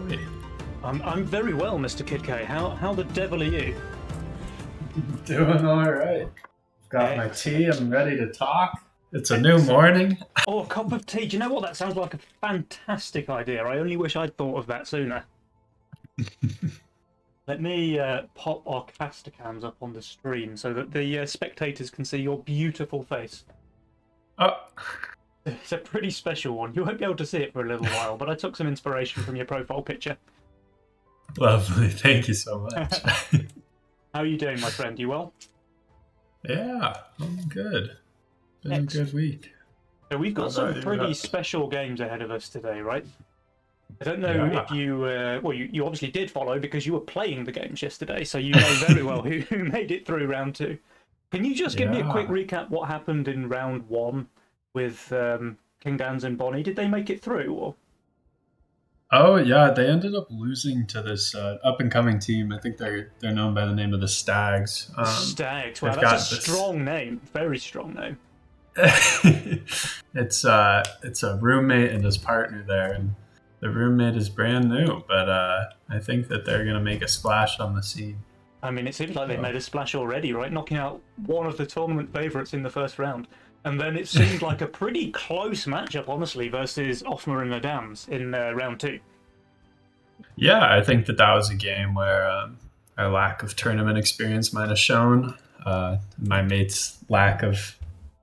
we? I'm very well, Mr. KidK. How the devil are you? Doing all right. Got my tea. Excellent. I'm ready to talk. It's a new Excellent. morning. Oh, a cup of tea. Do you know what? That sounds like a fantastic idea. I only wish I'd thought of that sooner. Let me pop our caster cams up on the stream so that the spectators can see your beautiful face. Oh, It's a pretty special one. You won't be able to see it for a little while, but I took some inspiration from your profile picture. lovely. Thank you so much. How are you doing, my friend? You well? Yeah, I'm good. Been a Excellent. good week. So we've How got some about pretty you? special games ahead of us today, right? I don't know if Yeah. you, you obviously did follow because you were playing the games yesterday, so you know very well who made it through round two. Can you just give me a quick Yeah. recap what happened in round one with King Dans and Bonnie? Did they make it through? Or Oh, yeah. They ended up losing to this up and coming team. I think they're known by the name of the Stags. the Stags? Wow, They've that's a got this. strong name. Very strong name. It's a roommate and his partner there, and the roommate is brand new, but I think that they're gonna make a splash on the scene. I mean, it seems like they So. made a splash already, right? Knocking out one of the tournament favourites in the first round. And then it seemed like a pretty close matchup, honestly, versus Offmer and Adams in round two. Yeah, I think that was a game where our lack of tournament experience might have shown. My mate's lack of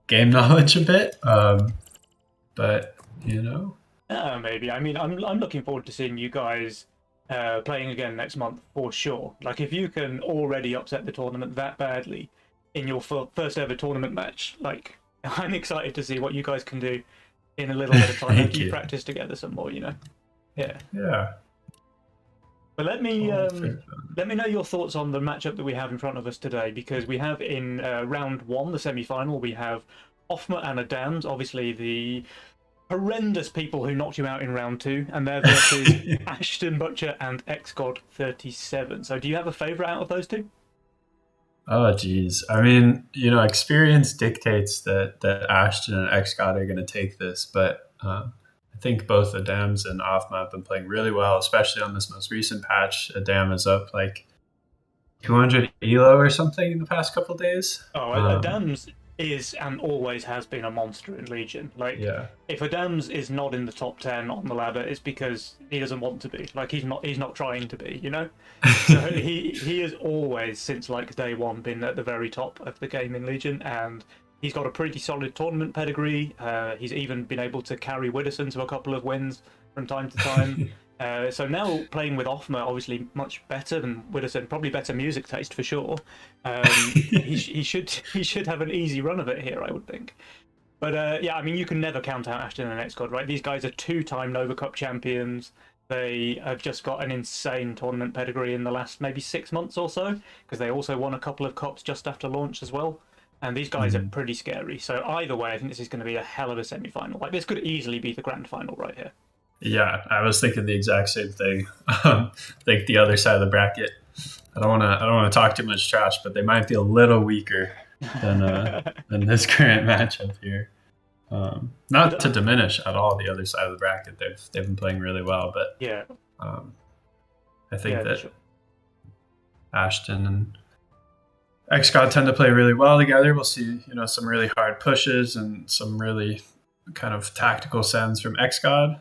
game knowledge a bit, but you know, Maybe. I mean, I'm looking forward to seeing you guys playing again next month for sure. Like, if you can already upset the tournament that badly in your first ever tournament match, like, I'm excited to see what you guys can do in a little bit of time thank after you you. practice together some more. Yeah. Yeah. But All fair. let me know your thoughts on the matchup that we have in front of us today, because we have in round one, the semi-final, we have Offmer and Adams, obviously the horrendous people who knocked you out in round two, and they're versus Ashton Butcher and XGod 37. So do you have a favourite out of those two? Oh, geez. I mean, experience dictates that Ashton and XCOT are going to take this, but I think both Adams and Offma have been playing really well, especially on this most recent patch. Adam is up like 200 elo or something in the past couple days. Oh, Adams is and always has been a monster in Legion. Like, Yeah. if Adams is not in the top 10 on the ladder, it's because he doesn't want to be. Like, he's not trying to be, you know? So he has always, since like day one, been at the very top of the game in Legion, and he's got a pretty solid tournament pedigree. He's even been able to carry Widdowson to a couple of wins from time to time. So now playing with Offmer, obviously much better than Widdowson, probably better music taste for sure. He should have an easy run of it here, I would think. But yeah, I mean, you can never count out Ashton and XGod, right? These guys are two-time Nova Cup champions. They have just got an insane tournament pedigree in the last maybe 6 months or so, because they also won a couple of cups just after launch as well. And these guys are Mhm. pretty scary. So either way, I think this is going to be a hell of a semi-final. Like, this could easily be the grand final right here. Yeah, I was thinking the exact same thing. Like the other side of the bracket. I don't want to talk too much trash, but they might be a little weaker than this current matchup here. Not to diminish at all the other side of the bracket. They've been playing really well, but Yeah, um, I think yeah, for that sure. Ashton and XCOT tend to play really well together. We'll see, some really hard pushes and some really kind of tactical sends from XCOT.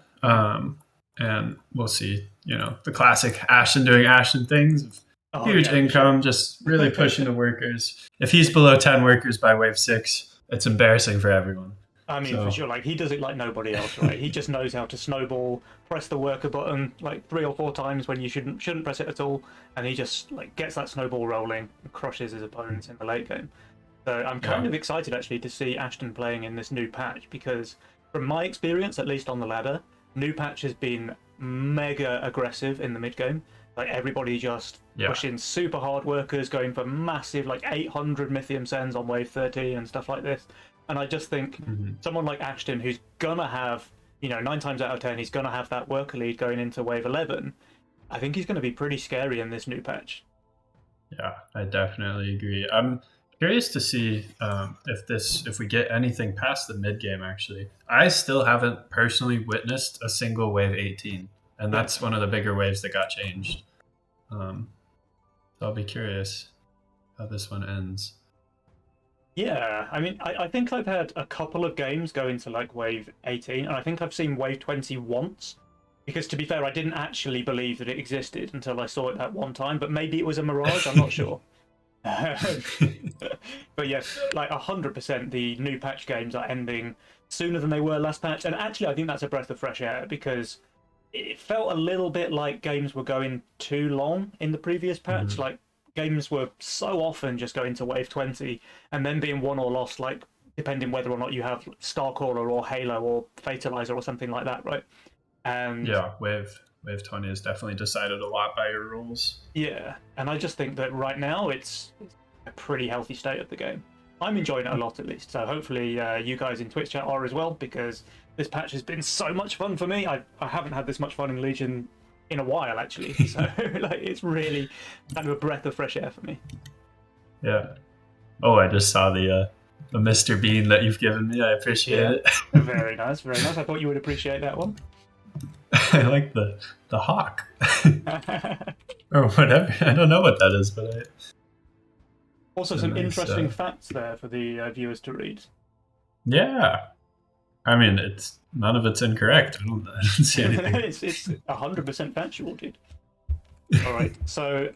And we'll see, the classic Ashton doing Ashton things. Oh Huge yeah, for sure. income, just really pushing the workers. If he's below 10 workers by wave six, it's embarrassing for everyone. I mean, for So, sure. Like, he does it like nobody else, right? He just knows how to snowball, press the worker button like 3 or 4 times when you shouldn't press it at all, and he just like gets that snowball rolling and crushes his opponents in the late game. So I'm kind yeah. of excited actually to see Ashton playing in this new patch, because from my experience, at least on the ladder, new patch has been mega aggressive in the mid game. Like, everybody just Yeah. pushing super hard workers, going for massive like 800 Mythium sends on wave 13 and stuff like this. And I just think Mhm. someone like Ashton, who's gonna have, 9 times out of 10, he's gonna have that worker lead going into wave 11. I think he's gonna be pretty scary in this new patch. Yeah, I definitely agree. I'm curious to see if we get anything past the mid game. Actually, I still haven't personally witnessed a single wave 18. and Yeah. that's one of the bigger waves that got changed. So I'll be curious how this one ends. Yeah, I mean, I think I've had a couple of games go into like wave 18, and I think I've seen wave 20 once. Because to be fair, I didn't actually believe that it existed until I saw it that one time, but maybe it was a mirage, I'm not sure. But yes, like 100%, the new patch games are ending sooner than they were last patch, and actually, I think that's a breath of fresh air because it felt a little bit like games were going too long in the previous patch. Mhm. Like games were so often just going to wave 20 and then being won or lost, like depending whether or not you have Starcaller or Halo or Fatalizer or something like that, right? And Yeah, wave 20 is definitely decided a lot by your rules. yeah, and I just think that right now it's a pretty healthy state of the game. I'm enjoying it a lot, at least. So hopefully you guys in Twitch chat are as well, because this patch has been so much fun for me. I haven't had this much fun in Legion in a while, actually. So like it's really kind of a breath of fresh air for me. Yeah. Oh, I just saw the Mr. Bean that you've given me. I appreciate Yeah, it. very nice, very nice. I thought you would appreciate that one. I like the hawk or whatever. I don't know what that is, but Also, it's a some nice. interesting facts there for the viewers to read. Yeah, I mean, it's none of it's incorrect. I don't see anything. It's 100% factual, dude. All right, so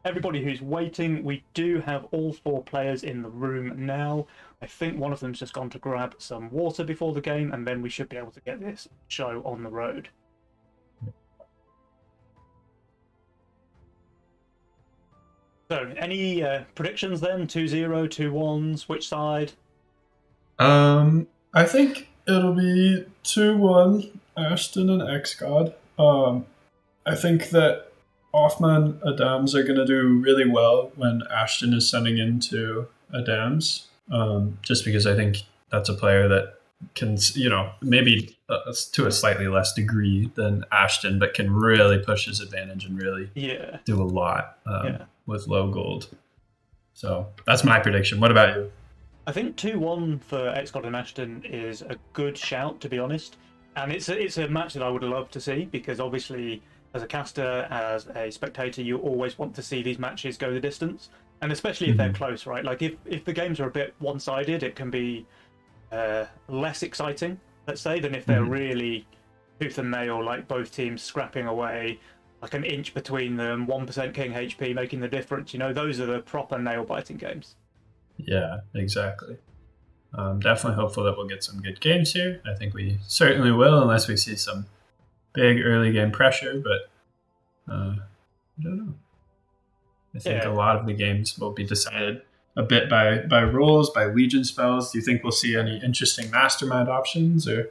everybody who's waiting, we do have all four players in the room now. I think one of them's just gone to grab some water before the game, and then we should be able to get this show on the road. So, any predictions then? 2-0, 2-1s, which side? I think it'll be 2-1 Ashton and X God. I think that Offman Adams are going to do really well when Ashton is sending into Adams, just because I think that's a player that can, maybe to a slightly less degree than Ashton, but can really push his advantage and really Yeah, do a lot yeah. with low gold. So that's my prediction. What about you? I think 2-1 for X-God and Ashton is a good shout, to be honest. And it's a match that I would love to see because obviously, as a caster, as a spectator, you always want to see these matches go the distance. And especially if they're Mm-hmm. close, right? Like if the games are a bit one-sided, it can be less exciting, let's say, than if they're Mm-hmm. really tooth and nail, like both teams scrapping away, like an inch between them, 1% King HP making the difference. You know, those are the proper nail-biting games. Yeah, exactly. Definitely hopeful that we'll get some good games here. I think we certainly will, unless we see some big early game pressure. But I don't know. I think a Yeah, lot of the games will be decided a bit by rules, by Legion spells. Do you think we'll see any interesting mastermind options? Or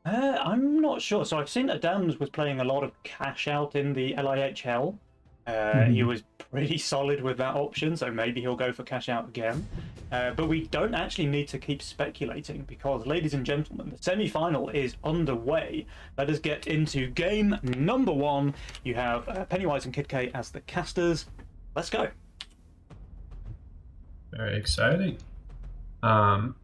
I'm not sure. So I've seen Adams was playing a lot of cash out in the LIHL. He Mhm. was pretty solid with that option, so maybe he'll go for cash out again. But we don't actually need to keep speculating because, ladies and gentlemen, the semi-final is underway. Let us get into game number one. You have Pennywise and KidK as the casters. Let's go. Very exciting. Um,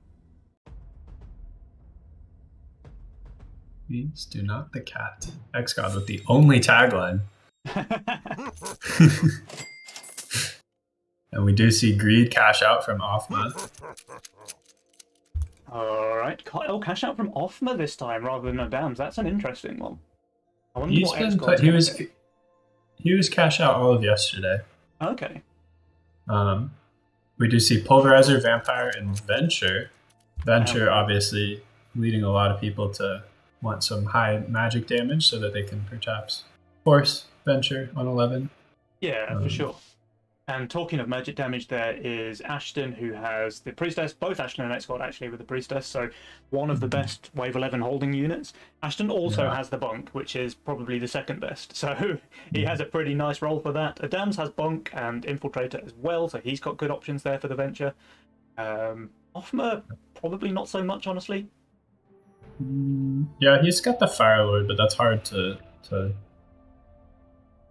Please do not the cat. X God with the only tagline. And we do see greed cash out from Offma. All right, oh, cash out from Offma this time rather than Adams. That's an interesting one. I wonder He's what X been God's he going to was do. he was cash out all of yesterday. Okay. Um, we do see Pulverizer, Vampire, and Venture. Venture Um, obviously leading a lot of people to want some high magic damage so that they can perhaps force Venture on 11. yeah, for Um, sure. And talking of magic damage, there is Ashton, who has the Priestess. Both Ashton and X-God actually with the Priestess, so one of the best Wave 11 holding units. Ashton also yeah. has the Bunk, which is probably the second best, so he has Mhm. a pretty nice role for that. Adams has Bunk and Infiltrator as well, so he's got good options there for the Venture. Offmer, probably not so much, honestly. Yeah, he's got the Fire Lord, but that's hard to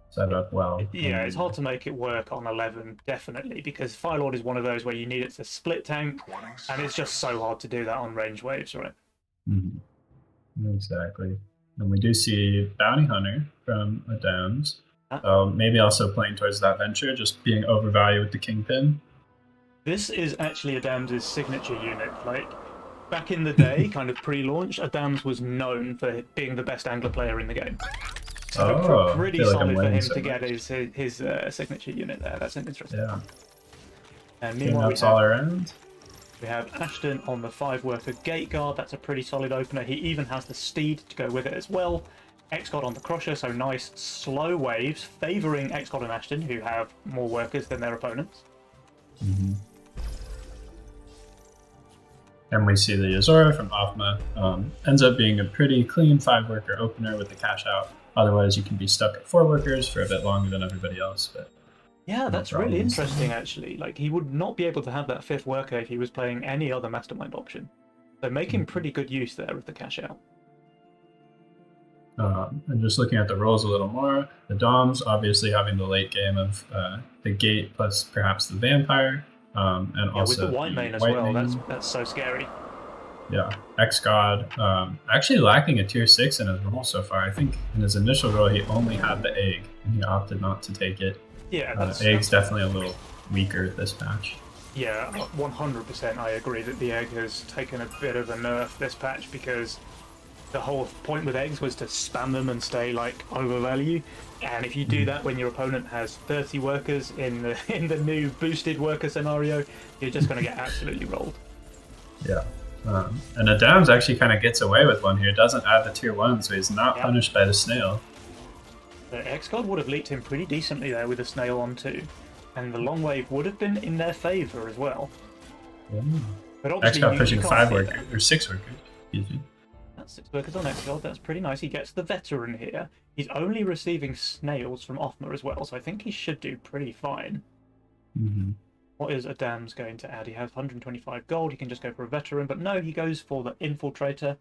set up well. Yeah, it's hard to make it work on 11, definitely, because Firelord is one of those where you need it to split tank, and it's just so hard to do that on range waves, right? Mhm. Exactly. And we do see Bounty Hunter from Adams. So maybe also playing towards that venture, just being overvalued with the Kingpin. This is actually Adams' signature unit. Like, back in the day, kind of pre-launch, Adams was known for being the best angler player in the game. So Oh, I pretty feel like I'm solid for winning him so to get much. his signature unit there. That's an interesting Yeah. one. And Team meanwhile, ups all around. we have Ashton on the 5-worker gate guard. That's a pretty solid opener. He even has the steed to go with it as well. X-God on the crusher, so nice slow waves, favouring X-God and Ashton, who have more workers than their opponents. Mm-hmm. And we see the Azora from Offma. Ends up being a pretty clean 5-worker opener with the cash out. Otherwise, you can be stuck at 4 workers for a bit longer than everybody else. But yeah, no that's really problems. interesting, actually. Like, he would not be able to have that 5th worker if he was playing any other mastermind option. So making pretty good use there of the cash out. And just looking at the roles a little more, the Doms obviously having the late game of the Gate plus perhaps the Vampire, and Yeah, also with the white main as white well. main. That's so scary. Yeah, X-God, actually lacking a tier 6 in his role so far. I think in his initial role he only had the egg, and he opted not to take it. Yeah, Egg's definitely a little weaker this patch. Yeah, 100% I agree that the egg has taken a bit of a nerf this patch, because the whole point with eggs was to spam them and stay like overvalue. And if you do that when your opponent has 30 workers in the new boosted worker scenario, you're just going to get absolutely rolled. Yeah. And Adams actually kind of gets away with one here. Doesn't add the tier 1, so he's not punished by the snail. The X-God would have leaked him pretty decently there with the snail on too. And the long wave would have been in their favour as well. But obviously, X-God pushing 5 workers, or 6 workers. Excuse me. That's 6 workers on X-God, that's pretty nice. He gets the veteran here. He's only receiving snails from Offma as well, so I think he should do pretty fine. Mm-hmm. What is Adams going to add? He has 125 gold, he can just go for a veteran, but no, he goes for the infiltrator.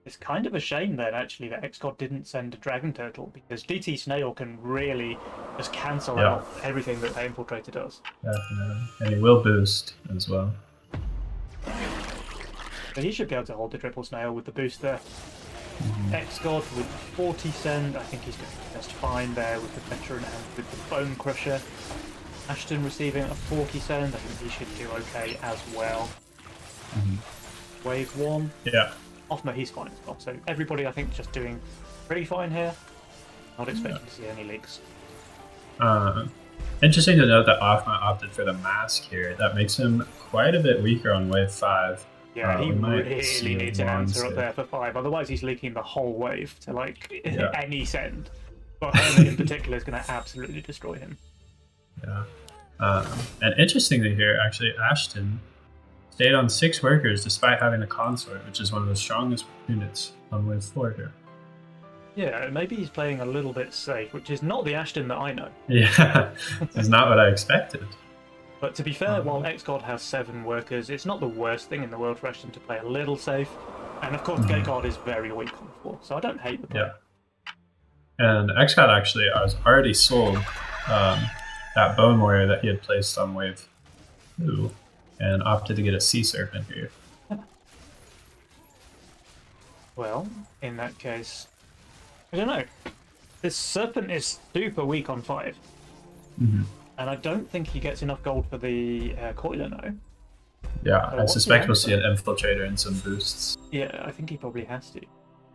It's kind of a shame then, actually, that X-God didn't send a dragon turtle, because DT Snail can really just cancel out everything that the infiltrator does. Definitely. And he will boost as well. So he should be able to hold the triple snail with the booster. X-God with 40 send, I think he's going to be just fine there with the veteran and with the bone crusher. Ashton receiving a 40 send, I think he should do okay as well. Wave 1. Yeah. Offma, he's fine as well. So everybody, I think, just doing pretty fine here. Not expecting to see any leaks. Interesting to note that Offma opted for the mask here. That makes him quite a bit weaker on wave 5. Yeah, he really needs an answer up there for 5. Otherwise, he's leaking the whole wave to like any send. But Hermit in particular is going to absolutely destroy him. Yeah. And interestingly here, actually, Ashton stayed on 6 workers despite having the consort, which is one of the strongest units on wave 4 here. Yeah, maybe he's playing a little bit safe, which is not the Ashton that I know. Yeah, it's not what I expected. But to be fair, while X-God has 7 workers, it's not the worst thing in the world for Ashton to play a little safe. And of course, Gate Guard is very weak on the floor, so I don't hate the play. Yeah. And X-God actually, I was already sold that Bone Warrior that he had placed on wave 2 and opted to get a Sea Serpent here. Well, in that case, I don't know. This Serpent is super weak on 5. And I don't think he gets enough gold for the Coiler, no. Yeah, I suspect we'll see an Infiltrator and some boosts. Yeah, I think he probably has to.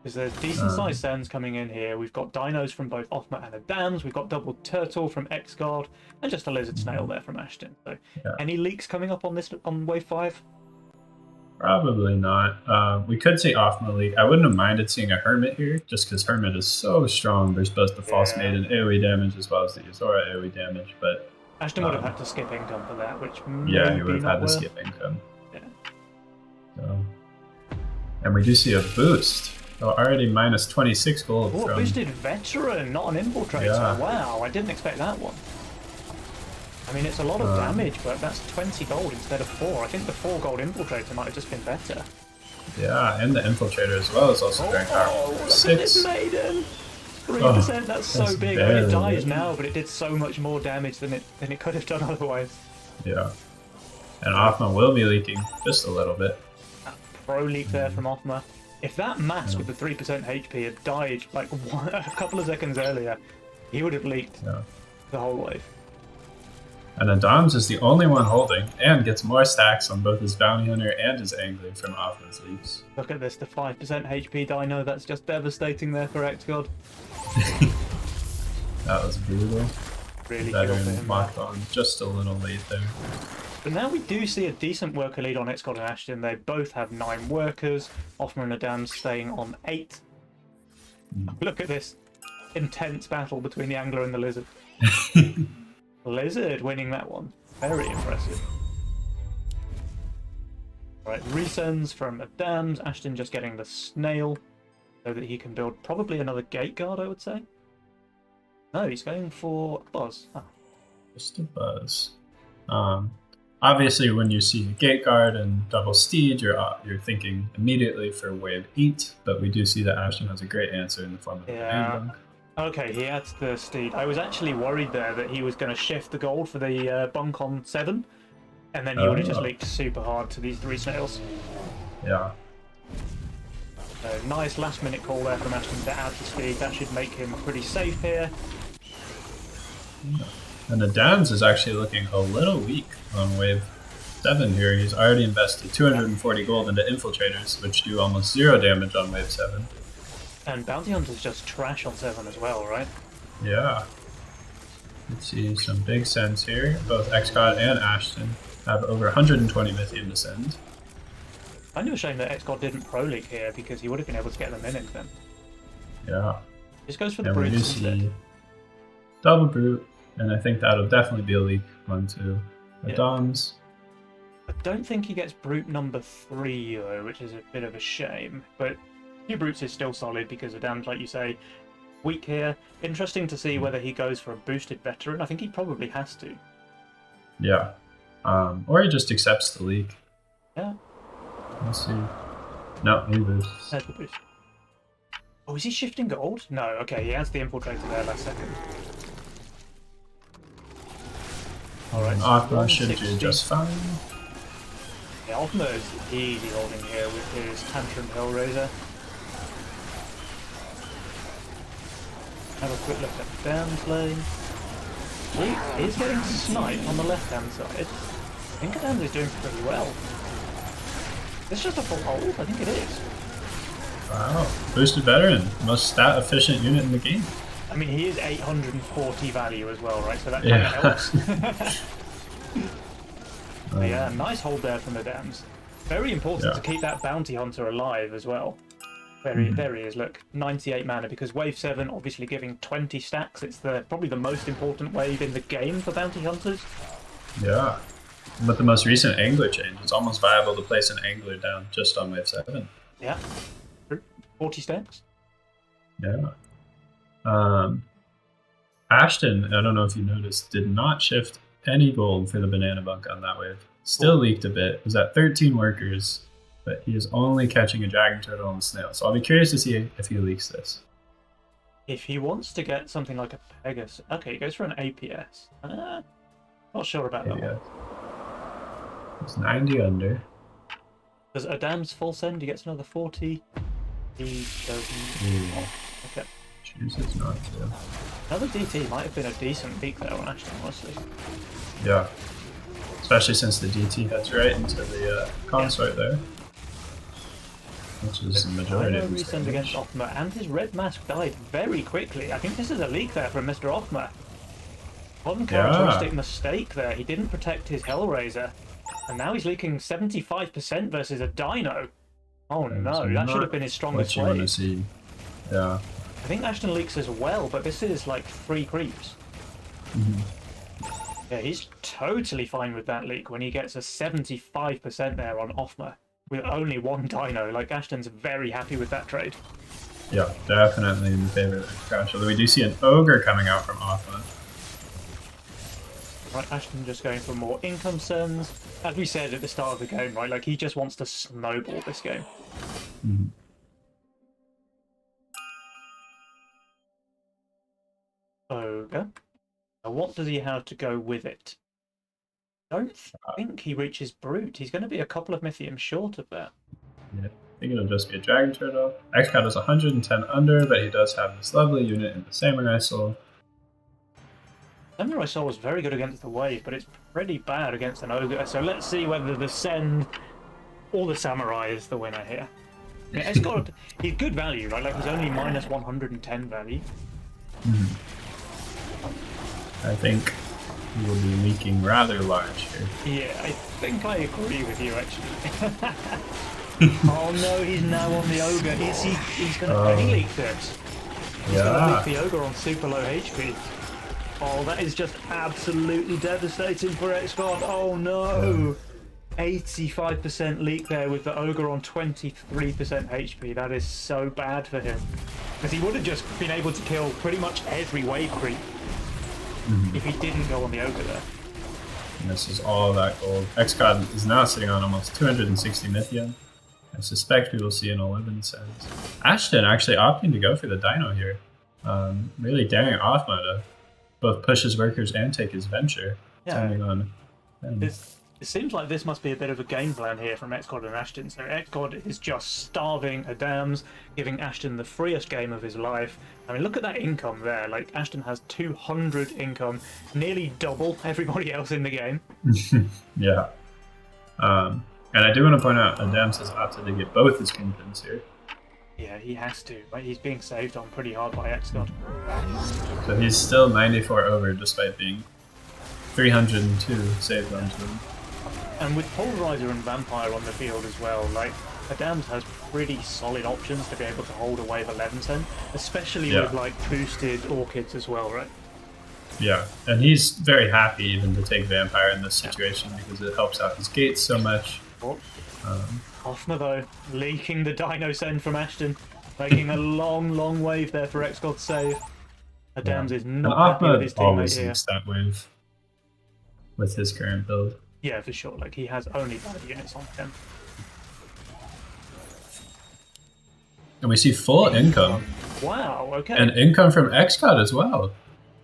Because there's decent-sized sands coming in here. We've got dinos from both Offma and Adams. We've got double turtle from X-God, and just a lizard snail there from Ashton. So, any leaks coming up on wave 5? Probably not. We could see Offma leak. I wouldn't have minded seeing a Hermit here, just because Hermit is so strong. There's both the False Maiden AoE damage as well as the Azora AoE damage, but Ashton would have had to skip income for that, which he would have had to skip income. Yeah. So, and we do see a boost. So already minus 26 gold. Oh, a boosted veteran, not an infiltrator. Yeah. Wow, I didn't expect that one. I mean, it's a lot of damage, but that's 20 gold instead of 4. I think the 4 gold infiltrator might have just been better. Yeah, and the infiltrator as well is also very powerful. Look at this maiden! 3%, that's so big. I mean, it dies now, but it did so much more damage than it could have done otherwise. Yeah. And Offma will be leaking just a little bit. Pro leak there from Offma. If that mask Yeah. with the 3% HP had died like a couple of seconds earlier, he would have leaked Yeah. the whole wave. And Adams is the only one holding and gets more stacks on both his bounty hunter and his angler from off his leaps. Look at this, the 5% HP dino, that's just devastating there for XGod. That was brutal. Really killed for Veteran him. locked on just a little late there. But now we do see a decent worker lead on XGod and Ashton. They both have 9 workers. Offmer and Adams staying on 8. Look at this intense battle between the angler and the lizard. Lizard winning that one. Very impressive. Right, resends from Adams. Ashton just getting the snail so that he can build probably another gate guard, I would say. No, he's going for Buzz. Ah. Just a buzz. Obviously, when you see a gate guard and double steed, you're thinking immediately for wave 8, but we do see that Ashton has a great answer in the form of a banana. Okay, he adds the steed. I was actually worried there that he was going to shift the gold for the bunk on 7, and then he would have just leaked super hard to these 3 snails. Yeah. Nice last minute call there from Ashton to add the steed. That should make him pretty safe here. And Adams is actually looking a little weak on wave 7 here. He's already invested 240 gold into infiltrators, which do almost 0 damage on wave 7. And Bounty Hunter's just trash on 7 as well, right? Yeah. Let's see some big sends here. Both XGod and Ashton have over 120 Mythium to send. Kind of a shame that XGod didn't pro league here because he would have been able to get them in then. Yeah. Just goes for the And we do brutes see instead. double brute, and I think that'll definitely be a leak onto Adams. I don't think he gets brute number 3 though, which is a bit of a shame. But 2 brutes is still solid because Adams, like you say, weak here. Interesting to see whether he goes for a boosted veteran. I think he probably has to. Yeah. Or he just accepts the leak. Yeah. Let's see. No, he boosts. There's the boost. Oh, is he shifting gold? No, okay, he has the infiltrator there last second. Alright, so Aqua should do 160. just fine. Yeah, Offmer is easy holding here with his Tantrum Hellraiser. Have a quick look at Dan's lane. He is getting sniped on the left-hand side. I think Dan is doing pretty well. Is this just a full hold? I think it is. Wow. Boosted veteran. Most stat efficient unit in the game. I mean, he is 840 value as well, right? So that kind of helps. But yeah, nice hold there from the Dams. Very important to keep that Bounty Hunter alive as well. There he is, look, 98 mana, because wave 7 obviously giving 20 stacks. It's probably the most important wave in the game for Bounty Hunters. Yeah. With the most recent angler change, it's almost viable to place an angler down just on wave 7. Yeah. 40 stacks. Yeah. Ashton, I don't know if you noticed, did not shift any gold for the banana bunk on that wave. Still leaked a bit. Was at 13 workers, but he is only catching a dragon turtle and a snail. So I'll be curious to see if he leaks this. If he wants to get something like a Pegasus, okay, he goes for an APS. Not sure about that one. It's 90 under. Does Adam's full send? He gets another 40. He doesn't. Okay. Chooses not to. Another DT might have been a decent peak there on Ashton, honestly. Yeah. Especially since the DT heads right into the consort there. Which is the majority of his resend against Offmer, and his red mask died very quickly. I think this is a leak there from Mr. Offmer. Uncharacteristic mistake there. He didn't protect his Hellraiser. And now he's leaking 75% versus a Dino. Oh no, that should have been his strongest wave. What you want to see. Yeah. I think Ashton leaks as well, but this is like 3 creeps. Yeah, he's totally fine with that leak when he gets a 75% there on Offmer with only 1 Dino. Like, Ashton's very happy with that trade. Yeah, definitely in favor of Crash. Although we do see an Ogre coming out from Offmer. Right, Ashton just going for more income sends. As we said at the start of the game, right, like he just wants to snowball this game. Ogre. Now what does he have to go with it? I don't think he reaches Brute. He's going to be a couple of Mythium short of that. Yeah. think it'll just be a Dragon Turtle. XCOD is 110 under, but he does have this lovely unit in the Samurai Soul. Samurai Soul was very good against the wave, but it's pretty bad against an ogre. So let's see whether the Send or the Samurai is the winner here. I mean, XCOD, he's good value, right? Like he's only minus 110 value. I think he will be leaking rather large here. Yeah, I think I agree with you actually. Oh no, he's now on the ogre. Is he? He's gonna leak this. He's gonna leak the ogre on super low HP. Oh, that is just absolutely devastating for XCOD. Oh no! 85% leak there with the ogre on 23% HP. That is so bad for him. Because he would have just been able to kill pretty much every wave creep if he didn't go on the ogre there. And this is all that gold. XCOD is now sitting on almost 260 Mythium. I suspect we will see an 11 cents. Ashton actually opting to go for the Dino here. Really daring Offma to both push his workers and take his venture. Yeah. On it seems like this must be a bit of a game plan here from XCOD and Ashton. So XCOD is just starving Adams, giving Ashton the freest game of his life. I mean, look at that income there. Like, Ashton has 200 income, nearly double everybody else in the game. Yeah. And I do want to point out, Adams has opted to get both his kingdoms here. Yeah, he has to. Right? He's being saved on pretty hard by XCOD. So he's still 94 over, despite being 302 saved onto him. And with Polarizer and Vampire on the field as well, like, Adams has pretty solid options to be able to hold a wave 11-10, especially with, like, boosted Orchids as well, right? Yeah, and he's very happy even to take Vampire in this situation because it helps out his gates so much. Offma, though, leaking the Dino Send from Ashton, making a long wave there for XCOD save. Adams is not happy with his teammate always here. leaks that wave with his current build. Yeah, for sure. Like, he has only bad units on him. And we see full income. Wow, okay. And income from XCOD as well.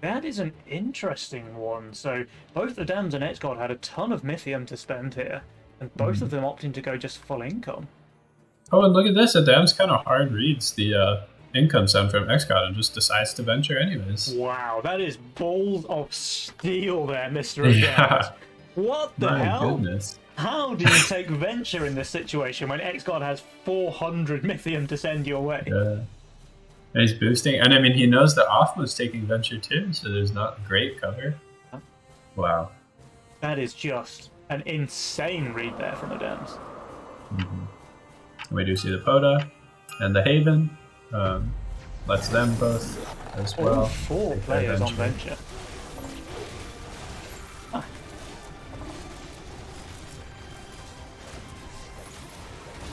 That is an interesting one. So both Adams and XCOD had a ton of Mythium to spend here, and both of them opting to go just full income. Oh, and look at this. Adams kind of hard reads the income sum from XCOD and just decides to venture anyways. Wow, that is balls of steel there, Mr. Adams. Yeah. What the hell? Goodness. How do you take venture in this situation when XCOD has 400 Mythium to send your way? Yeah. And he's boosting, and I mean, he knows that Offma's taking venture too, so there's not great cover. Wow. That is just an insane read there from Adams. We do see the Poda and the Haven. Lets them both as well. All four players on venture.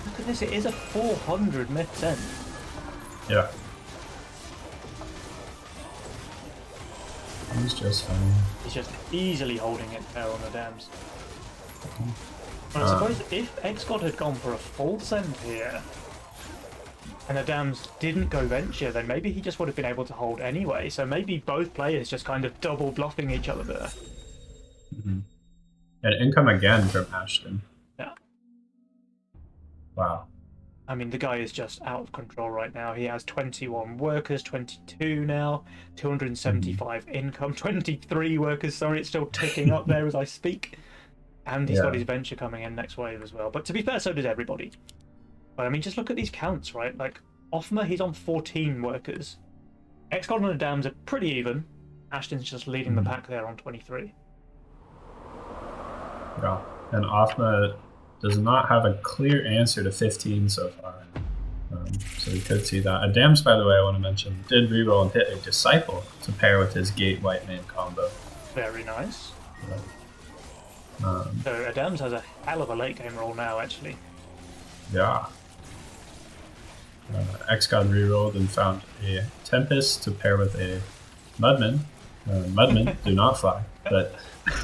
Look at this, it is a 400 myth send. Yeah. He's just fine. He's just easily holding it there on the dams. But I suppose if XCOD had gone for a full send here, and the dams didn't go venture, then maybe he just would have been able to hold anyway. So maybe both players just kind of double bluffing each other there. And income again from Ashton. Yeah. Wow. I mean, the guy is just out of control right now. He has 21 workers, 22 now, 275 income, 23 workers. Sorry, it's still ticking up there as I speak. And he's got his venture coming in next wave as well. But to be fair, so does everybody. But I mean, just look at these counts, right? Like, Offma, he's on 14 workers. XCOD and the Dams are pretty even. Ashton's just leading the pack there on 23. Yeah. And Offma does not have a clear answer to 15 so far. So we could see that. Adams, by the way, I want to mention, did reroll and hit a Disciple to pair with his Gate White Mane combo. Very nice. Yeah. So Adams has a hell of a late game roll now, actually. Yeah. XCOD rerolled and found a Tempest to pair with a Mudman. Mudmen do not fly, but...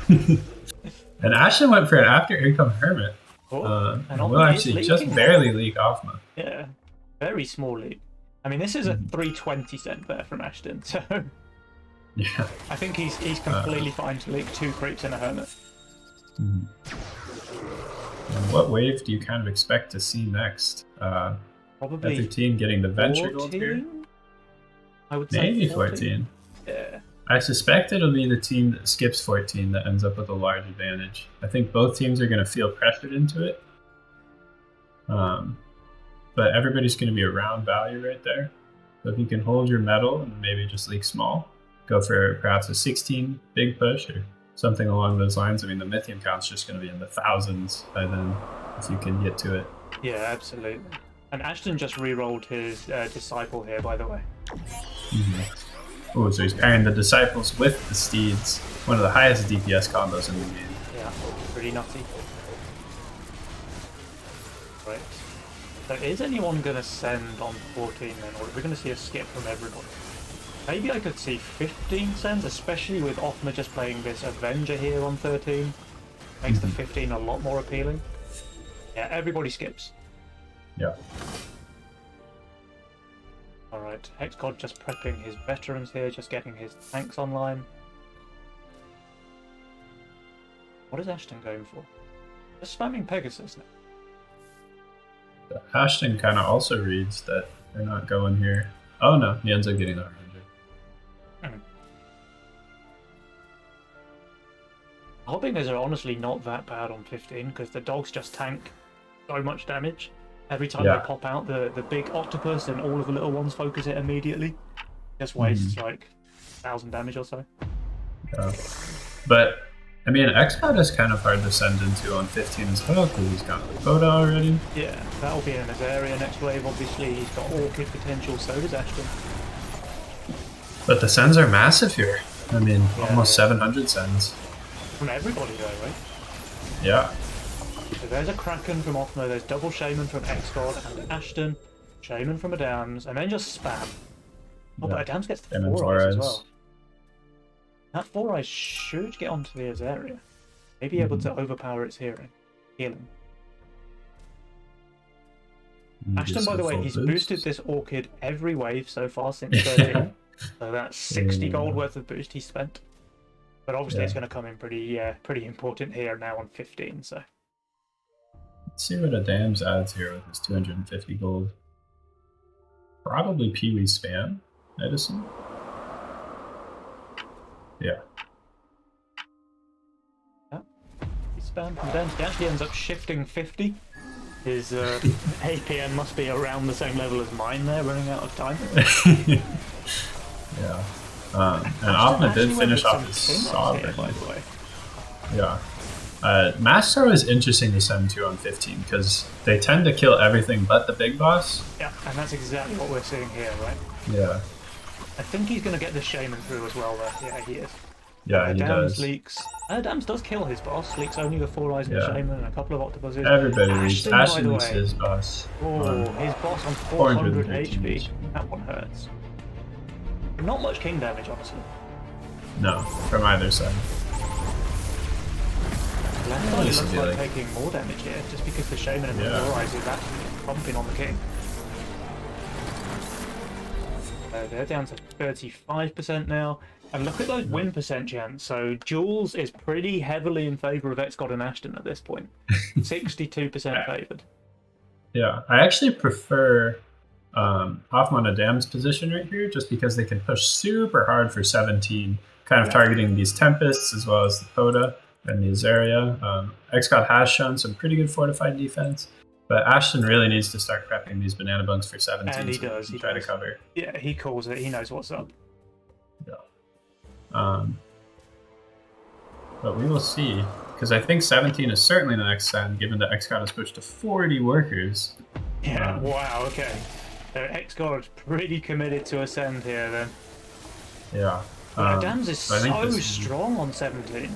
And Ashton went for an after income Hermit. And we'll actually just barely leak Offma. Yeah, very small leak. I mean, this is a 320 cent there from Ashton, so yeah, I think he's completely fine to leak 2 creeps and a Hermit. And what wave do you kind of expect to see next? Probably F13 getting the venture gold here? 14? I would say Maybe 14. 14. Yeah. I suspect it'll be the team that skips 14 that ends up with a large advantage. I think both teams are going to feel pressured into it. But everybody's going to be around value right there. So if you can hold your metal and maybe just leak small, go for perhaps a 16 big push or something along those lines. I mean, the Mythium count's just going to be in the thousands by then if you can get to it. Yeah, absolutely. And Ashton just re-rolled his Disciple here, by the way. Oh, so he's pairing the Disciples with the Steeds. One of the highest DPS combos in the game. Yeah, pretty nutty. Right. So is anyone going to send on 14 then, or are we going to see a skip from everybody? Maybe I could see 15 sends, especially with Othma just playing this Avenger here on 13. Makes the 15 a lot more appealing. Yeah, everybody skips. Yeah. Alright, KidK just prepping his veterans here, just getting his tanks online. What is Ashton going for? Just spamming Pegasus now. Ashton kind of also reads that they're not going here. Oh no, he ends up getting the Harbinger. Harbingers are honestly not that bad on 15 because the dogs just tank so much damage. Every time they pop out, the big octopus and all of the little ones focus it immediately. Just wastes like 1,000 damage or so. Yeah. But, I mean, XCOD is kind of hard to send into on 15 as well because he's got the quota already. Yeah, that'll be in his area next wave, obviously. He's got Orchid potential, so does Ashton. But the sends are massive here. I mean, almost 700 sends. From everybody though, right? Yeah. So there's a Kraken from Othma, there's double Shaman from XCOD and Ashton, Shaman from Adams, and then just spam. Oh, but Adams gets the 4 eyes as well. That 4 eyes should get onto the area. Maybe able to overpower its healing. Ashton, by the way, he's boosted this Orchid every wave so far since 13. So that's 60 gold worth of boost he spent. But obviously it's going to come in pretty important here now on 15, so... Let's see what Adams adds here with his 250 gold. Probably Pee-wee spam, Edison. Yeah. He spam from Adams. He actually ends up shifting 50. His APM must be around the same level as mine there, running out of time. Yeah. And Othma did finish off his Sovereign, by the way. Yeah. Mass Throw is interesting to send to on 15 because they tend to kill everything but the big boss. Yeah, and that's exactly what we're seeing here, right? Yeah. I think he's going to get the Shaman through as well, though. Yeah, he is. Yeah, he does. Leaks. Dams does kill his boss. Leaks only the 4 eyes and the Shaman and a couple of octopuses. Everybody leaks. Ashton leaks his boss. Oh, his boss on 400 HP. That one hurts. Not much king damage, honestly. No, from either side. Left looks like taking more damage here, just because the Shaman and the 4 eyes is actually pumping on the king. They're down to 35% now. And look at those win percent chance. So Jules is pretty heavily in favour of XCOD and Ashton at this point. 62% favoured. Yeah, I actually prefer Othma Adam's position right here, just because they can push super hard for 17, kind of targeting these Tempests as well as the Coda and the Azaria. XCOD has shown some pretty good fortified defense, but Ashton really needs to start prepping these banana buns for 17. And he does. He try to cover. Yeah, he calls it. He knows what's up. Yeah. But we will see, because I think 17 is certainly the next send, given that XCOD has pushed to 40 workers. Yeah, wow, okay. So XCOD pretty committed to a send here then. Yeah. Adams is so strong on 17.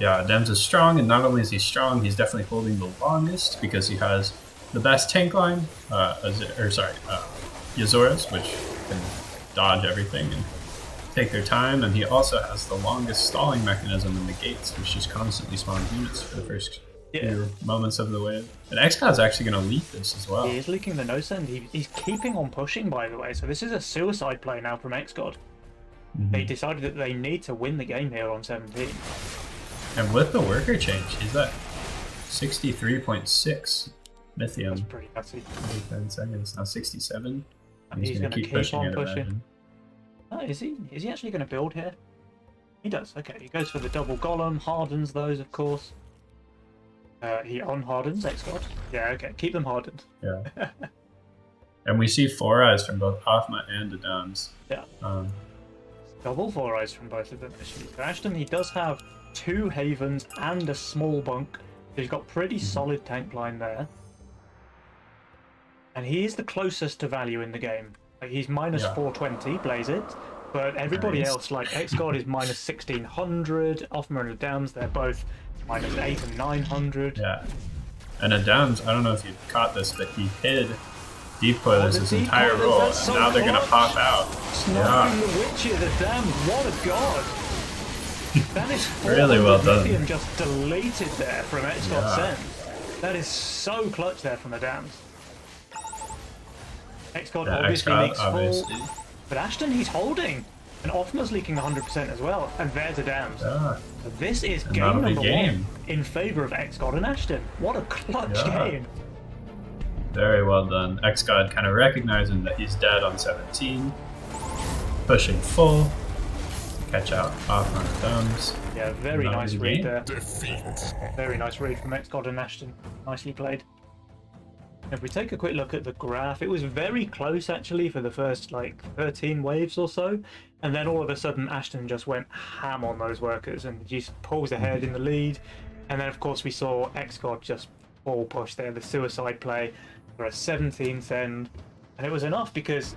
Yeah, Adams is strong, and not only is he strong, he's definitely holding the longest because he has the best tank line, Yazoras, which can dodge everything and take their time, and he also has the longest stalling mechanism in the gates, which just constantly spawns units for the first few moments of the wave. And XCOD's actually going to leak this as well. He is leaking the no send. He's keeping on pushing, by the way, so this is a suicide play now from XCOD. They decided that they need to win the game here on 17. And with the worker change, he's at 63.6 That's Mythium. pretty nutty. 10 seconds. Now 67. And He's he's going going to to keep keep pushing, on I'd pushing. imagine. Oh, is he? Is he actually going to build here? He does. Okay, he goes for the double golem, hardens those, of course. He unhardens XGod. Yeah, okay, keep them hardened. Yeah. And we see 4 eyes from both Offma and Adams. Yeah. Um, Double 4 eyes from both of them, actually. So Ashton, he does have 2 havens and a small bunk. So he's got pretty solid tank line there. And he is the closest to value in the game. Like, he's minus 420, Blaze it. But everybody else, like XGod is minus 1600, Offma and Adams, they're both minus 8 and 900. Yeah. And Adams, I don't know if you caught this, but he hid decoilers his entire roll, and so now they're going to pop out. Sniping the Witcher, the Damned, what a god! That is really well done. Lithium just deleted there from XGod Send. That is so clutch there from Adams. XGod obviously leaks full, but Ashton, he's holding. And Offma's leaking 100% as well, and there's Adams. Yeah. So this is game number 1 in favour of XGod and Ashton. What a clutch game. Very well done. XGod kind of recognizing that he's dead on 17. Pushing full. Catch out off on Adams. Yeah, very nice read there. Defeat. Very nice read from XGod and Ashton. Nicely played. If we take a quick look at the graph, it was very close actually for the first like 13 waves or so, and then all of a sudden Ashton just went ham on those workers and just pulls ahead in the lead, and then of course we saw XGod just full push there, the suicide play for a 17th end, and it was enough because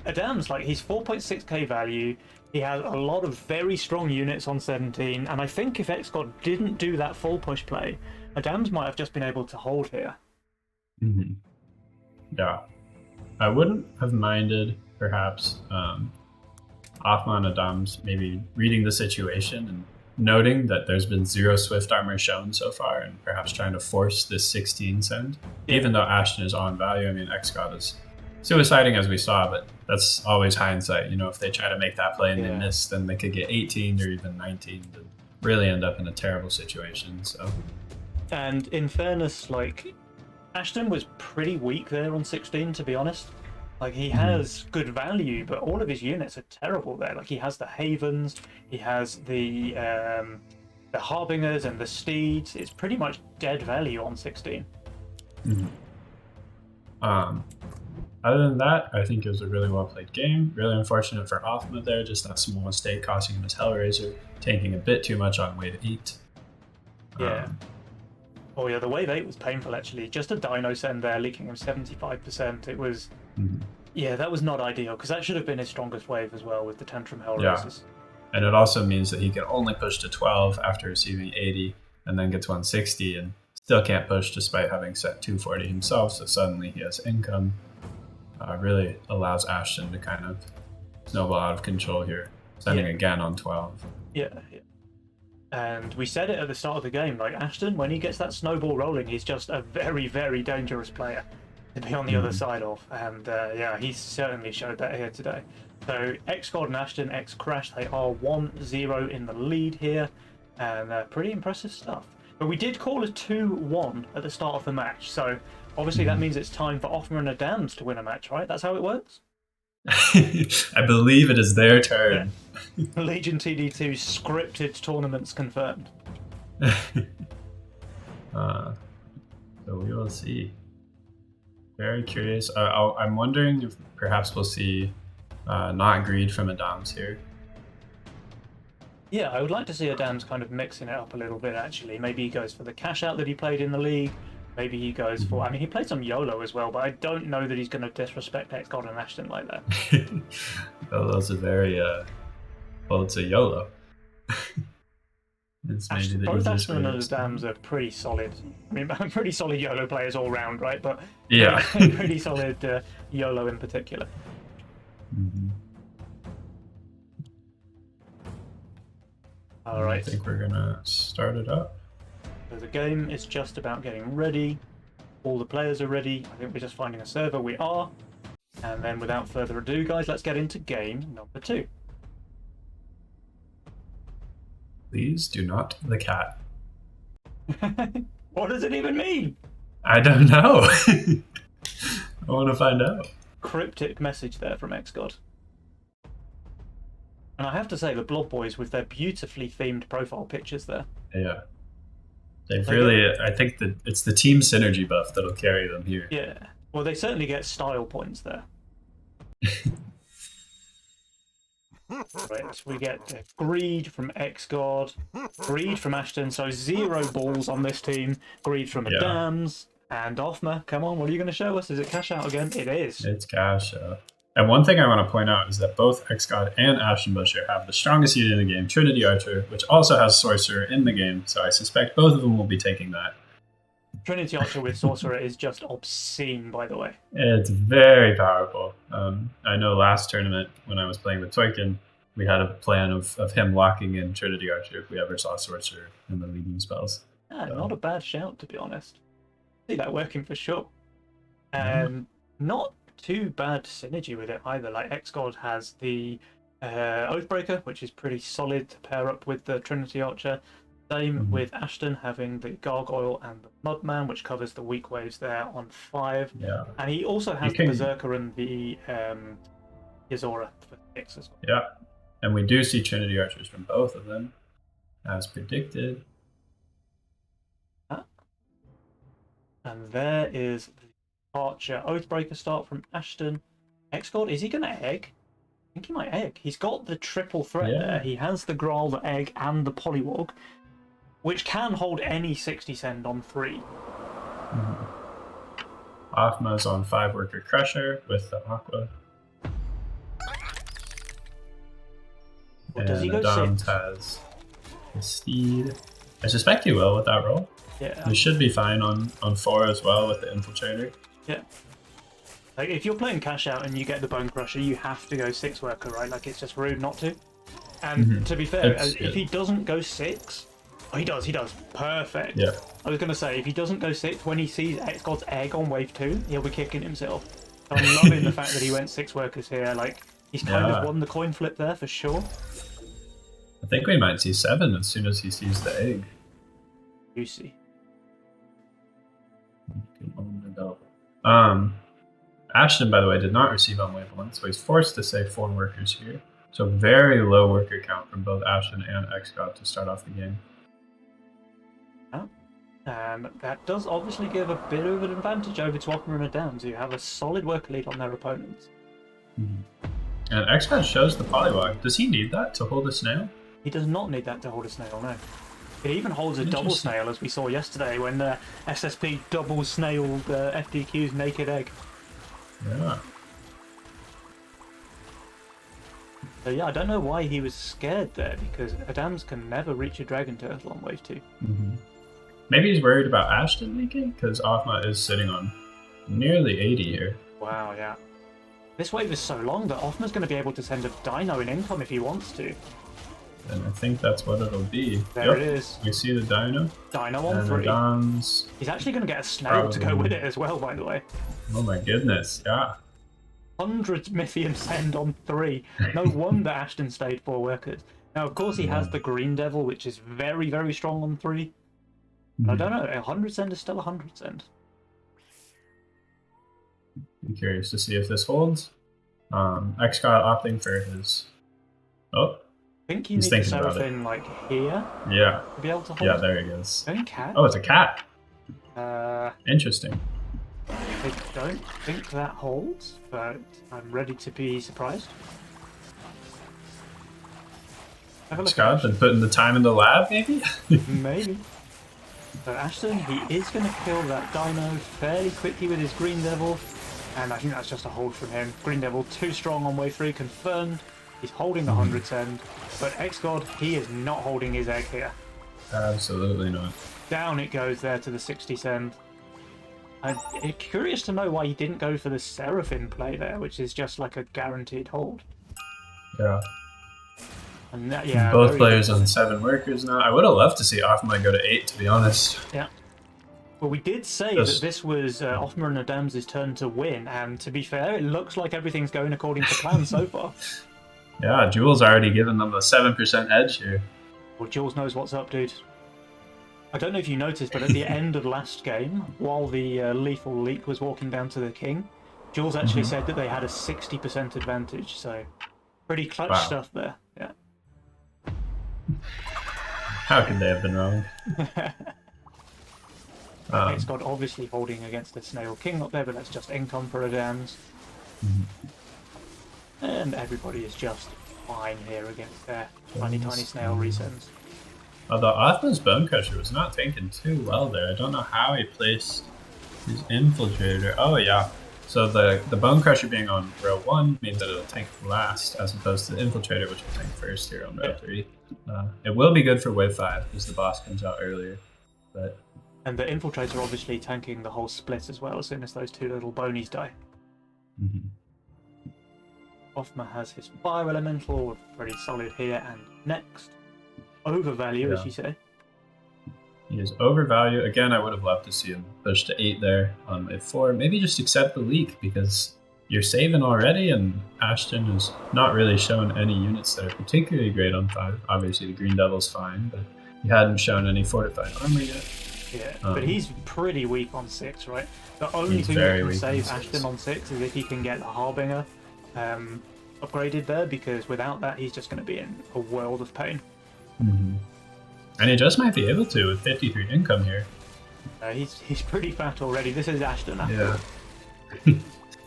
Adams, like, he's 4.6k value, he has a lot of very strong units on 17, and I think if XGod didn't do that full push play, Adams might have just been able to hold here. Mm-hmm. Yeah, I wouldn't have minded perhaps Offma and Adams maybe reading the situation and noting that there's been 0 swift armor shown so far, and perhaps trying to force this 16 send, even though Ashton is on value. I mean, XGod is suiciding as we saw, but that's always hindsight. You know, if they try to make that play and they miss, then they could get 18 or even 19 and really end up in a terrible situation. So, and in fairness, like, Ashton was pretty weak there on 16, to be honest. Like, he has good value, but all of his units are terrible there. Like, he has the Havens, he has the Harbingers and the Steeds. It's pretty much dead value on 16. Other than that, I think it was a really well played game. Really unfortunate for Offma there, just that small mistake costing him his Hellraiser, tanking a bit too much on wave 8. Yeah. Oh yeah, the wave 8 was painful actually. Just a dino send there, leaking him 75%. It was, yeah, that was not ideal, because that should have been his strongest wave as well with the Tantrum Hellraisers. Yeah. And it also means that he can only push to 12 after receiving 80, and then gets 160, and still can't push despite having set 240 himself, so suddenly he has income. Really allows Ashton to kind of snowball out of control here, sending again on 12. Yeah. And we said it at the start of the game, like, Ashton, when he gets that snowball rolling, he's just a very, very dangerous player to be on the other side of. And yeah, he certainly showed that here today. So XGod and Ashton, X Crash, they are 1-0 in the lead here, and pretty impressive stuff. But we did call a 2-1 at the start of the match, so obviously that means it's time for Offma and Adams to win a match, right? That's how it works? I believe it is their turn. Yeah. Legion TD2 scripted tournaments confirmed. So we will see. Very curious. I'm wondering if perhaps we'll see not greed from Adams here. Yeah, I would like to see Adams kind of mixing it up a little bit, actually. Maybe he goes for the cash out that he played in the league. Maybe he goes for... I mean, he played some YOLO as well, but I don't know that he's going to disrespect XGod and Ashton like that. Well, those are very... well, it's a YOLO. Both Ashton and Adams are pretty solid. I mean, pretty solid YOLO players all round, right? But yeah, pretty solid YOLO in particular. All right. I think we're going to start it up. So the game is just about getting ready. All the players are ready. I think we're just finding a server. We are. And then without further ado, guys, let's get into game number 2. Please do not the cat. What does it even mean? I don't know. I want to find out. Cryptic message there from XGod. And I have to say, the Blob Boys with their beautifully themed profile pictures there. Yeah. They've really, I think that it's the team synergy buff that'll carry them here. Yeah. Well, they certainly get style points there. Right, we get Greed from XGod, Greed from Ashton, so 0 balls on this team, Greed from Adams, and Offma. Come on, what are you going to show us? Is it cash out again? It is. It's cash out. And one thing I want to point out is that both XGod and Ashton Busher have the strongest unit in the game, Trinity Archer, which also has Sorcerer in the game, so I suspect both of them will be taking that. Trinity Archer with Sorcerer is just obscene, by the way. It's very powerful. I know last tournament when I was playing with Toykin, we had a plan of him locking in Trinity Archer if we ever saw Sorcerer in the leading spells. Yeah, so. Not a bad shout, to be honest. See that working for sure. Not too bad synergy with it either. Like XGod has the Oathbreaker, which is pretty solid to pair up with the Trinity Archer. Same with Ashton having the Gargoyle and the Mudman, which covers the weak waves there on 5. Yeah. And he also has the Berserker and the Yazora for 6 as well. Yeah. And we do see Trinity Archers from both of them, as predicted. And there is the Archer Oathbreaker start from Ashton. XGod, is he going to egg? I think he might egg. He's got the triple threat there. He has the Graal, the Egg, and the Polywog, which can hold any 60 send on 3. Offma's on 5 Worker Crusher with the Aqua. Well, does he go Adams 6? has the Steed. I suspect he will with that roll. Yeah. We should be fine on 4 as well with the Infiltrator. Yeah. Like, if you're playing Cash Out and you get the Bone Crusher, you have to go 6 Worker, right? Like, it's just rude not to. And to be fair, if he doesn't go 6... Oh, he does. Perfect. Yeah. I was going to say, if he doesn't go 6, when he sees XGod's Egg on wave 2, he'll be kicking himself. So I'm loving the fact that he went 6 Workers here. Like, he's kind of won the coin flip there, for sure. I think we might see 7 as soon as he sees the Egg. Juicy. Ashton, by the way, did not receive on wave 1, so he's forced to save 4 workers here. So very low worker count from both Ashton and XGod to start off the game. That does obviously give a bit of an advantage over to Offma and Adams, who have a solid worker lead on their opponents. And XGod shows the Polywog. Does he need that to hold a snail? He does not need that to hold a snail, no. It even holds a double snail, as we saw yesterday when SSP double snailed FDQ's Naked Egg. Yeah. So yeah, I don't know why he was scared there, because Adams can never reach a Dragon Turtle on wave 2. Maybe he's worried about Ashton leaking, because Offma is sitting on nearly 80 here. Wow, yeah. This wave is so long that Offma's going to be able to send a Dino in income if he wants to. And I think that's what it'll be. There it is. We see the Dino. Dino on and 3. Adams. He's actually going to get a snail to go with it as well, by the way. Oh my goodness, yeah. 100 Mythian send on 3. No wonder Ashton stayed 4 workers. Now, of course, he has the Green Devil, which is very, very strong on 3. I don't know, 100 send is still 100 send. I'm curious to see if this holds. XGod opting for his... Oh, I think you need the Seraphim, like, here to be able to hold. Yeah, there he goes. Going cat? Oh, it's a cat. Interesting. I don't think that holds, but I'm ready to be surprised. XGod been putting the time in the lab, maybe? Maybe. So Ashton, he is going to kill that Dino fairly quickly with his Green Devil, and I think that's just a hold from him. Green Devil too strong on wave 3, confirmed. He's holding the 100 send, but XGod, he is not holding his egg here. Absolutely not. Down it goes there to the 60 send. I'm curious to know why he didn't go for the Seraphim play there, which is just like a guaranteed hold. Yeah. And that, yeah, both players on 7 workers now. I would have loved to see Offma go to 8, to be honest. Yeah. Well, we did say that this was Offma and Adams' turn to win, and to be fair, it looks like everything's going according to plan so far. Yeah, Jules already given them a 7% edge here. Well, Jules knows what's up, dude. I don't know if you noticed, but at the end of last game, while the lethal leak was walking down to the king, Jules actually said that they had a 60% advantage, so pretty clutch Wow. stuff there. Yeah. How could they have been wrong? It's got obviously holding against the Snail King up there, but that's just income for Adams. And everybody is just fine here against their tiny snail resends. Although Othman's Bone Crusher was not tanking too well there. I don't know how he placed his Infiltrator. Oh yeah. So the Bone Crusher being on row 1 means that it'll tank last, as opposed to the Infiltrator, which will tank first here on row 3. It will be good for wave 5, because the boss comes out earlier. And the Infiltrator obviously tanking the whole split as well, as soon as those 2 little bonies die. Offma has his Fire Elemental, pretty solid here, and next. Overvalue, as you say. He is overvalue. Again, I would have loved to see him push to 8 there on wave 4. Maybe just accept the leak, because you're saving already, and Ashton has not really shown any units that are particularly great on 5. Obviously, the Green Devil's fine, but he hadn't shown any fortified armor yet. Yeah, but he's pretty weak on 6, right? The only thing that can save Ashton on 6 is if he can get the Harbinger upgraded there, because without that, he's just going to be in a world of pain. And he just might be able to with 53 income here. He's pretty fat already. This is Ashton. Yeah.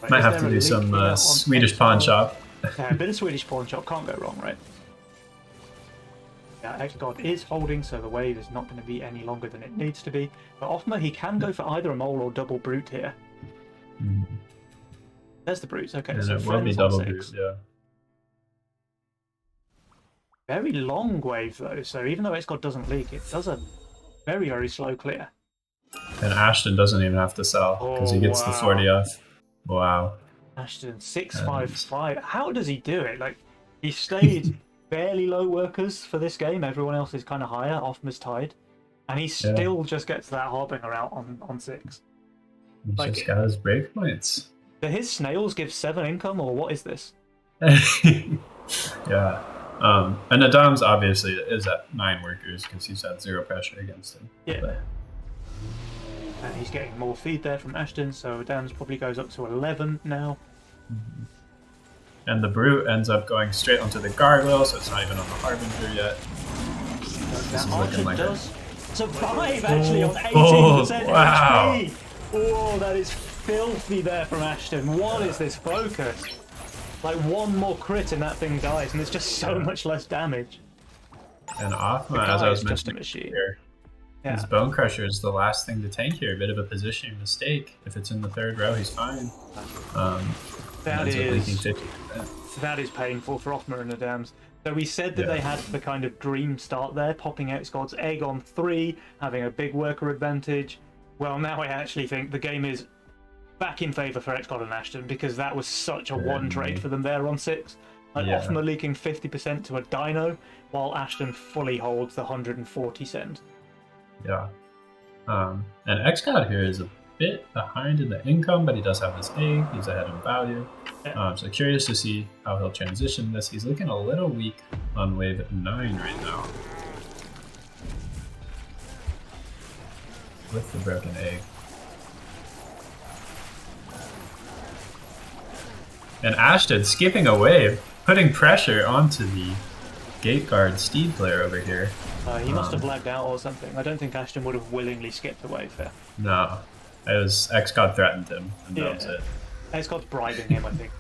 Might have to do some Swedish pawn shop. A bit of Swedish pawn shop, can't go wrong, right? Yeah, X-God is holding, so the wave is not going to be any longer than it needs to be. But Offma, he can go for either a mole or double brute here. There's the brutes, okay. And so it will be double 6. brute, yeah. Very long wave though, so even though X-God doesn't leak, it does a very, very slow clear. And Ashton doesn't even have to sell, because he gets the 40 off. Wow. Ashton, 655. How does he do it? Like, he stayed fairly low workers for this game. Everyone else is kind of higher. Offma's tied. And he still just gets that Harbinger out on 6. He's just got his break points. Do his snails give 7 income, or what is this? Yeah. And Adams obviously is at 9 workers, because he's had 0 pressure against him. Yeah. And he's getting more feed there from Ashton, so Adams probably goes up to 11 now. And the brute ends up going straight onto the gargoyle, so it's not even on the Harbinger yet. This is looking like does survive actually on 18% wow. HP. Oh, that is filthy there from Ashton. What is this focus? Like, one more crit and that thing dies, and it's just so much less damage. And Offma, as I was mentioning here, his Bone Crusher is the last thing to tank here. A bit of a positioning mistake. If it's in the 3rd row, he's fine. That is painful for Offma and Adams. So we said that they had the kind of dream start there, popping X-God's egg on 3, having a big worker advantage. Well, now I actually think the game is back in favour for X-God and Ashton, because that was such a one trade for them there on 6. Like, Offma leaking 50% to a dino, while Ashton fully holds the 140 cent. Yeah. And X-God here is a bit behind in the income, but he does have his egg. He's ahead in value. So curious to see how he'll transition this. He's looking a little weak on wave 9 right now. With the broken egg. And Ashton skipping a wave, putting pressure onto the gate guard steed player over here. He must have lagged out or something. I don't think Ashton would have willingly skipped a wave there. No. It was X-God threatened him, and that was it. X-God's bribing him, I think.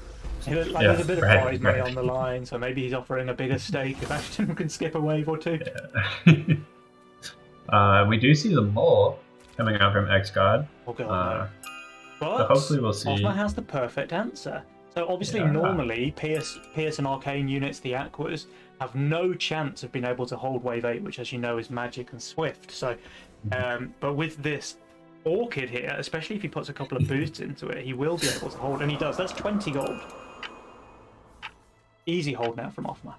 There's a bit of prize money on the line, so maybe he's offering a bigger stake if Ashton can skip a wave or 2. Yeah. We do see the mole coming out from X-God. Oh, God, no. But hopefully we'll see. Offma has the perfect answer. So obviously, normally, Pierce and Arcane units, the Aquas, have no chance of being able to hold wave 8, which, as you know, is magic and swift. So, but with this Orchid here, especially if he puts a couple of boosts into it, he will be able to hold, and he does. That's 20 gold. Easy hold now from Offma.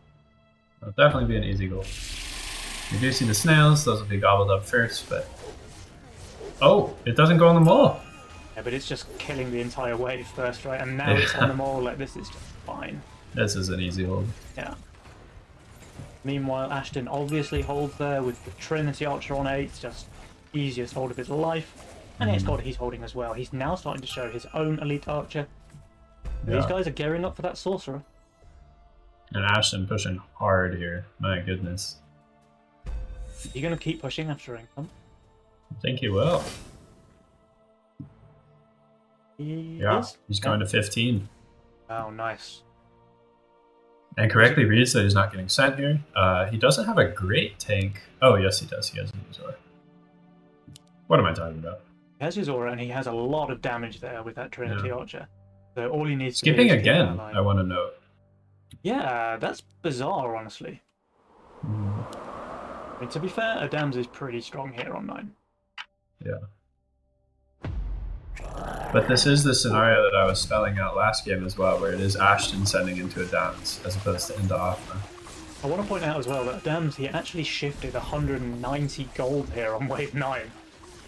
It'll definitely be an easy goal. You do see the snails; those will be gobbled up first, but it doesn't go on the mole. Yeah, but it's just killing the entire wave first, right? And now it's on the mole. Like, this is just fine. This is an easy hold. Yeah. Meanwhile, Ashton obviously holds there with the Trinity Archer on 8, just easiest hold of his life. And XGod he's holding as well. He's now starting to show his own elite archer. These guys are gearing up for that sorcerer. And Ashton pushing hard here. My goodness. Are you going to keep pushing after income? I think he will. He's going to 15. Oh, nice. And correctly reads that he's not getting sent here. He doesn't have a great tank. Oh, yes, he does. He has a Uzor. What am I talking about? He has his aura, and he has a lot of damage there with that Trinity Archer. So all he needs to Skipping do is again, I want to note. Yeah, that's bizarre, honestly. I mean, to be fair, Adams is pretty strong here on 9. Yeah. But this is the scenario that I was spelling out last game as well, where it is Ashton sending into Adams as opposed to into Offma. I want to point out as well that Adams, he actually shifted 190 gold here on wave 9.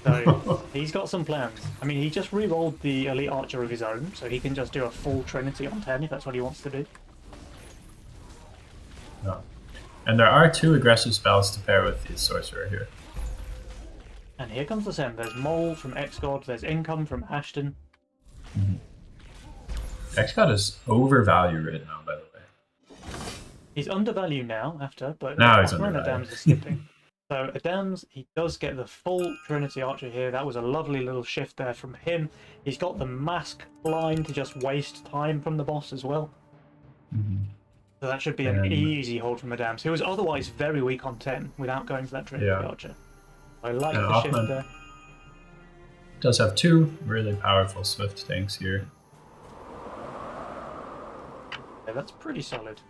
So he's got some plans. I mean, he just re-rolled the elite archer of his own, so he can just do a full Trinity on 10 if that's what he wants to do. Yeah. And there are 2 aggressive spells to pair with the sorcerer here. And here comes the send. There's Mole from XGod, there's Income from Ashton. XGod is overvalued right now, by the way. He's undervalued now, but now he's Adams is skipping. So Adams, he does get the full Trinity Archer here. That was a lovely little shift there from him. He's got the mask line to just waste time from the boss as well. So that should be an easy hold from Adams, who was otherwise very weak on 10 without going for that Trinity Archer. I like the shift there. Does have 2 really powerful Swift tanks here. Yeah, that's pretty solid.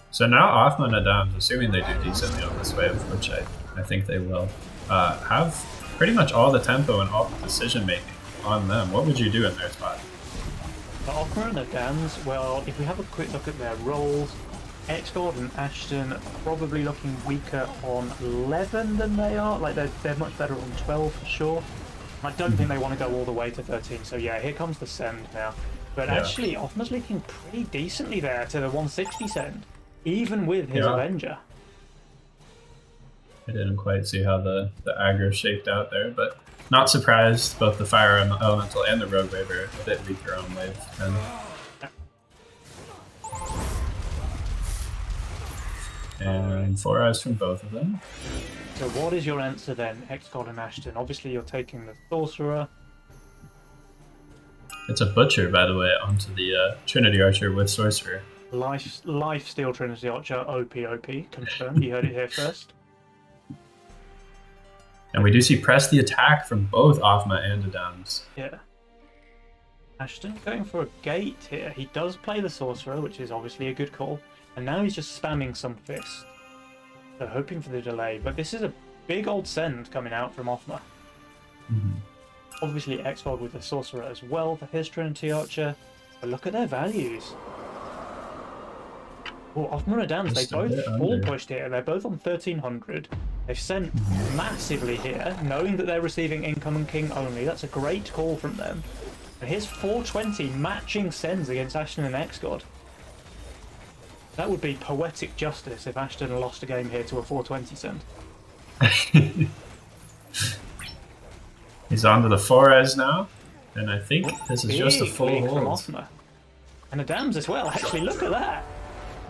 So now Offma and Adams, assuming they do decently on this wave, which I think they will, have pretty much all the tempo and all the decision making on them. What would you do in their spot? For Offma and Adams, well, if we have a quick look at their rolls, XGod and Ashton are probably looking weaker on 11 than they are. Like, they're much better on 12 for sure. I don't think they want to go all the way to 13, so yeah, here comes the send now. But actually, Offma's looking pretty decently there to the 160 send, even with his Avenger. I didn't quite see how the aggro shaped out there, but not surprised. Both the Fire Elemental and the Rogue Wave are a bit weaker on wave 10. And 4 eyes from both of them. So what is your answer then, XGod and Ashton? Obviously you're taking the Sorcerer. It's a Butcher, by the way, onto the Trinity Archer with Sorcerer. Life Steal Trinity Archer, OP, confirmed. You heard it here first. And we do see press the attack from both Offma and Adams. Yeah. Ashton going for a gate here. He does play the Sorcerer, which is obviously a good call. And now he's just spamming some Fist. So hoping for the delay. But this is a big old send coming out from Offma. Obviously XGod with the Sorcerer as well for his Trinity Archer. But look at their values. Oh, Offma and Adams, they both full pushed here. They're both on 1300. They've sent massively here, knowing that they're receiving Income and King only. That's a great call from them. And here's 420 matching sends against Ashton and XGod. That would be poetic justice if Ashton lost a game here to a 420 send. He's on to the 4-res now, and I think this is just a full hold. From Offma. And Adams as well, actually, look at that!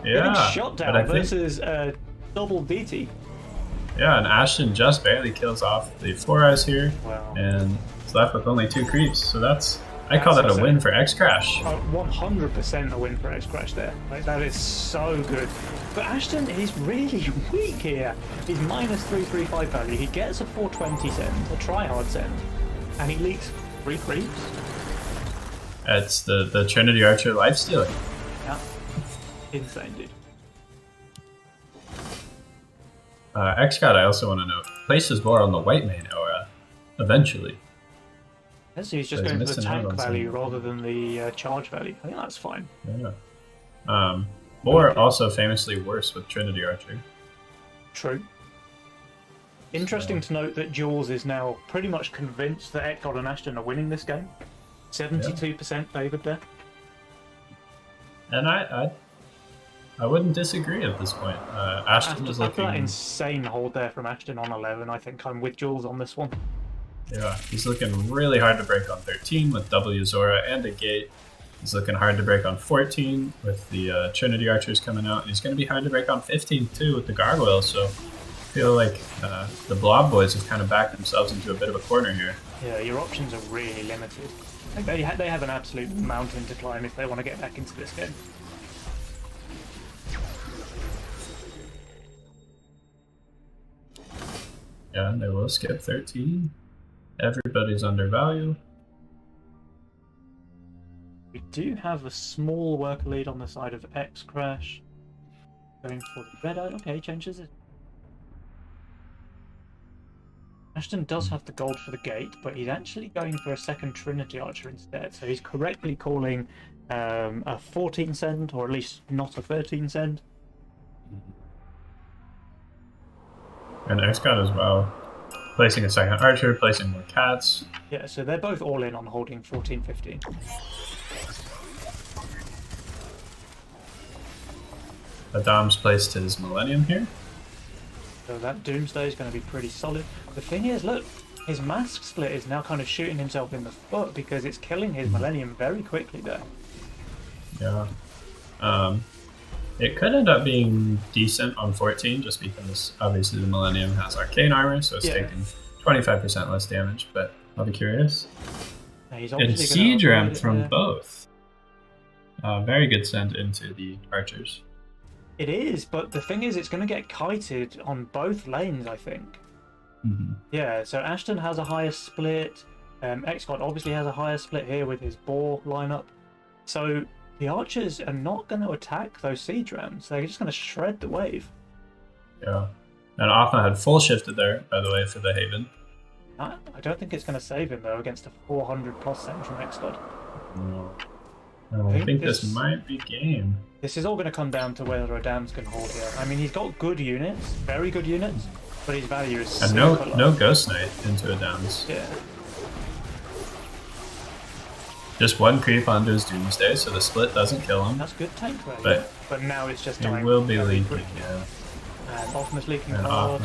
Yeah, shot down versus double DT. Yeah, and Ashton just barely kills off the 4-res here, and is left with only 2 creeps, so that's I call that a win for X-Crash. 100% a win for X-Crash there. Like, that is so good. But Ashton is really weak here. He's minus 335 value. He gets a 420 send, a try-hard send, and he leaks 3 creeps. It's the Trinity Archer lifestealer. Yeah. Insane, dude. XCOD, I also want to note, places more on the white main aura, eventually. So he's just going for the tank value rather than the charge value. I think that's fine. Yeah. Or also famously worse with Trinity Archer. True. Interesting to note that Jules is now pretty much convinced that XCOD and Ashton are winning this game. 72% favoured there. And I I wouldn't disagree at this point. Ashton is After that looking, insane hold there from Ashton on 11, I think I'm with Jules on this one. yeah, he's looking really hard to break on 13 with W Zora and a gate. He's looking hard to break on 14 with the Trinity Archers coming out. And he's going to be hard to break on 15 too with the Gargoyles. So I feel like the Blob Boys have kind of backed themselves into a bit of a corner here. Yeah, your options are really limited. Like they have an absolute mountain to climb if they want to get back into this game. Yeah, and they will skip 13. Everybody's undervalued. We do have a small worker lead on the side of X Crash. Going for the red eye. Okay, changes it. Ashton does have the gold for the gate, but he's actually going for a second Trinity Archer instead. So he's correctly calling a 14 send, or at least not a 13 send. And X-God as well. Placing a second Archer, placing more Cats. Yeah, so they're both all in on holding 14-15. Adam's placed his Millennium here. So that Doomsday is going to be pretty solid. The thing is, look, his mask split is now kind of shooting himself in the foot because it's killing his Millennium very quickly there. Yeah. It could end up being decent on 14 just because obviously the Millennium has Arcane Armor, so it's taking 25% less damage, but I'll be curious. He's And Siege Ramp from both. Very good send into the Archers. It is, but the thing is, it's going to get kited on both lanes, I think. Yeah, so Ashton has a higher split. X-God obviously has a higher split here with his Boar lineup. So the Archers are not going to attack those Siege Rams. They're just going to shred the wave. Yeah. And Offma had full shifted there, by the way, for the Haven. I don't think it's going to save him, though, against a 400 plus send from X-God. No. I think this might be game. This is all going to come down to whether Adams can hold here. I mean, he's got good units, very good units, but his value is and no Ghost Knight into Adams. Yeah. Just one creep onto his Doomsday, so the split doesn't kill him. That's good tank value. But now it's just dying. It will be leaking, yeah. And Optimus leaking hard.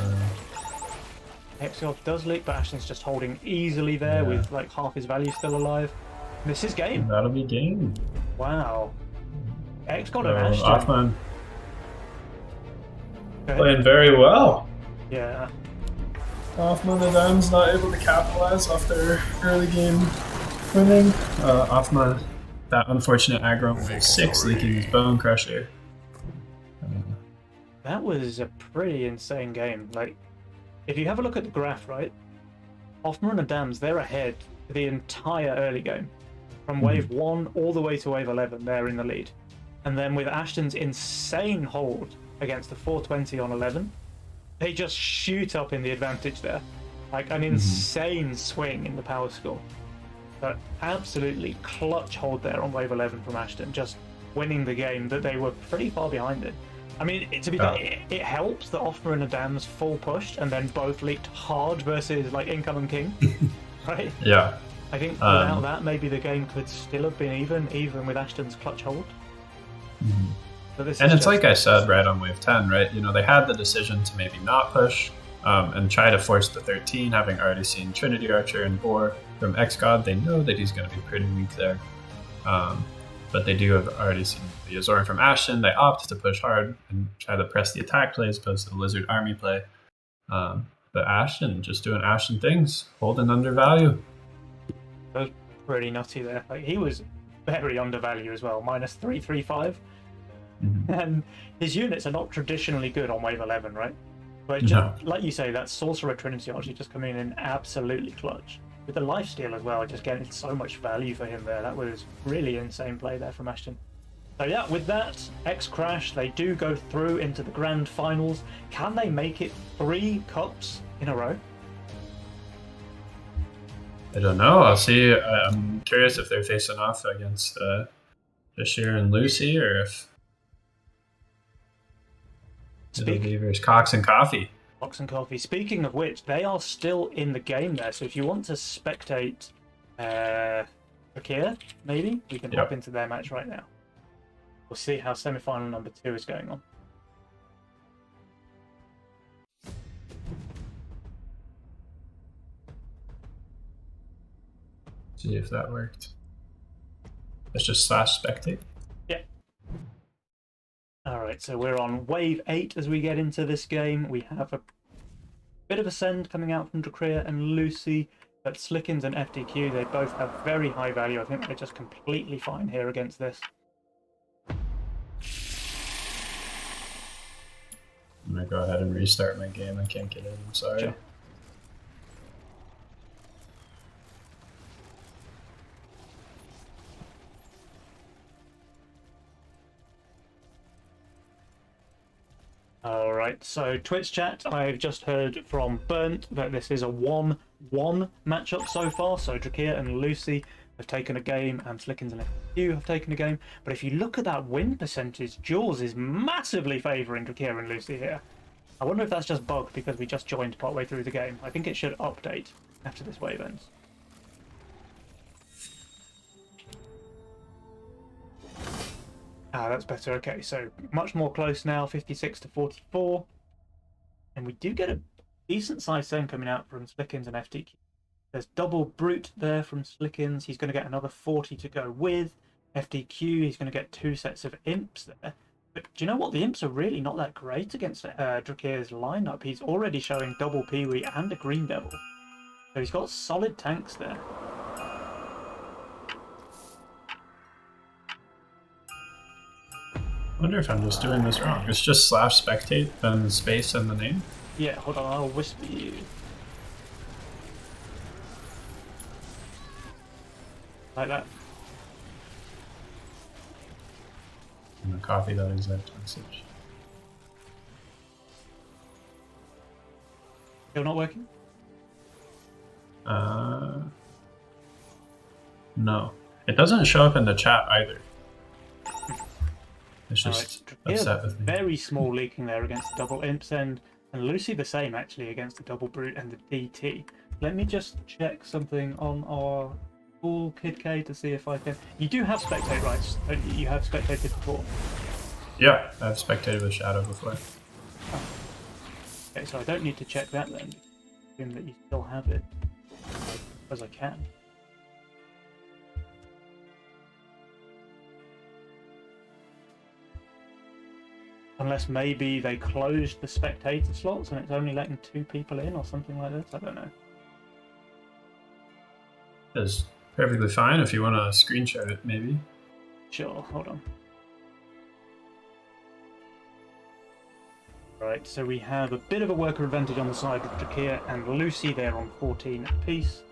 X-God does leak, but Ashton's just holding easily there with like half his value still alive. This is game. That'll be game. Wow. X-God and Ashton. Offman playing very well. Yeah. Offman and Adams not able to capitalize off their early game winning. Offman, that unfortunate aggro with 6 leaking his Bone Crusher. That was a pretty insane game. Like, if you have a look at the graph, right? Offman and Adams, they're ahead the entire early game. From wave 1 all the way to wave 11, they're in the lead. And then with Ashton's insane hold against the 420 on 11, they just shoot up in the advantage there. Like an insane swing in the power score. But absolutely clutch hold there on wave 11 from Ashton, just winning the game that they were pretty far behind in. I mean, to be fair, it helps that Offman and Adams full pushed and then both leaked hard versus like Incoming King, right? Yeah. I think without that, maybe the game could still have been even with Ashton's clutch hold. And it's like I said right on wave 10, right? You know, they had the decision to maybe not push and try to force the 13, having already seen Trinity Archer and Boar from X-God. They know that he's going to be pretty weak there. But they do have already seen the Azoran from Ashton. They opt to push hard and try to press the attack play as opposed to the Lizard Army play. But Ashton, just doing Ashton things, holding undervalue. That was pretty nutty there. Like, he was very undervalued as well, -335. And his units are not traditionally good on wave 11, right? But just, like you say, that Sorcerer Trinity Archer just coming in absolutely clutch. With the lifesteal as well, just getting so much value for him there. That was really insane play there from Ashton. So yeah, with that, X-Crash, they do go through into the grand finals. Can they make it 3 cups in a row? I don't know. I'll see. I'm curious if they're facing off against Fisher and Lucy, or if the Beavers, Cox and Coffee. Cox and Coffee. Speaking of which, they are still in the game there. So if you want to spectate Fakir, maybe we can hop into their match right now. We'll see how semi-final number 2 is going on. See if that worked. Let's just /spectate. Yeah. Alright, so we're on wave 8 as we get into this game. We have a bit of a send coming out from Drakea and Lucy, but Slickens and FDQ, they both have very high value. I think they're just completely fine here against this. I'm gonna go ahead and restart my game. I can't get in, I'm sorry. Sure. Alright, so Twitch chat, I've just heard from Burnt that this is a 1-1 matchup so far. So Drakea and Lucy have taken a game, and Slickens and FQ have taken a game. But if you look at that win percentage, Jules is massively favouring Drakea and Lucy here. I wonder if that's just bugged because we just joined partway through the game. I think it should update after this wave ends. Ah, that's better. Okay, so much more close now, 56 to 44. And we do get a decent size send coming out from Slickens and FTQ. There's double Brute there from Slickens. He's going to get another 40 to go with. FDQ, he's going to get 2 sets of Imps there. But do you know what? The Imps are really not that great against Drakea's lineup. He's already showing double Peewee and a Green Devil. So he's got solid tanks there. I wonder if I'm just doing this wrong. It's just /spectate, then space and the name? Yeah, hold on, I'll whisper you. Like that. I'm gonna copy that exact message. Still not working? No. It doesn't show up in the chat either. It's just upset with me. Very small leaking there against the double Imps, and Lucy the same actually against the double Brute and the DT. Let me just check something on our full KidK to see if I can. You do have spectate rights, don't you? You have spectated before. Yeah, I've spectated with Shadow before. Oh. Okay, so I don't need to check that then. Assume that you still have it, as I can. Unless maybe they closed the spectator slots and it's only letting 2 people in or something like this. I don't know. It's perfectly fine if you want to screenshot it, maybe. Sure, hold on. Right, so we have a bit of a worker advantage on the side of Drakea and Lucy. They're on 14 apiece.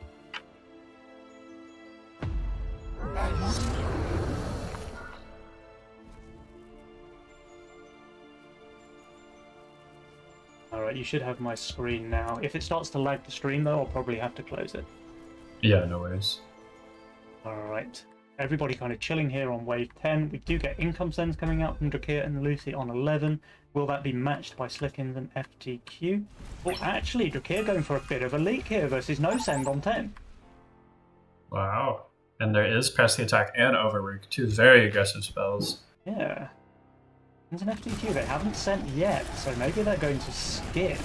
Alright, you should have my screen now. If it starts to lag the stream though, I'll probably have to close it. Yeah, no worries. Alright, everybody kind of chilling here on wave 10. We do get income sends coming out from Drakea and Lucy on 11. Will that be matched by Slickens and FTQ? Well, actually, Drakea going for a bit of a leak here versus no send on 10. Wow. And there is press the attack and overwork, 2 very aggressive spells. Yeah. And an FTQ they haven't sent yet, so maybe they're going to skip.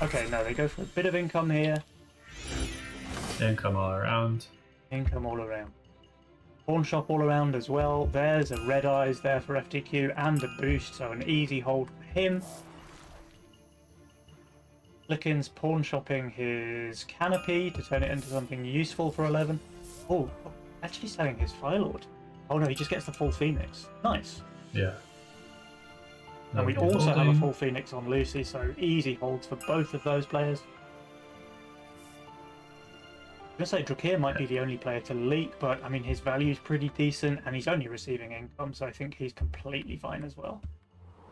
Okay, no, they go for a bit of income here. Income all around. Income all around. Pawn shop all around as well. There's a red eyes there for FTQ and a boost, so an easy hold for him. Slickens pawn shopping his canopy to turn it into something useful for 11. Oh, actually selling his Fire Lord. Oh no, he just gets the full Phoenix. Nice. Yeah. And we also have a full Phoenix on Lucy, so easy holds for both of those players. I'm going to say Drakea might be the only player to leak, but I mean his value is pretty decent and he's only receiving income, so I think he's completely fine as well.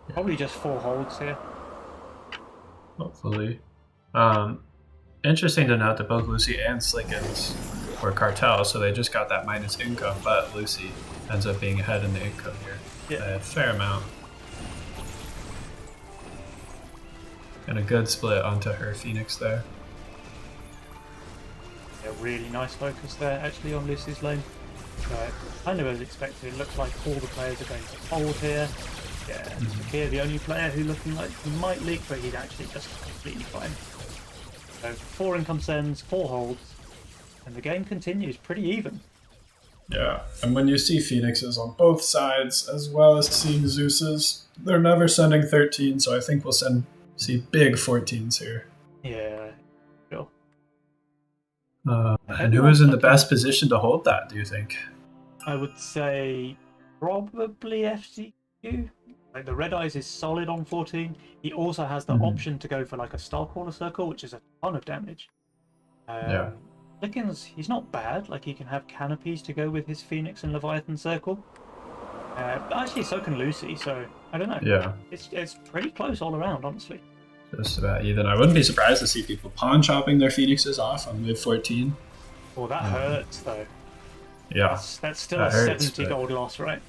Yeah. Probably just 4 holds here. Hopefully. Interesting to note that both Lucy and Slickens were cartel, so they just got that minus income, but Lucy ends up being ahead in the income here. Yeah. A fair amount. And a good split onto her Phoenix there. Yeah, really nice focus there actually on Lucy's lane. But kind of as expected, it looks like all the players are going to hold here. Yeah, here the only player who looking like he might leak, but he's actually just completely fine. So 4 income sends, 4 holds, and the game continues pretty even. Yeah, and when you see Phoenixes on both sides, as well as seeing Zeus's, they're never sending 13, so I think we'll see big 14s here. Yeah, sure. And who is in the best position to hold that, do you think? I would say probably FCQ. Like the Red Eyes is solid on 14. He also has the option to go for like a Star Corner Circle, which is a ton of damage. Yeah. Lickens, he's not bad. Like he can have canopies to go with his Phoenix and Leviathan Circle. But actually, so can Lucy. So I don't know. Yeah. It's pretty close all around, honestly. Just about even. I wouldn't be surprised to see people pawn chopping their Phoenixes off on mid 14. Well, that hurts though. Yeah. That's still a 70 gold loss, right?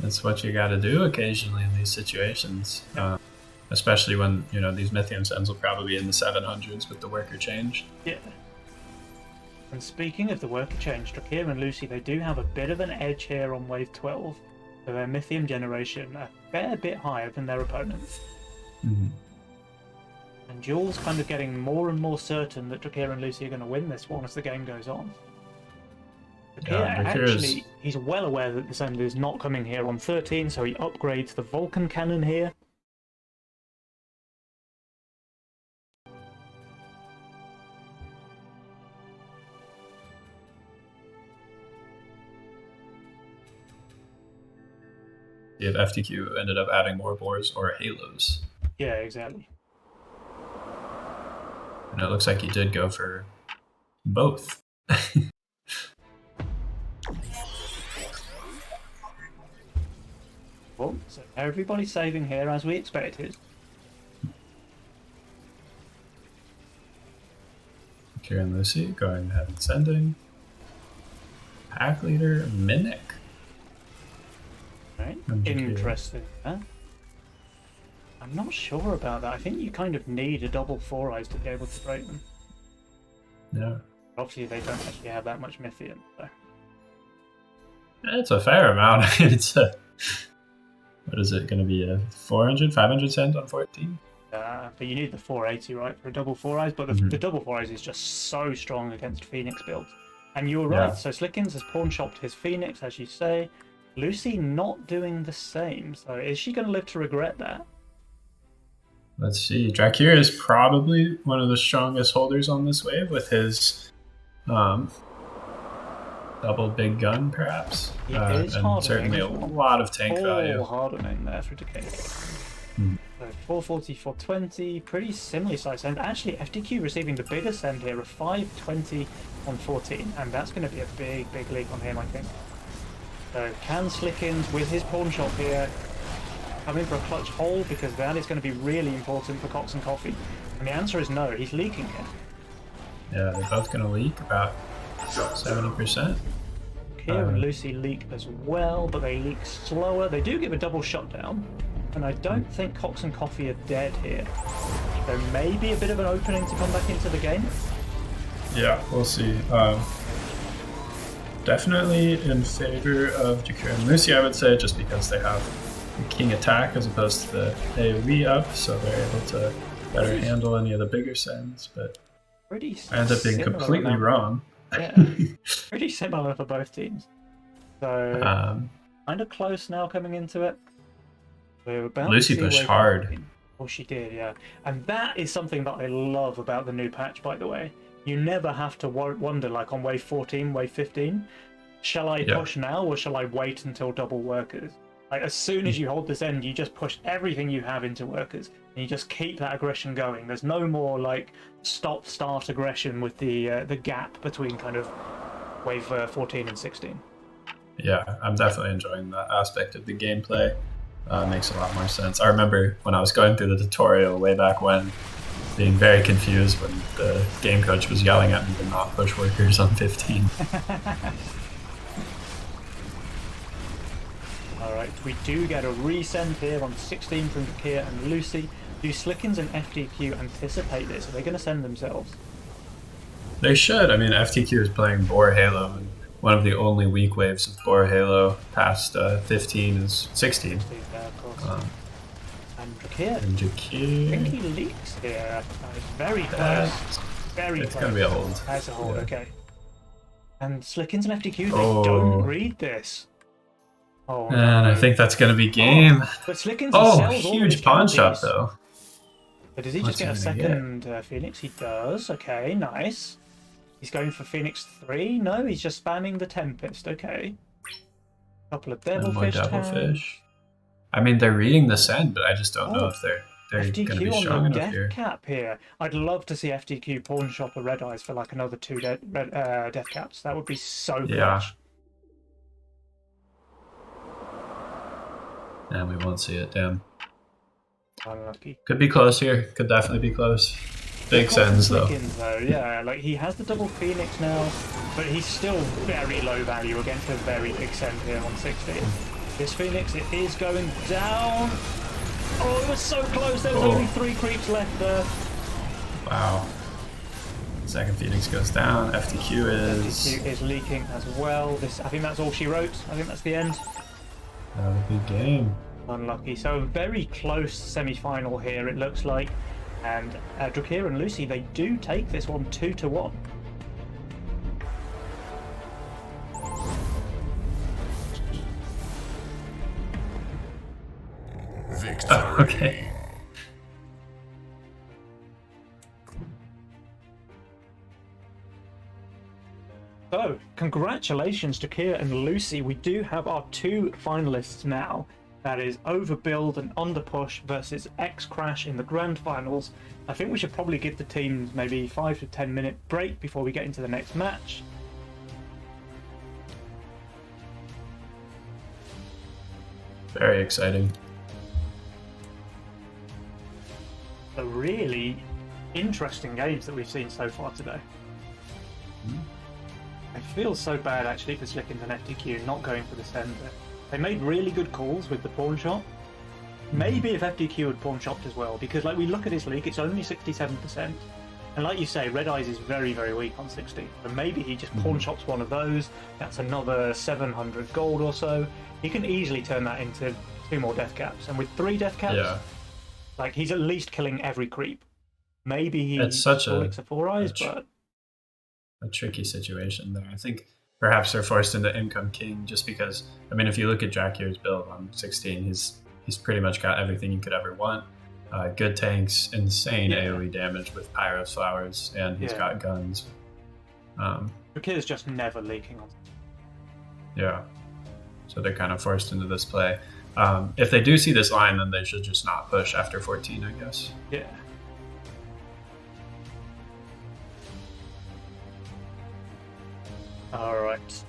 That's what you got to do occasionally in these situations. Especially when, these Mythium Sends will probably be in the 700s with the worker change. Yeah. And speaking of the worker change, Drakir and Lucy, they do have a bit of an edge here on wave 12. So their Mythium generation a fair bit higher than their opponents. And Jules kind of getting more and more certain that Drakir and Lucy are going to win this one as the game goes on. Drakir actually, he's well aware that this end is not coming here on 13, so he upgrades the Vulcan cannon here. If FTQ ended up adding more boars or halos. Yeah, exactly. And it looks like he did go for both. Well, so everybody's saving here as we expected. Kieran Lucy going ahead and sending. Pack leader Mimic. Right. Interesting. Huh? I'm not sure about that. I think you kind of need a double 4 eyes to be able to break them. Yeah. Obviously, they don't actually have that much Mythium, so. It's a fair amount. I mean, it's a. What is it going to be? A 400, 500 cent on 14? But you need the 480, right, for a double 4 eyes. But the double 4 eyes is just so strong against Phoenix builds. And you were right. So Slickins has pawn shopped his Phoenix, as you say. Lucy not doing the same. So is she going to live to regret that? Let's see. Drakir is probably one of the strongest holders on this wave with his double big gun, perhaps. It is and certainly a lot of tank value. Hardening there for Decay. So 440, 420, pretty similarly sized send. Actually, FTQ receiving the bigger send here, a 520 on 14, and that's going to be a big, big leak on him, I think. So can Slickins, with his pawn shop here, come in for a clutch hold, because that is going to be really important for Cox and Coffee? And the answer is no, he's leaking here. Yeah, they're both going to leak about 70%. Here and Lucy leak as well, but they leak slower. They do give a double shutdown, and I don't think Cox and Coffee are dead here. There may be a bit of an opening to come back into the game. Yeah, we'll see. Definitely in favor of Drakir and Lucy, I would say, just because they have the king attack as opposed to the AoE up, so they're able to better handle any of the bigger sends, but I end up being completely wrong. Yeah, pretty similar for both teams. So, kind of close now coming into it. We're about Lucy pushed hard. Oh, she did, yeah. And that is something that I love about the new patch, by the way. You never have to wonder, like on wave 14, wave 15, shall I push now or shall I wait until double workers? Like, as soon as you hold this end, you just push everything you have into workers, and you just keep that aggression going. There's no more, like, stop-start aggression with the gap between kind of wave 14 and 16. Yeah, I'm definitely enjoying that aspect of the gameplay. Makes a lot more sense. I remember when I was going through the tutorial way back when, being very confused when the game coach was yelling at me to not push workers on 15. Alright, we do get a resend here on 16 from Kia and Lucy. Do Slickins and FTQ anticipate this? Are they going to send themselves? They should. I mean, FTQ is playing Boar Halo, and one of the only weak waves of Boar Halo past 15 is 16. Yeah, of course. Um, And Drakir. and I think Jakir, he leaks here. It's very close. Very it's close. gonna be a hold. That's a hold, Yeah. okay. And Slickins and FDQ, they don't Oh, read this. Oh and I no. think that's gonna be game. But Slickins, he Oh, sells all of his huge pawn shot canopies. though. But does he What's just he get a gonna get? second Phoenix? He does. Okay, nice. He's going for Phoenix 3? No, he's just spamming the Tempest. Okay. Couple of And more Devilfish Town. Devilfish. I mean, they're reading the send, but I just don't know Oh, if they're gonna be FDQ on the strong enough death here. cap here. I'd love to see FDQ pawn shop a red eyes for like another 2 death caps. That would be so Yeah. clutch. And we won't see it. Damn. Unlucky. Could be close here. Could definitely be close. Big sends though. Though, yeah, like he has the double Phoenix now, but he's still very low value against a very big send here on 16. This Phoenix, it is going down. Oh, it was so close. There was only 3 creeps left there. Wow. Second Phoenix goes down. FTQ is leaking as well. I think that's all she wrote. I think that's the end. Another big game. Unlucky. So a very close semi-final here, it looks like. And Drakir and Lucy, they do take this one 2-1. Victory. Oh, okay. So, congratulations to Kia and Lucy. We do have our 2 finalists now. That is Overbuild and Underpush versus X-Crash in the grand finals. I think we should probably give the teams maybe 5 to 10 minute break before we get into the next match. Very exciting. The really interesting games that we've seen so far today. I feel so bad actually for Slickins and FTQ not going for the sender. They made really good calls with the pawn shot. Maybe if FTQ had pawn shopped as well, because like we look at his league, it's only 67%. And like you say, Red Eyes is very, very weak on 16. But maybe he just pawn shops one of those. That's another 700 gold or so. He can easily turn that into 2 more death caps. And with 3 death caps, like he's at least killing every creep. Maybe he It's such a 4 eyes, but a tricky situation there. I think perhaps they're forced into Income King just because, I mean, if you look at Jakir's build on 16, he's pretty much got everything you could ever want. Good tanks, insane AoE damage with Pyro's Flowers, and he's got guns. Drakir's just never leaking on. Yeah. So they're kind of forced into this play. If they do see this line, then they should just not push after 14, I guess. Yeah. Alright.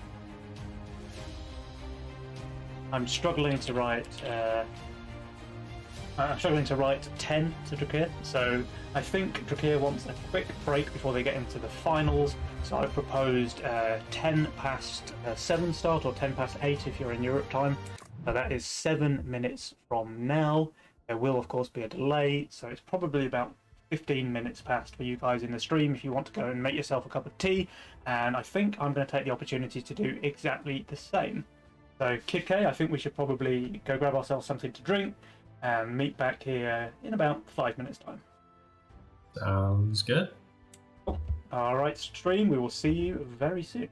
I'm struggling to write 10 to Drakir, so I think Drakir wants a quick break before they get into the finals, so I proposed 10 past 7 start, or 10 past 8 if you're in Europe time. So that is 7 minutes from now. There will of course be a delay, so it's probably about 15 minutes past for you guys in the stream if you want to go and make yourself a cup of tea, and I think I'm going to take the opportunity to do exactly the same. So KidK, I think we should probably go grab ourselves something to drink and meet back here in about 5 minutes time. Sounds good. Cool. Alright stream, we will see you very soon.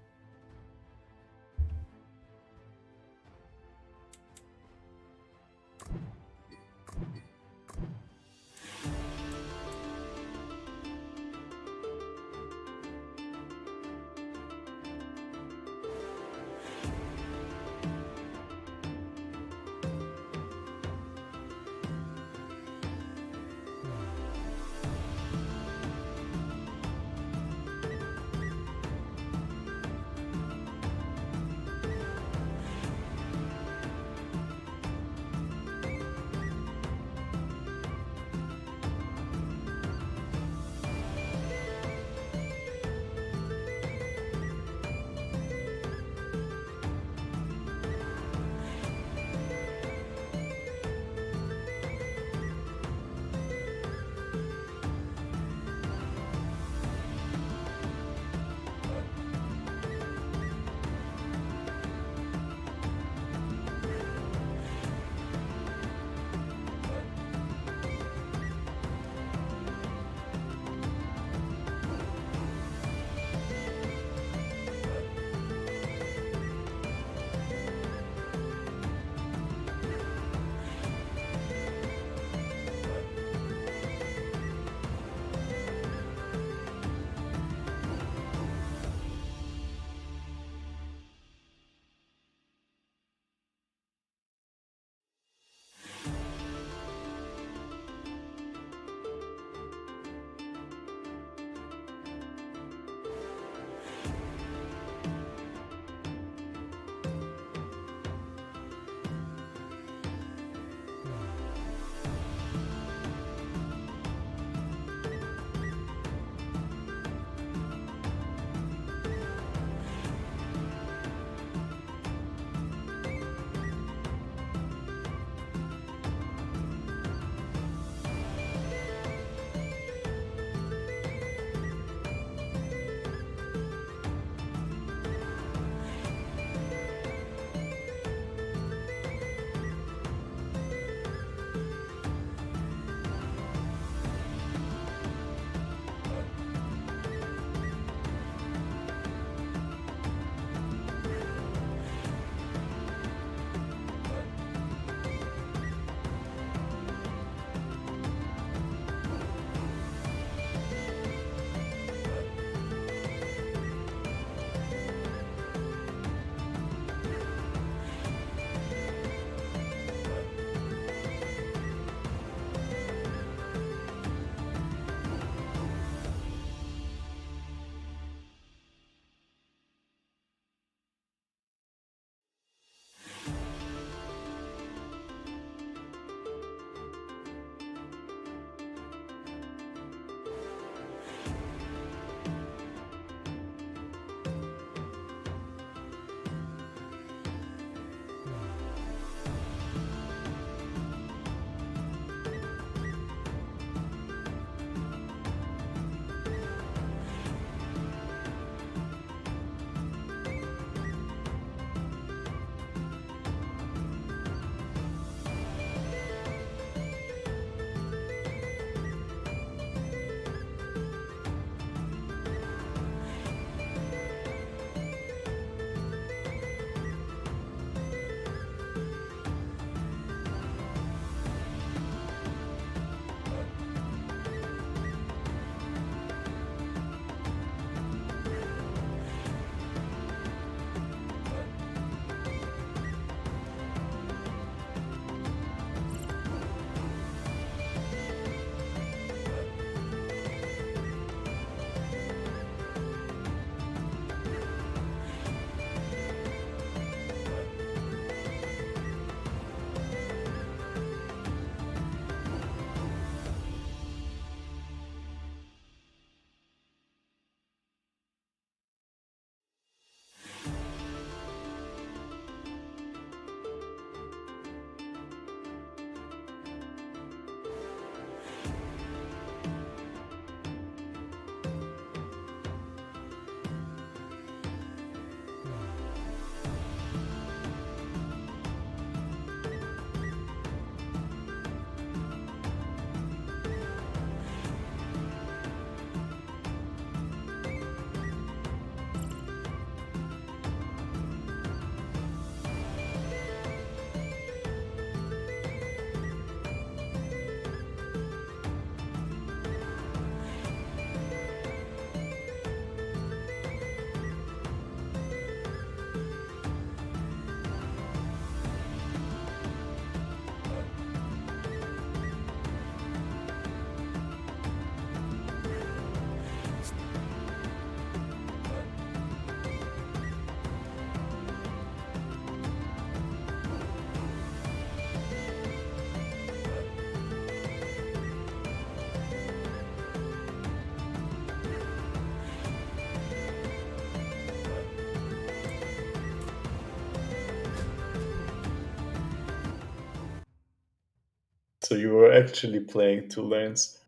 So you were actually playing 2 lanes.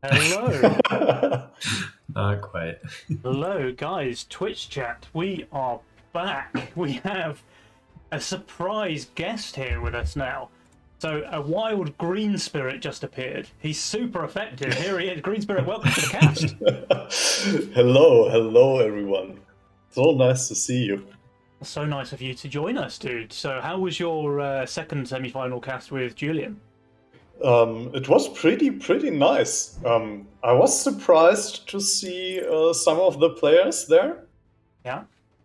Hello. Not quite. Hello, guys. Twitch chat. We are back. We have a surprise guest here with us now. So a wild green spirit just appeared. He's super effective. Here he is. Green spirit, welcome to the cast. Hello everyone. So nice to see you. So nice of you to join us, dude. So how was your second semi-final cast with Julian? It was pretty nice. I was surprised to see some of the players there. Yeah.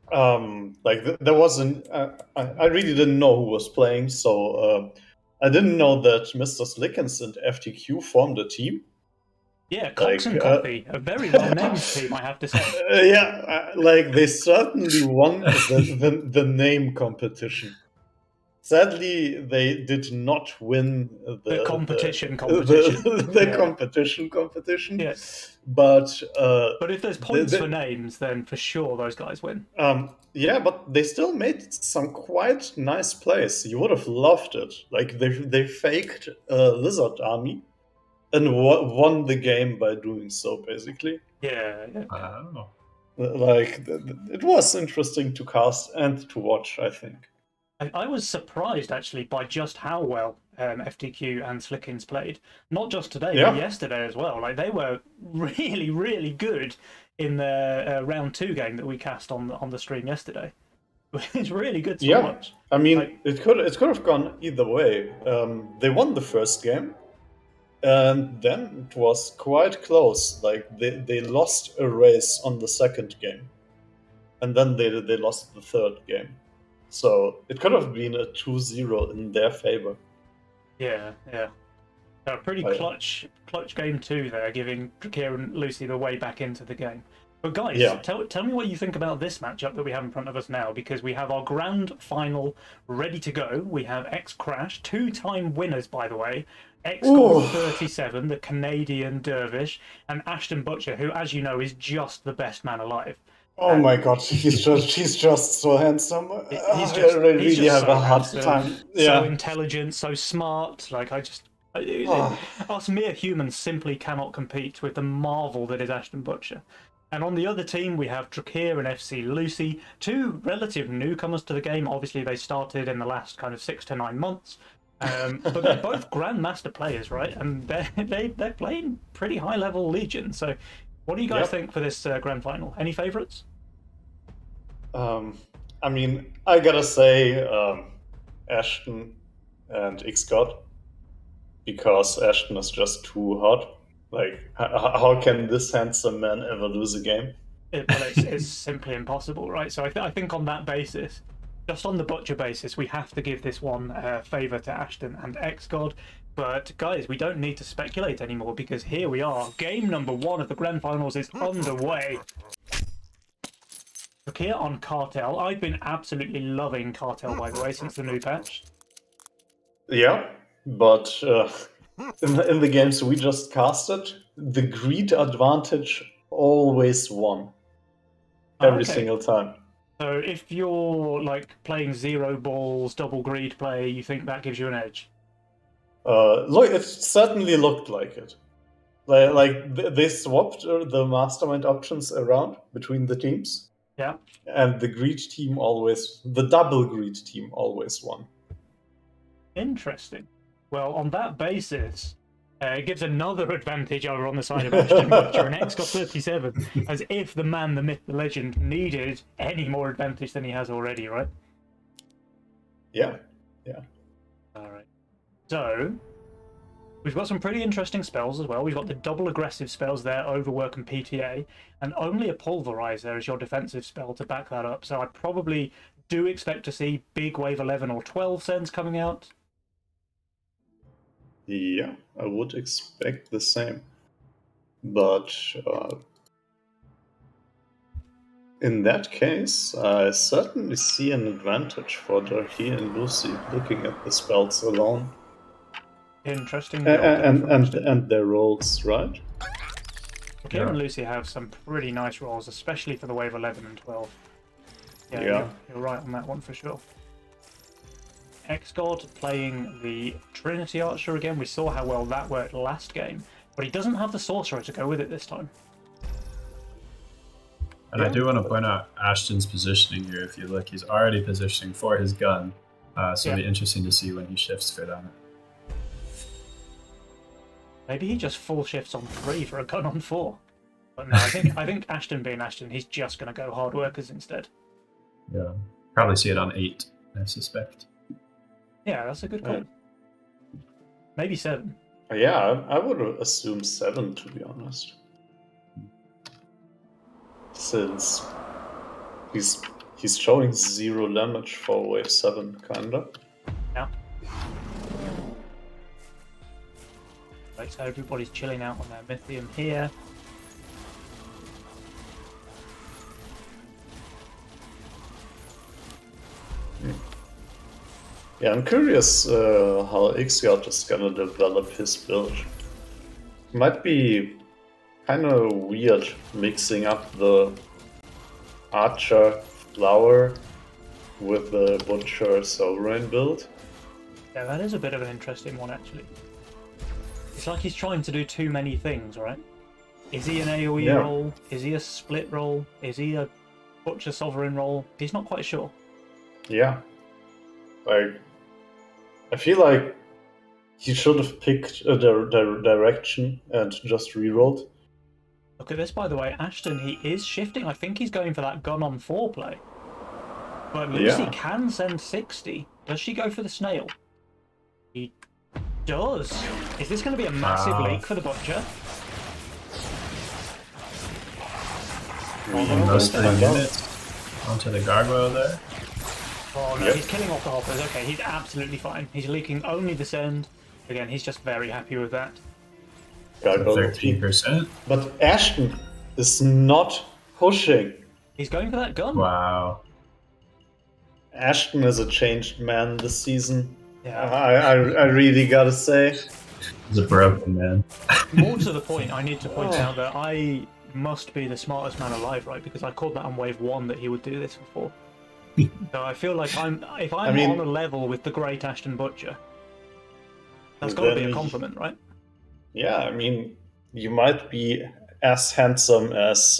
There wasn't. I really didn't know who was playing, so I didn't know that Mr. Slickens and FTQ formed a team. Yeah, Cox and Coffee, a very well-named team, I have to say. They certainly won the name competition. Sadly, they did not win The competition. competition. Yeah. But if there's points for names, then for sure those guys win. Yeah, but they still made some quite nice plays. You would have loved it. Like they faked a lizard army and won the game by doing so, basically. Yeah. Wow. It was interesting to cast and to watch, I think. I was surprised actually by just how well FTQ and Slickins played. Not just today, but yesterday as well. Like they were really good in the round 2 game that we cast on the stream yesterday. It's really good to watch. I mean, it could have gone either way. They won the first game, and then it was quite close. Like they lost a race on the second game, and then they lost the third game. So it could have been a 2-0 in their favor. Yeah. A pretty clutch game 2 there, giving Kieran and Lucy the way back into the game. But guys, tell me what you think about this matchup that we have in front of us now, because we have our grand final ready to go. We have X Crash, 2-time winners, by the way. X 37, the Canadian Dervish, and Ashton Butcher, who, as you know, is just the best man alive. Oh my God, he's just so handsome. I really have a hard time. So intelligent, so smart. Like us mere humans simply cannot compete with the marvel that is Ashton Butcher. And on the other team, we have Drakir and FC Lucy, 2 relative newcomers to the game. Obviously, they started in the last kind of 6 to 9 months. But they're both Grandmaster players, right? And they're playing pretty high-level Legion. So what do you guys think for this grand final? Any favourites? I mean, I gotta say Ashton and XGod, because Ashton is just too hot. Like, how can this handsome man ever lose a game? It's simply impossible, right? So I think on that basis, just on the Butcher basis, we have to give this one favour to Ashton and XGod. But guys, we don't need to speculate anymore, because here we are. Game number 1 of the grand finals is underway. Look here on Cartel. I've been absolutely loving Cartel, by the way, since the new patch. Yeah, but in the games we just casted, the greed advantage always won. Every single time. So if you're like playing 0 balls, double greed play, you think that gives you an edge? Look, it certainly looked like it. They swapped the mastermind options around between the teams. Yeah. And the double greed team always won. Interesting. Well, on that basis, it gives another advantage over on the side of Ashton Butcher and XGod 37, as if the man, the myth, the legend needed any more advantage than he has already, right? Yeah. Alright. So, we've got some pretty interesting spells as well. We've got the double aggressive spells there, Overwork and PTA, and only a Pulverize there as your defensive spell to back that up. So I probably do expect to see big wave 11 or 12 sends coming out. Yeah, I would expect the same. But in that case, I certainly see an advantage for Drakir and Lucy looking at the spells alone. Interesting. And their rolls, right? Drakir and Lucy have some pretty nice rolls, especially for the wave 11 and 12. Yeah. You're right on that one for sure. XGod playing the Trinity Archer again. We saw how well that worked last game, but he doesn't have the Sorcerer to go with it this time. And I do want to point out Ashton's positioning here. If you look, he's already positioning for his gun. So it'll be interesting to see when he shifts for that. Maybe he just full shifts on 3 for a gun on 4. But no, I think Ashton being Ashton, he's just going to go hard workers instead. Yeah, probably see it on 8, I suspect. Yeah, that's a good call. Maybe 7. Yeah, I would assume 7, to be honest. Since he's showing 0 damage for wave 7, kinda. Yeah. Right, so everybody's chilling out on their Mythium here. Yeah, I'm curious how XGod is gonna develop his build. Might be kind of weird mixing up the Archer Flower with the Butcher Sovereign build. Yeah, that is a bit of an interesting one, actually. It's like he's trying to do too many things, right? Is he an AoE role? Is he a split role? Is he a Butcher Sovereign role? He's not quite sure. Yeah. Like, I feel like he should have picked a direction and just rerolled. Look at this, by the way. Ashton, he is shifting. I think he's going for that gun on 4 play. But Lucy can send 60. Does she go for the snail? He does. Is this going to be a massive leak for the Butcher? Most of the units onto the gargoyle there. Oh no, he's killing off the hoppers. Okay, he's absolutely fine. He's leaking only the send. Again, he's just very happy with that. 13%. But Ashton is not pushing. He's going for that gun. Wow. Ashton is a changed man this season. Yeah. I really gotta say. He's a broken man. More to the point, I need to point out that I must be the smartest man alive, right? Because I called that on wave 1 that he would do this before. So I feel like if I'm on a level with the great Ashton Butcher, that's got to be a compliment, right? Yeah, I mean, you might be as handsome as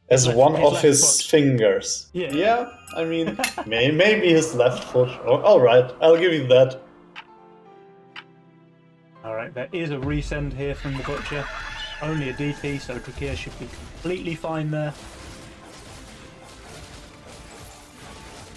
one of his fingers. Yeah, I mean, maybe his left foot. All right, I'll give you that. All right, there is a resend here from the Butcher. Only a DP, so Drakir should be completely fine there.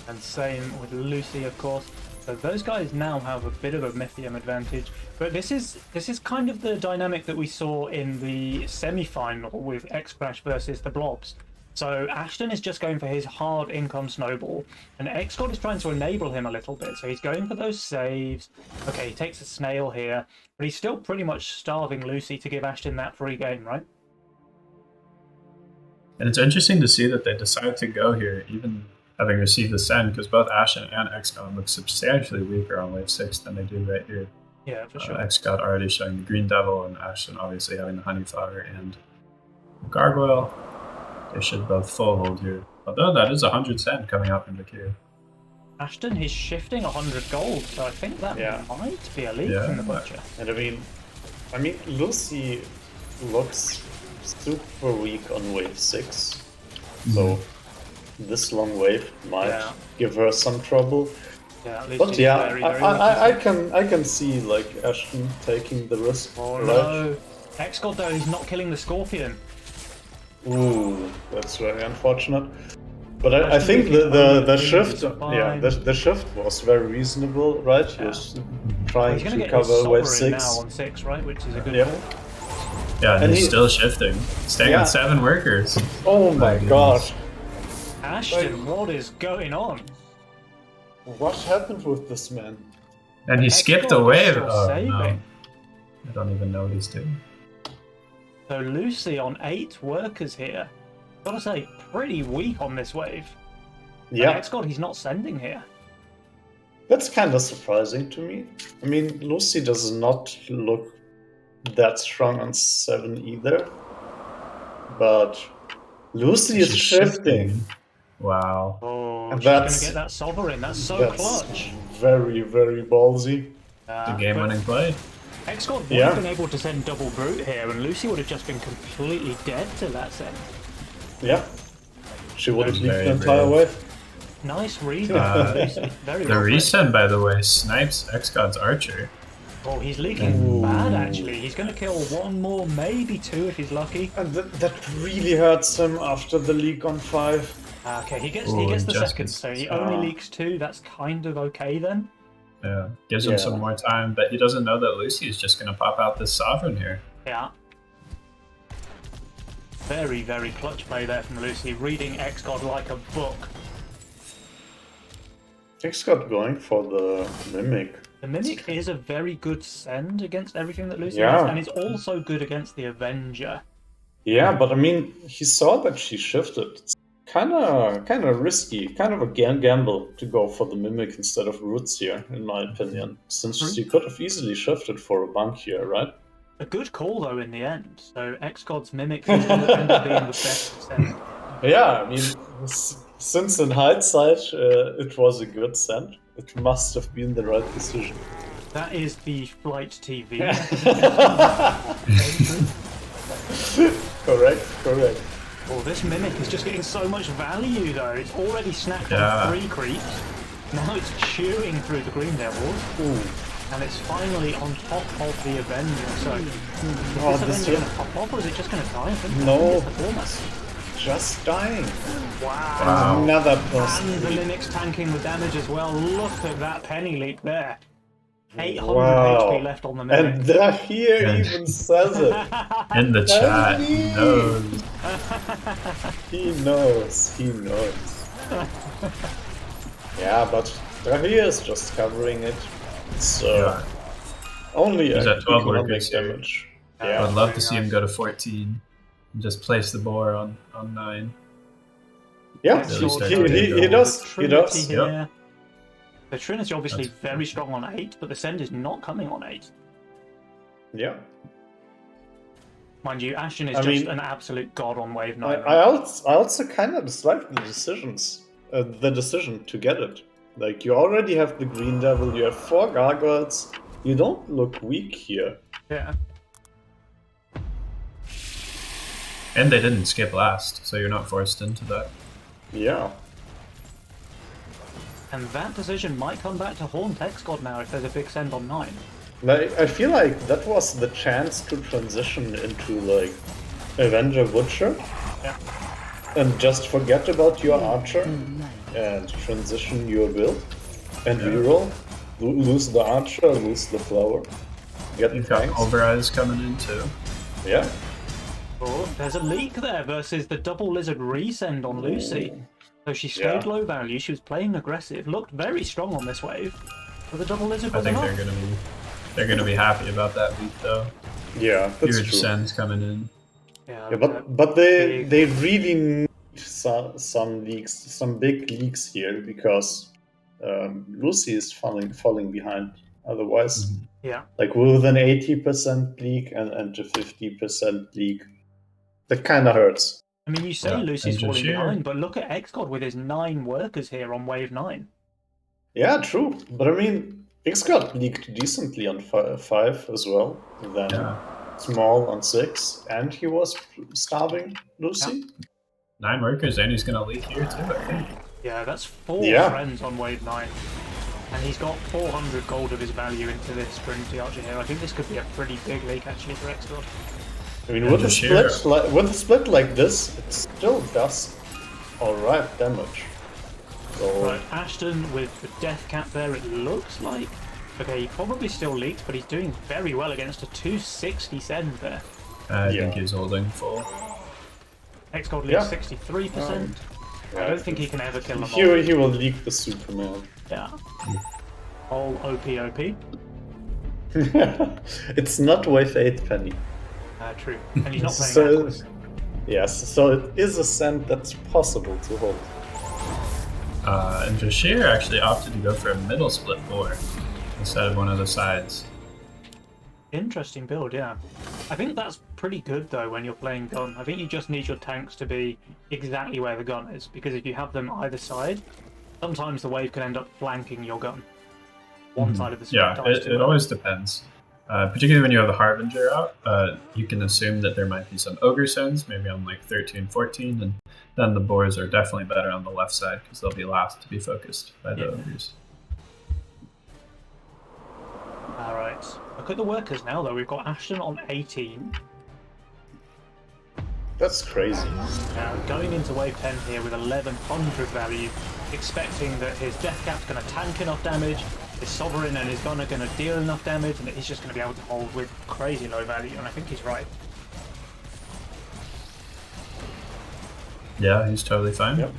And same with Lucy, of course. So those guys now have a bit of a Mythium advantage. But this is kind of the dynamic that we saw in the semi-final with X-Crash versus the Blobs. So Ashton is just going for his hard income snowball, and XGod is trying to enable him a little bit. So he's going for those saves. Okay, he takes a snail here, but he's still pretty much starving Lucy to give Ashton that free game, right? And it's interesting to see that they decided to go here, even having received the send, because both Ashton and XGod look substantially weaker on wave 6 than they do right here. Yeah, for sure. XGod already showing the Green Devil, and Ashton obviously having the Honeyflower and the Gargoyle. They should both full hold here. Although that is 100 send coming out from the queue. Ashton, he's shifting 100 gold, so I think that might be a lead from the Butcher. And I mean, Lucy looks super weak on wave 6. So this long wave might give her some trouble. Yeah, but yeah, very I can see like Ashton taking the risk. Oh no, XGod though, he's not killing the Scorpion. Ooh, that's very unfortunate. But I think the shift, the shift was very reasonable, right? He was trying to cover wave 6. Now on 6, right? Which is a good call. Yeah, and he's still shifting, staying on 7 workers. Oh my god. Ashton, what is going on? What happened with this man? And he skipped a wave. Oh, no. I don't even know what he's doing. So Lucy on 8 workers here. Gotta say, pretty weak on this wave. Yeah. XGod, he's not sending here. That's kind of surprising to me. I mean, Lucy does not look that strong on 7 either. But Lucy is shifting. Wow. Oh, Oh, And she's going to that's get that sovereign. That's so clutch. very, very ballsy. The game-winning play. XCOD would Yeah. have been able to send double brute here, and Lucy would have just been completely dead to that send. Yeah. She would have That was leaked the very entire brave. wave. Nice read from Lucy. Very The well played. resend, by the way, snipes XGod's archer. Oh, he's leaking bad, actually. He's going to kill one more, maybe two if he's lucky. And that really hurts him after the leak on 5. Okay, he gets Oh, the just second, gets- so he only leaks 2. That's kind of okay then. Yeah, gives him Yeah. some more time, but he doesn't know that Lucy is just going to pop out this sovereign here. Yeah. Very, very clutch play there from Lucy, reading XGod like a book. XCOD going for the Mimic. The Mimic is a very good send against everything that Lucy Yeah. has, and it's also good against the Avenger. Yeah, but I mean, he saw that she shifted. It's kind of risky, kind of a gamble to go for the Mimic instead of Roots here, in my opinion. Since she could have easily shifted for a bunk here, right? A good call, though, in the end. So XGod's Mimic is going to end up being the best send. Yeah, I mean, since in hindsight it was a good send, it must have been the right decision. That is the Flight TV. Correct. Oh, this Mimic is just getting so much value, though. It's already snacked Yeah. on 3 creeps. Now it's chewing through the green devils. Ooh. And it's finally on top of the Avenger. So, is Oh, this this Avenger going to pop off, or is it just going to die? I think No. it's the former. Just dying. Wow. Wow. Another And the person. Mimic's tanking the damage as well. Look at that penny leak there. 800 Wow. HP left on the Mimic. And the here Yeah. even says it. In the chat, he knows. He knows. Yeah, but Rahir is just covering it. So Yeah. only He's at 12 economic workers here. damage. I Yeah. would love very to see him nice. go to 14 and just place the boar on 9. Yeah, Let's Really sort start he, out to he, go. he the does. He Trinity does. Yep. here. The Trinity obviously That's- very strong on 8, but the Send is not coming on 8. Yeah. Mind you, Ashton is I just mean, an absolute god on wave I, 9. I also kind of dislike the decision to get it. Like, you already have the Green Devil, you have 4 gargoyles, you don't look weak here. Yeah. And they didn't skip last, so you're not forced into that. Yeah. And that decision might come back to haunt XGod now if there's a big Send on 9. Like, I feel like that was the chance to transition into, like, Avenger Butcher Yeah. and just forget about your Archer and transition your build and reroll. Lose the Archer, lose the Flower. Get the You've got tanks. Pulverize coming in too. Yeah. Oh, there's a leak there versus the double lizard resend on Lucy. So she stayed Yeah. low value, she was playing aggressive, looked very strong on this wave. But the double lizard I wasn't think up. they're gonna be happy about that beat though. Yeah, that's Huge true. sends coming in. Yeah, Yeah, but but they big- really need some leaks, some big leaks here because Lucy is falling behind. Otherwise, yeah. like with an 80% leak and a 50% leak, that kind of hurts. I mean, you say Yeah, Lucy's and falling Jashir. behind, but look at XGod with his 9 workers here on wave 9. Yeah, true. But I mean, X got leaked decently on 5 as well. Then Yeah. Small on 6, and he was starving Lucy. 9 workers and he's gonna leak here too, I think. Yeah, that's 4 Yeah. friends on wave 9. And he's got 400 gold of his value into this Trinity Archer here. I think this could be a pretty big leak actually for XGod. I mean, And with a Jashir. split like this, it still does alright damage. So Right, Ashton with the death cap there, it looks like. Okay, he probably still leaked, but he's doing very well against a 260 send there. I Yeah. think he's holding full. XGod leaks Yeah. 63%. I yeah, don't think he can ever kill them all. he will leak the Superman. Yeah. All OP. It's not wave 8 penny. True. And he's not playing So- Aquas. Yes, so it is a send that's possible to hold. And Jashir actually opted to go for a middle split boar instead of one of the sides. Interesting build, yeah. I think that's pretty good though when you're playing gun. I think you just need your tanks to be exactly where the gun is, because if you have them either side, Sometimes the wave can end up flanking your gun. One side of the Yeah, dies too it early. always depends. Particularly when you have the Harbinger out, you can assume that there might be some Ogre Sens, maybe on like 13, 14, and then the boars are definitely better on the left side because they'll be last to be focused by the Ogres. Alright, look at the workers now though. We've got Ashton on 18. That's crazy. Going into wave 10 here with 1100 value, expecting that his Death Cap's going to tank enough damage, his Sovereign and his Gun are going to deal enough damage, and that he's just going to be able to hold with crazy low value, and I think he's right. Yeah, he's totally fine. Yep.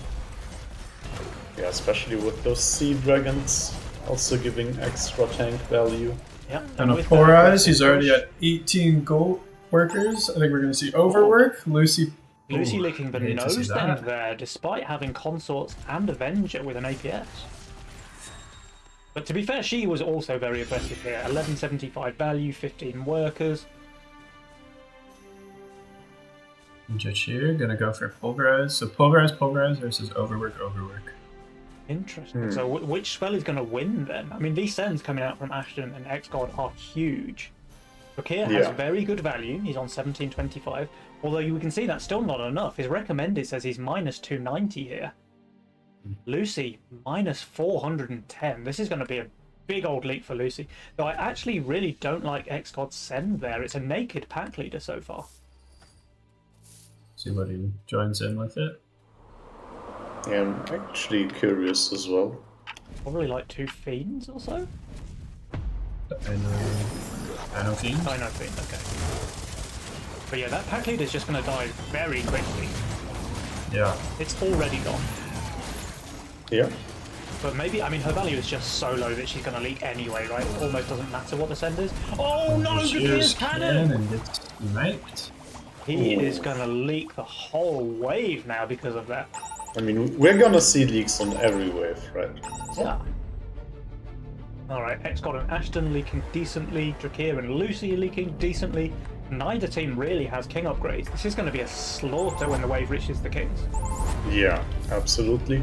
Yeah, especially with those Sea Dragons also giving extra tank value. Yep. And a Poor Eyes, he's already at 18 gold workers. I think we're going to see overwork. Lucy licking the hate to see nose that. end there, despite having Consorts and Avenger with an APS. But to be fair, she was also very aggressive here. 1175 value, 15 workers. Jachir gonna go for Pulverize. So Pulverize versus Overwork. Interesting. So which spell is going to win then? I mean, these sends coming out from Ashton and X-God are huge. Rakir has very good value. He's on 1725. Although we can see that's still not enough. His recommended says he's minus 290 here. Lucy, minus 410. This is going to be a big old leap for Lucy. Though I actually really don't like X-God's send there. It's a naked pack leader so far. See what he joins in with it. Yeah, I'm actually curious as well. Probably like 2 Fiends or so? I know Fiend. I know Fiend, okay. But yeah, that pack leader is just going to die very quickly. Yeah. It's already gone. Yeah. But maybe, I mean, her value is just so low that she's going to leak anyway, right? It almost doesn't matter what the send is. Oh no, Gakir's cannon! And gets sniped. He is going to leak the whole wave now because of that. I mean, we're gonna see leaks on every wave, right? Yeah. Alright, X-God and Ashton leaking decently, Drakir and Lucy leaking decently. Neither team really has king upgrades. This is going to be a slaughter when the wave reaches the kings. Yeah, absolutely.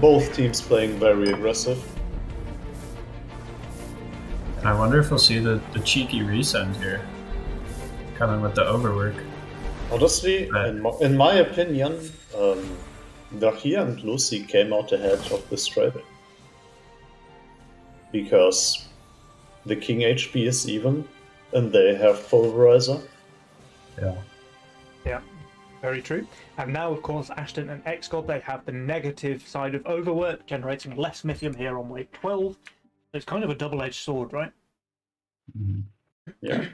Both teams playing very aggressive. And I wonder if we'll see the cheeky resend here. Coming with the overwork. Honestly, in my opinion, Drakir and Lucy came out ahead of this trade. Because the king HP is even, and they have Pulverizer. Yeah. Yeah, very true. And now, of course, Ashton and X-God, they have the negative side of overwork, generating less Mythium here on wave 12. So it's kind of a double-edged sword, right? Mm-hmm. Yeah.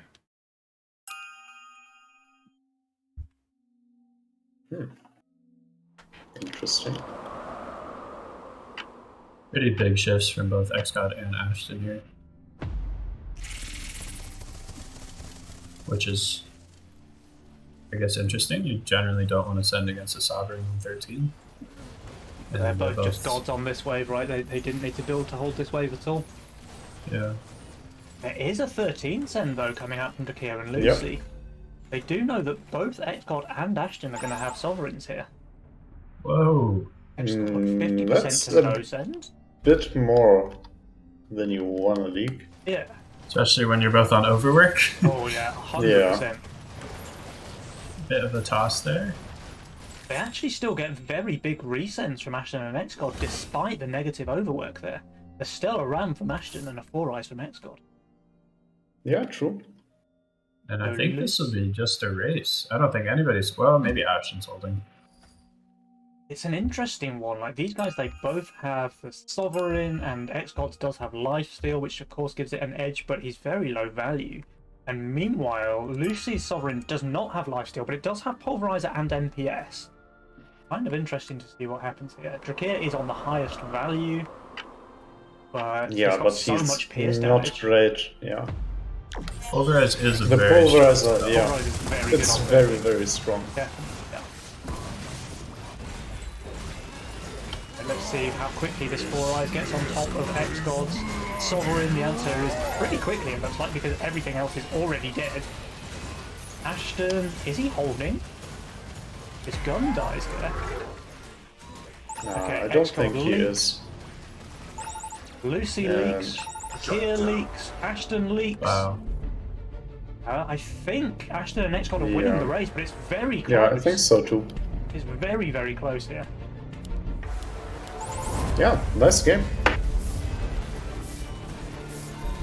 Interesting. Pretty big shifts from both X-God and Ashton here. Which is, I guess, interesting. You generally don't want to send against a Sovereign on 13. And They're both just gods on this wave, right? They didn't need to build to hold this wave at all. Yeah. There is a 13 send, though, coming out from Drakir and Lucy. Yep. They do know that both X-God and Ashton are going to have Sovereigns here. Whoa. X-God 50% that's to no send. Bit more than you wanna leak. Yeah. Especially when you're both on overwork. Oh, yeah, 100%. Bit of a toss there. They actually still get very big resends from Ashton and X-God despite the negative overwork there. There's still a ram from Ashton and a 4 eyes from X-God. Yeah, true. And I think this will be just a race. I don't think anybody's... Well, maybe Ashton's holding. It's an interesting one. Like, these guys, they both have the Sovereign, and X-God does have Lifesteal, which of course gives it an edge, but he's very low value. And meanwhile, Lucy's Sovereign does not have Lifesteal, but it does have Pulverizer and NPS. Kind of interesting to see what happens here. Drakir is on the highest value, but Yeah, he's got but so he's much pierce not damage. great. Yeah. Pulverize is a The very... Pulverizer, yeah. Pulverizer is very It's good on very, very strong. Definitely, yeah. And let's see how quickly this 4 eyes gets on top of X-God's Sovereign. The answer is pretty quickly, it looks like, because everything else is already dead. Ashton, is he holding? His gun dies there. Nah, Okay, I don't Xcode think he leaks. is. Lucy leaks. Kia leaks. Ashton leaks. Wow. I think Ashton and Xcode are winning the race, but it's very close. Yeah, I think so too. It's very, very close here. Yeah, nice game.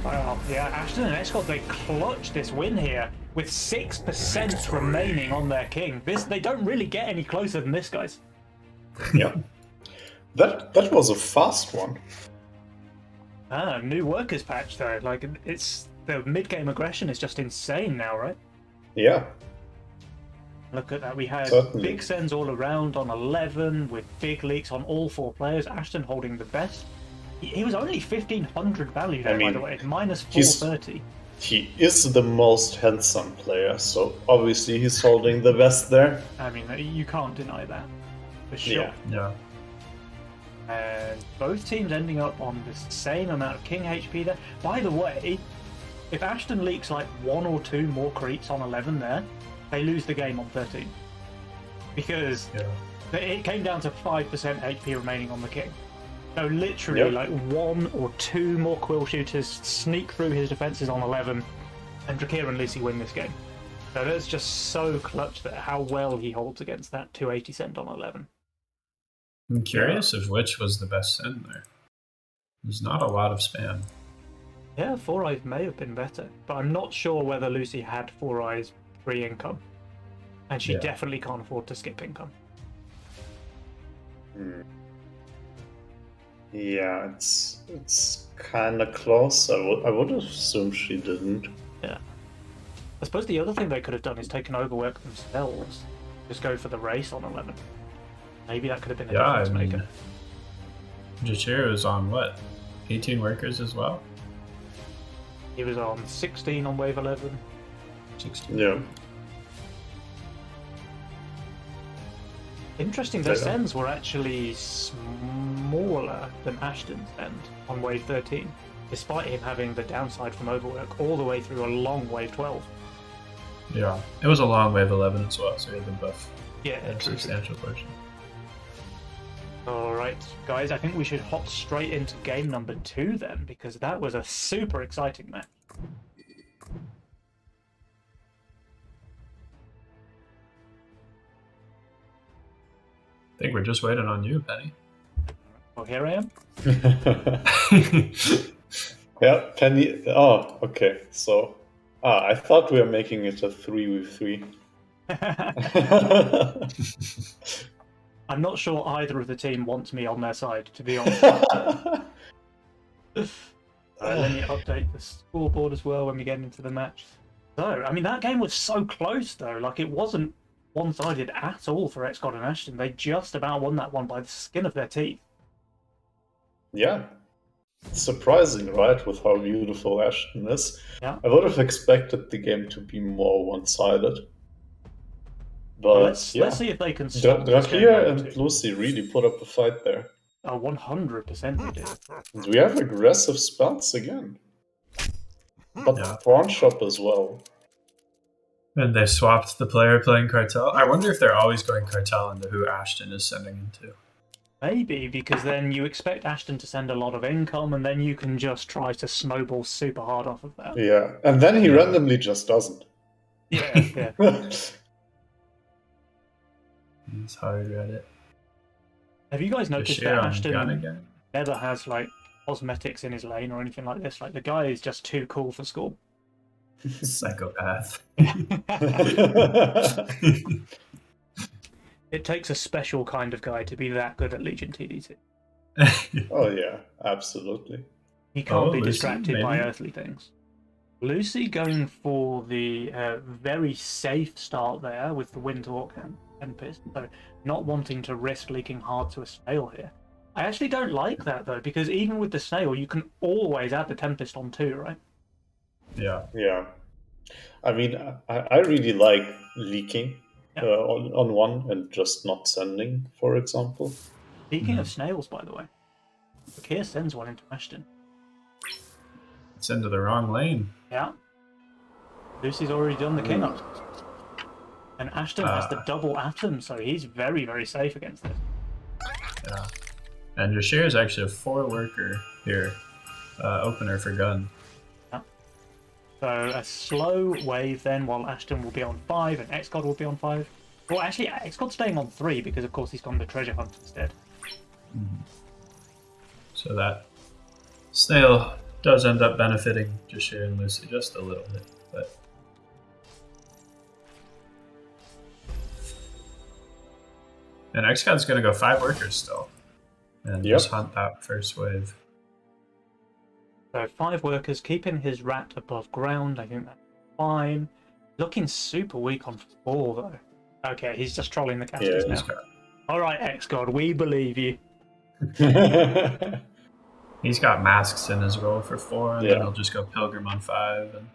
Wow, yeah, Ashton and Xcode, they clutch this win here with 6% remaining on their king. They don't really get any closer than this, guys. Yeah. That was a fast one. New workers patch though. Like it's the mid-game aggression is just insane now, right? Yeah. Look at that. We had Certainly. big sends all around on 11 with big leaks on all 4 players. Ashton holding the best. He was only 1500 value there, by the way, minus 430. He is the most handsome player, so obviously he's holding the best there. I mean, you can't deny that, for sure. Yeah. And both teams ending up on the same amount of king HP there. By the way, if Ashton leaks like 1 or 2 more creeps on 11 there, they lose the game on 13. Because it came down to 5% HP remaining on the king. So literally like 1 or 2 more quill shooters sneak through his defenses on 11 and Drakir and Lucy win this game. So that's just so clutch that how well he holds against that 280 cent on 11. I'm curious of which was the best send there. There's not a lot of spam. Yeah, 4 Eyes may have been better, but I'm not sure whether Lucy had 4 Eyes free income. And she definitely can't afford to skip income. Yeah, it's kind of close. I would assume she didn't. Yeah. I suppose the other thing they could have done is taken overwork themselves. Just go for the race on 11. Maybe that could have been a difference maker. Jachir was on what? 18 workers as well? He was on 16 on wave 11. 16. Yeah. Interesting, their sends were actually smaller than Ashton's send on wave 13, despite him having the downside from overwork all the way through a long wave 12. Yeah, it was a long wave 11 as well, so he had the buff. Yeah, a substantial portion. Alright, guys, I think we should hop straight into game number 2 then, because that was a super exciting match. I think we're just waiting on you, Penny. Well, here I am. Yeah, Penny. Oh, okay. So, I thought we were making it a 3v3. I'm not sure either of the team wants me on their side, to be honest. Let me update the scoreboard as well when we get into the match. So, I mean, that game was so close, though. Like, it wasn't one-sided at all for Xcod and Ashton. They just about won that one by the skin of their teeth. Yeah. Surprising, right, with how beautiful Ashton is. Yeah. I would have expected the game to be more one-sided. But well, let's see if they can stop Drakir and Lucy really put up a fight there. Oh, 100% they did. And we have aggressive spells again. But Pawn Shop as well. And they swapped the player playing Cartel. I wonder if they're always going Cartel into who Ashton is sending into. Maybe, because then you expect Ashton to send a lot of income, and then you can just try to snowball super hard off of that. Yeah, and then he randomly just doesn't. Yeah. He's hard at it. Have you guys noticed that Ashton again? never has, like, cosmetics in his lane or anything like this? Like, the guy is just too cool for school. Psychopath. It takes a special kind of guy to be that good at Legion TDT. Oh yeah, absolutely. He can't be Lucy, distracted by maybe? earthly things. Lucy going for the very safe start there with the Windhawk and Tempest, so not wanting to risk leaking hard to a snail here. I actually don't like that though, because even with the snail, you can always add the Tempest on too, right? Yeah. Yeah. I mean, I really like leaking on one and just not sending, for example. Speaking of snails, by the way, Fakir sends one into Ashton. It's into the wrong lane. Yeah. Lucy's already done the king up. And Ashton has the double atom, so he's very, very safe against this. Yeah. And Jashir is actually a 4-worker here. Opener for gun. So a slow wave then, while Ashton will be on 5 and XGod will be on 5. Well, actually, XGod's staying on 3 because, of course, he's gone the treasure hunt instead. So that snail does end up benefiting Jashir and Lucy just a little bit, but and XCOD's gonna go 5 workers still. And just hunt that first wave. So 5 workers, keeping his rat above ground. I think that's fine. Looking super weak on 4 though. Okay, he's just trolling the casters now. Alright, XGod, we believe you. He's got masks in his roll for 4, and then he'll just go Pilgrim on 5 and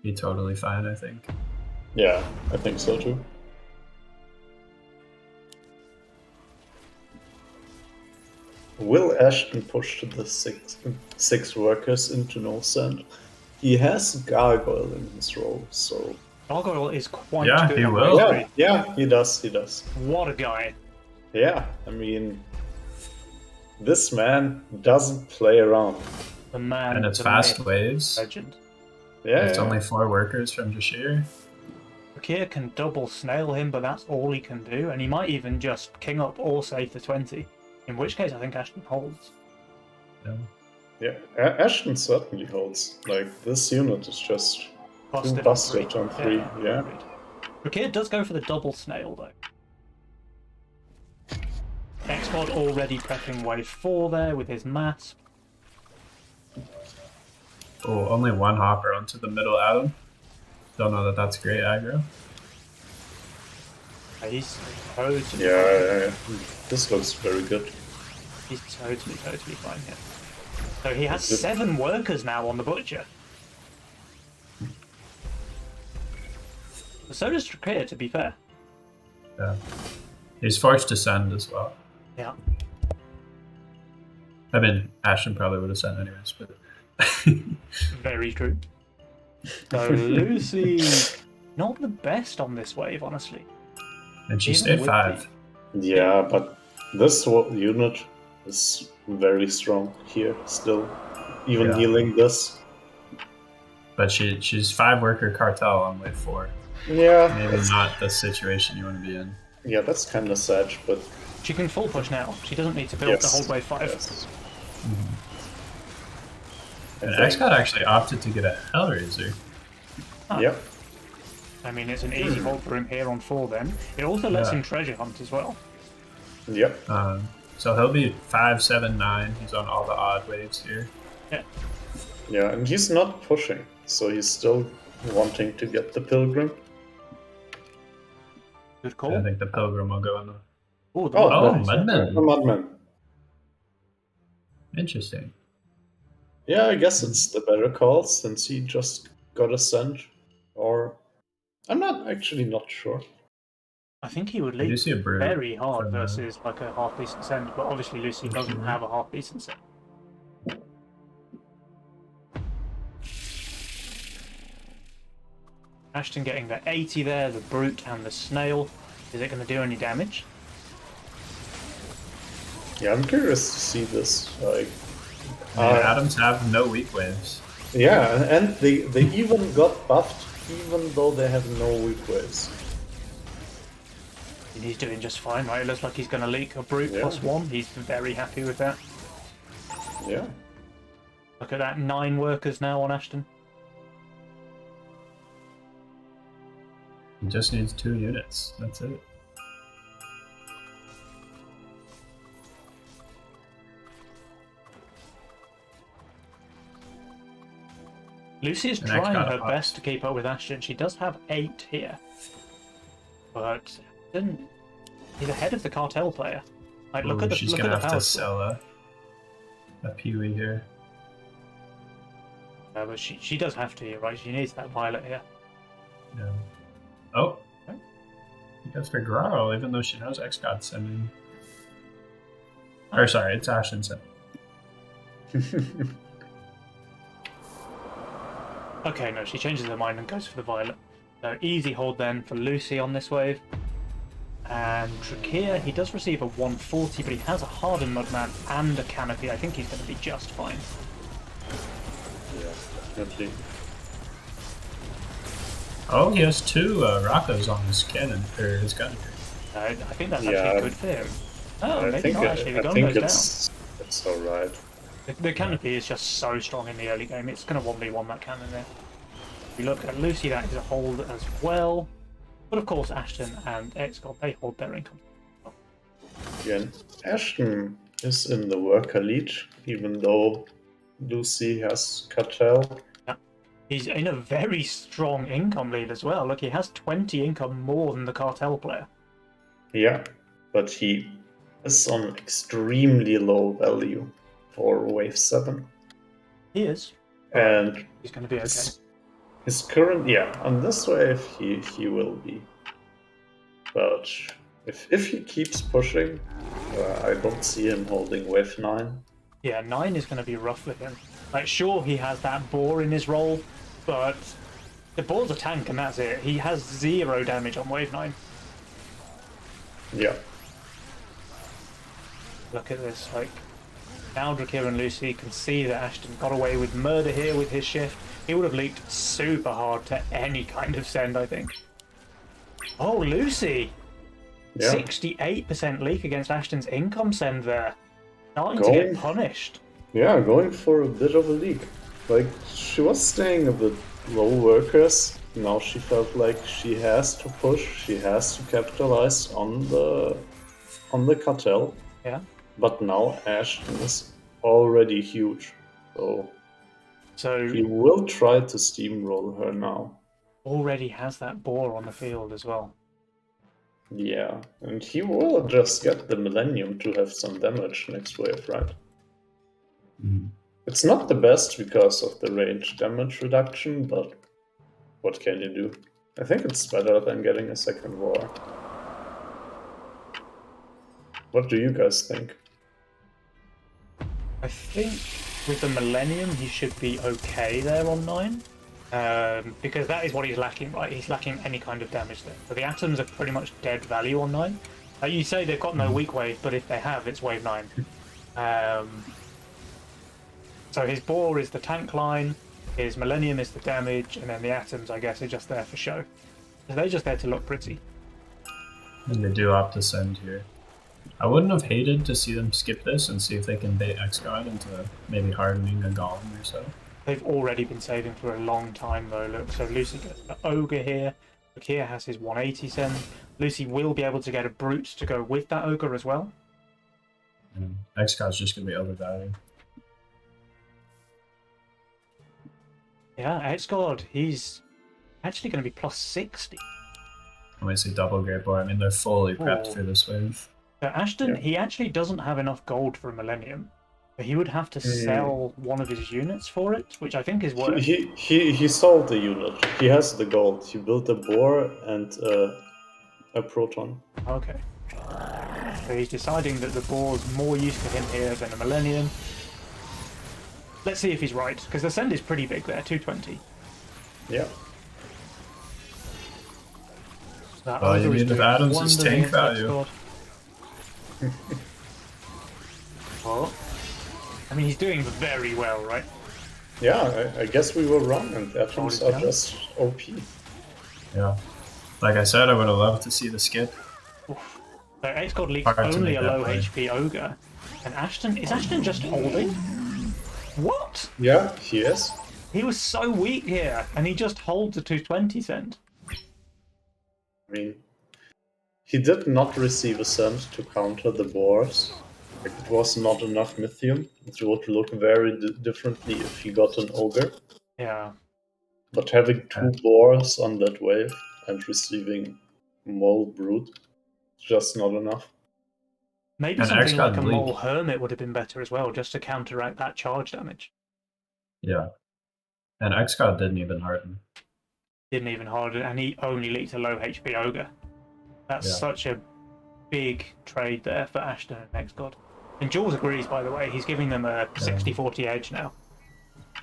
be totally fine, I think. Yeah, I think so too. Will Ashton push the six workers into no sand? He has Gargoyle in his role, so... Gargoyle is quite good. He will. Yeah, he does, he does. What a guy. Yeah, I mean... This man doesn't play around. The man... And it's fast waves. Legend. Yeah. It's only 4 workers from Jashir. Fakir can double snail him, but that's all he can do, and he might even just king up or save the 20. In which case, I think Ashton holds. Yeah, Ashton certainly holds. Like, this unit is just Busted on 3. Yeah. Fakir does go for the double snail, though. XGod already prepping wave 4 there with his mask. Oh, only 1 hopper onto the middle Adam. Don't know that that's great aggro. He's totally Yeah. This looks very good. He's totally fine here. So he has 7 workers now on the butcher. So does Fakir, to be fair. Yeah. He's forced to send as well. Yeah. I mean, Ashton probably would have sent anyways, but... Very true. So Lucy, not the best on this wave, honestly. And she stayed 5. Yeah, but this unit is very strong here still. Even healing this. But she's 5 worker cartel on wave 4. Yeah. Maybe not the situation you want to be in. Yeah, that's kind of sad, but... She can full push now. She doesn't need to build the whole wave 5. Yes. And XCOD actually opted to get a Hellraiser. Yep. I mean, it's an easy hold for him here on 4 then. It also lets him treasure hunt as well. Yep. So he'll be 5, 7, 9. He's on all the odd waves here. Yeah. Yeah, and he's not pushing, so he's still wanting to get the Pilgrim. Good call. I think the Pilgrim will go in the... Mudman. The Mudman. Interesting. Yeah, I guess it's the better call since he just got a send. Or... I'm actually not sure. I think he would lead very hard from, versus like a half-decent send, but obviously Lucy doesn't have a half-decent send. Ashton getting the 80 there, the Brute and the Snail. Is it going to do any damage? Yeah, I'm curious to see this. Like, Adams have no weak waves. Yeah, and they even got buffed even though they have no weak waves. And he's doing just fine, right? It looks like he's going to leak a Brute +1. He's very happy with that. Yeah. Look at that, 9 workers now on Ashton. He just needs 2 units. That's it. Lucy is trying her best to keep up with Ashton. She does have 8 here. But he's ahead of the cartel player. Like, look at the she's going to have to sell a Pee-wee here. But she does have to, right? She needs that Violet here. Yeah. Oh. Okay. He goes for Grarl, even though she knows XGod's sending. Or sorry, it's Ashton sending. Okay, no, she changes her mind and goes for the Violet. So easy hold then for Lucy on this wave. And Drakir, he does receive a 140, but he has a Hardened Mudman and a Canopy. I think he's going to be just fine. Yeah, definitely. Oh, he has two Rocos on his cannon, or his gun. I think that's actually good for him. Oh, maybe not actually. The gun goes down. It's alright. The Canopy is just so strong in the early game. It's going to 1v1 that cannon there. If you look at Lucy, that is a hold as well. But of course, Ashton and XGod, they hold their income. Again, Ashton is in the worker lead, even though Lucy has Cartel. Yeah. He's in a very strong income lead as well. Look, he has 20 income more than the Cartel player. Yeah, but he is on extremely low value for Wave 7. He is. And he's going to be okay. His current, on this wave he will be. But if he keeps pushing, I don't see him holding Wave 9. Yeah, 9 is going to be rough for him. Like, sure, he has that boar in his role, but the boar's a tank and that's it. He has 0 damage on Wave 9. Yeah. Look at this, like, now Drakir and Lucy can see that Ashton got away with murder here with his shift. He would have leaked super hard to any kind of send, I think. Oh, Lucy! Yeah. 68% leak against Ashton's income send there. Starting to get punished. Yeah, going for a bit of a leak. Like, she was staying a bit low workers. Now she felt like she has to push, she has to capitalize on the cartel. Yeah. But now Ashton is already huge. So he will try to steamroll her now. Already has that boar on the field as well. Yeah, and he will just get the Millennium to have some damage next wave, right? Mm. It's not the best because of the range damage reduction, but what can you do? I think it's better than getting a second war. What do you guys think? I think with the Millennium he should be okay there on 9. Because that is what he's lacking, right? He's lacking any kind of damage there. So the atoms are pretty much dead value on 9. You say they've got no weak wave, but if they have, it's wave 9. So his boar is the tank line, his Millennium is the damage, and then the atoms, I guess, are just there for show. So they're just there to look pretty. And they do opt to send here. I wouldn't have hated to see them skip this and see if they can bait XGod into maybe hardening a golem or so. They've already been saving for a long time though, look. So Lucy gets the Ogre here. Drakir has his 180 send. Lucy will be able to get a Brute to go with that Ogre as well. XGod's just going to be overvalued. Yeah, XGod, he's actually going to be plus 60. When I say double Great Boar, I mean they're fully prepped for this wave. So Ashton, he actually doesn't have enough gold for a Millennium. He would have to sell one of his units for it, which I think is worth. He sold the unit. He has the gold. He built a boar and a proton. Okay. So he's deciding that the boar's more use to him here than a Millennium. Let's see if he's right, because the send is pretty big there, 220. Yeah. Well, you mean if Adams is tank value. Well, I mean, he's doing very well, right? Yeah, I guess we were wrong, and atoms are just OP. Yeah. Like I said, I would have loved to see the skip. Oof. So XGod leaks only a low HP Ogre. And Ashton, is Ashton just holding? What? Yeah, he is. He was so weak here, and he just holds a 220 send. I mean, he did not receive a send to counter the boars. Like, it was not enough Mythium. It would look very differently if he got an Ogre. Yeah. But having 2 boars on that wave and receiving Mole Brute, just not enough. Maybe and something like a Mole Hermit would have been better as well, just to counteract that charge damage. Yeah. And XGod didn't even harden. Didn't even harden, and he only leaked a low HP Ogre. That's such a big trade there for Ashton and XGod. And Jules agrees, by the way. He's giving them a 60-40 edge now.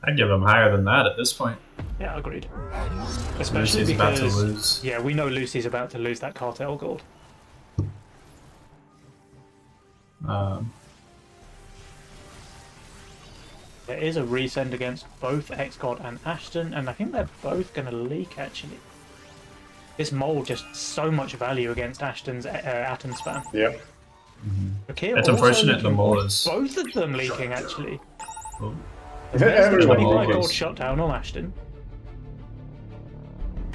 I'd give them higher than that at this point. Yeah, agreed. Especially Lucy's because, about to lose. Yeah, we know Lucy's about to lose that cartel gold. Um, There is a resend against both XGod and Ashton, and I think they're both going to leak, actually. This mole just so much value against Ashton's Atom Spam. Yeah. Rakir it's also unfortunate the leaking, mole is. both of them leaking, actually. Oh, There's the Everyone 25 leaking. gold shutdown on Ashton.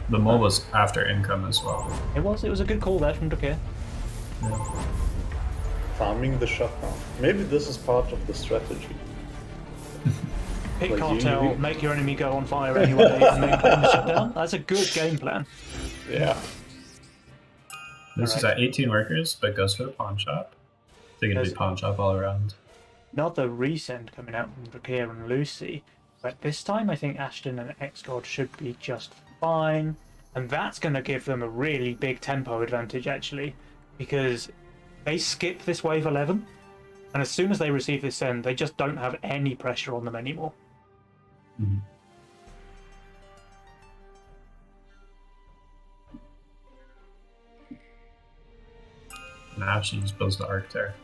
the mole was after income as well. It was a good call there from Rakir. Yeah. Farming the shutdown. Maybe this is part of the strategy. Pick Like cartel, you- make your enemy go on fire anyway, and then claim the shutdown. That's a good game plan. Yeah. This is Correct. at 18 workers, but goes for the pawn shop. They're going to There's- be pawn shop all around. Another resend coming out from Rakir and Lucy, but this time I think Ashton and XGod should be just fine, and that's going to give them a really big tempo advantage, actually, because they skip this wave 11, and as soon as they receive this send, they just don't have any pressure on them anymore. Mhm. And Ashton just builds the arc there.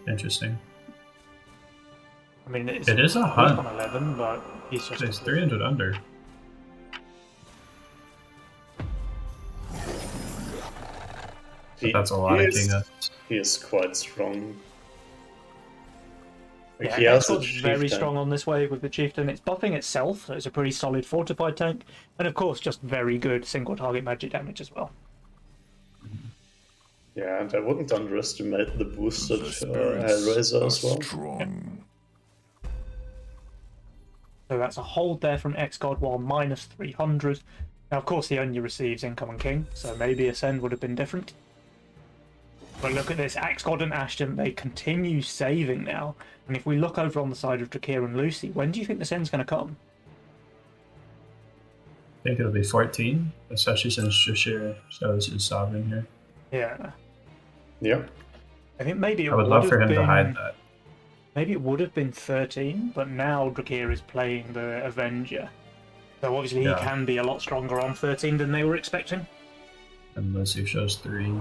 Interesting. I mean, it's It is a weak hunt. on 11, but he's just It's 300 under. But that's a lot of king ups. He is quite strong. Like, Yeah, he has a XGod's very chieftain. strong on this wave with the chieftain. It's buffing itself, so it's a pretty solid fortified tank, and of course, just very good single target magic damage as well. Yeah, and I wouldn't underestimate the boosted The spirits Hellraiser are as well. strong. So that's a hold there from XGod while minus 300. Now, of course, he only receives income and king, so maybe Ascend would have been different. But look at this, XGod and Ashton, they continue saving now. And if we look over on the side of Drakir and Lucy, when do you think the Ascend's going to come? I think it'll be 14, especially since Shashir shows his sovereign here. Yeah. Yeah. I think maybe it I would love for have him to been, hide that. Maybe it would have been 13, but now Drakir is playing the Avenger. So obviously Yeah. he can be a lot stronger on 13 than they were expecting. And Lucy shows 3.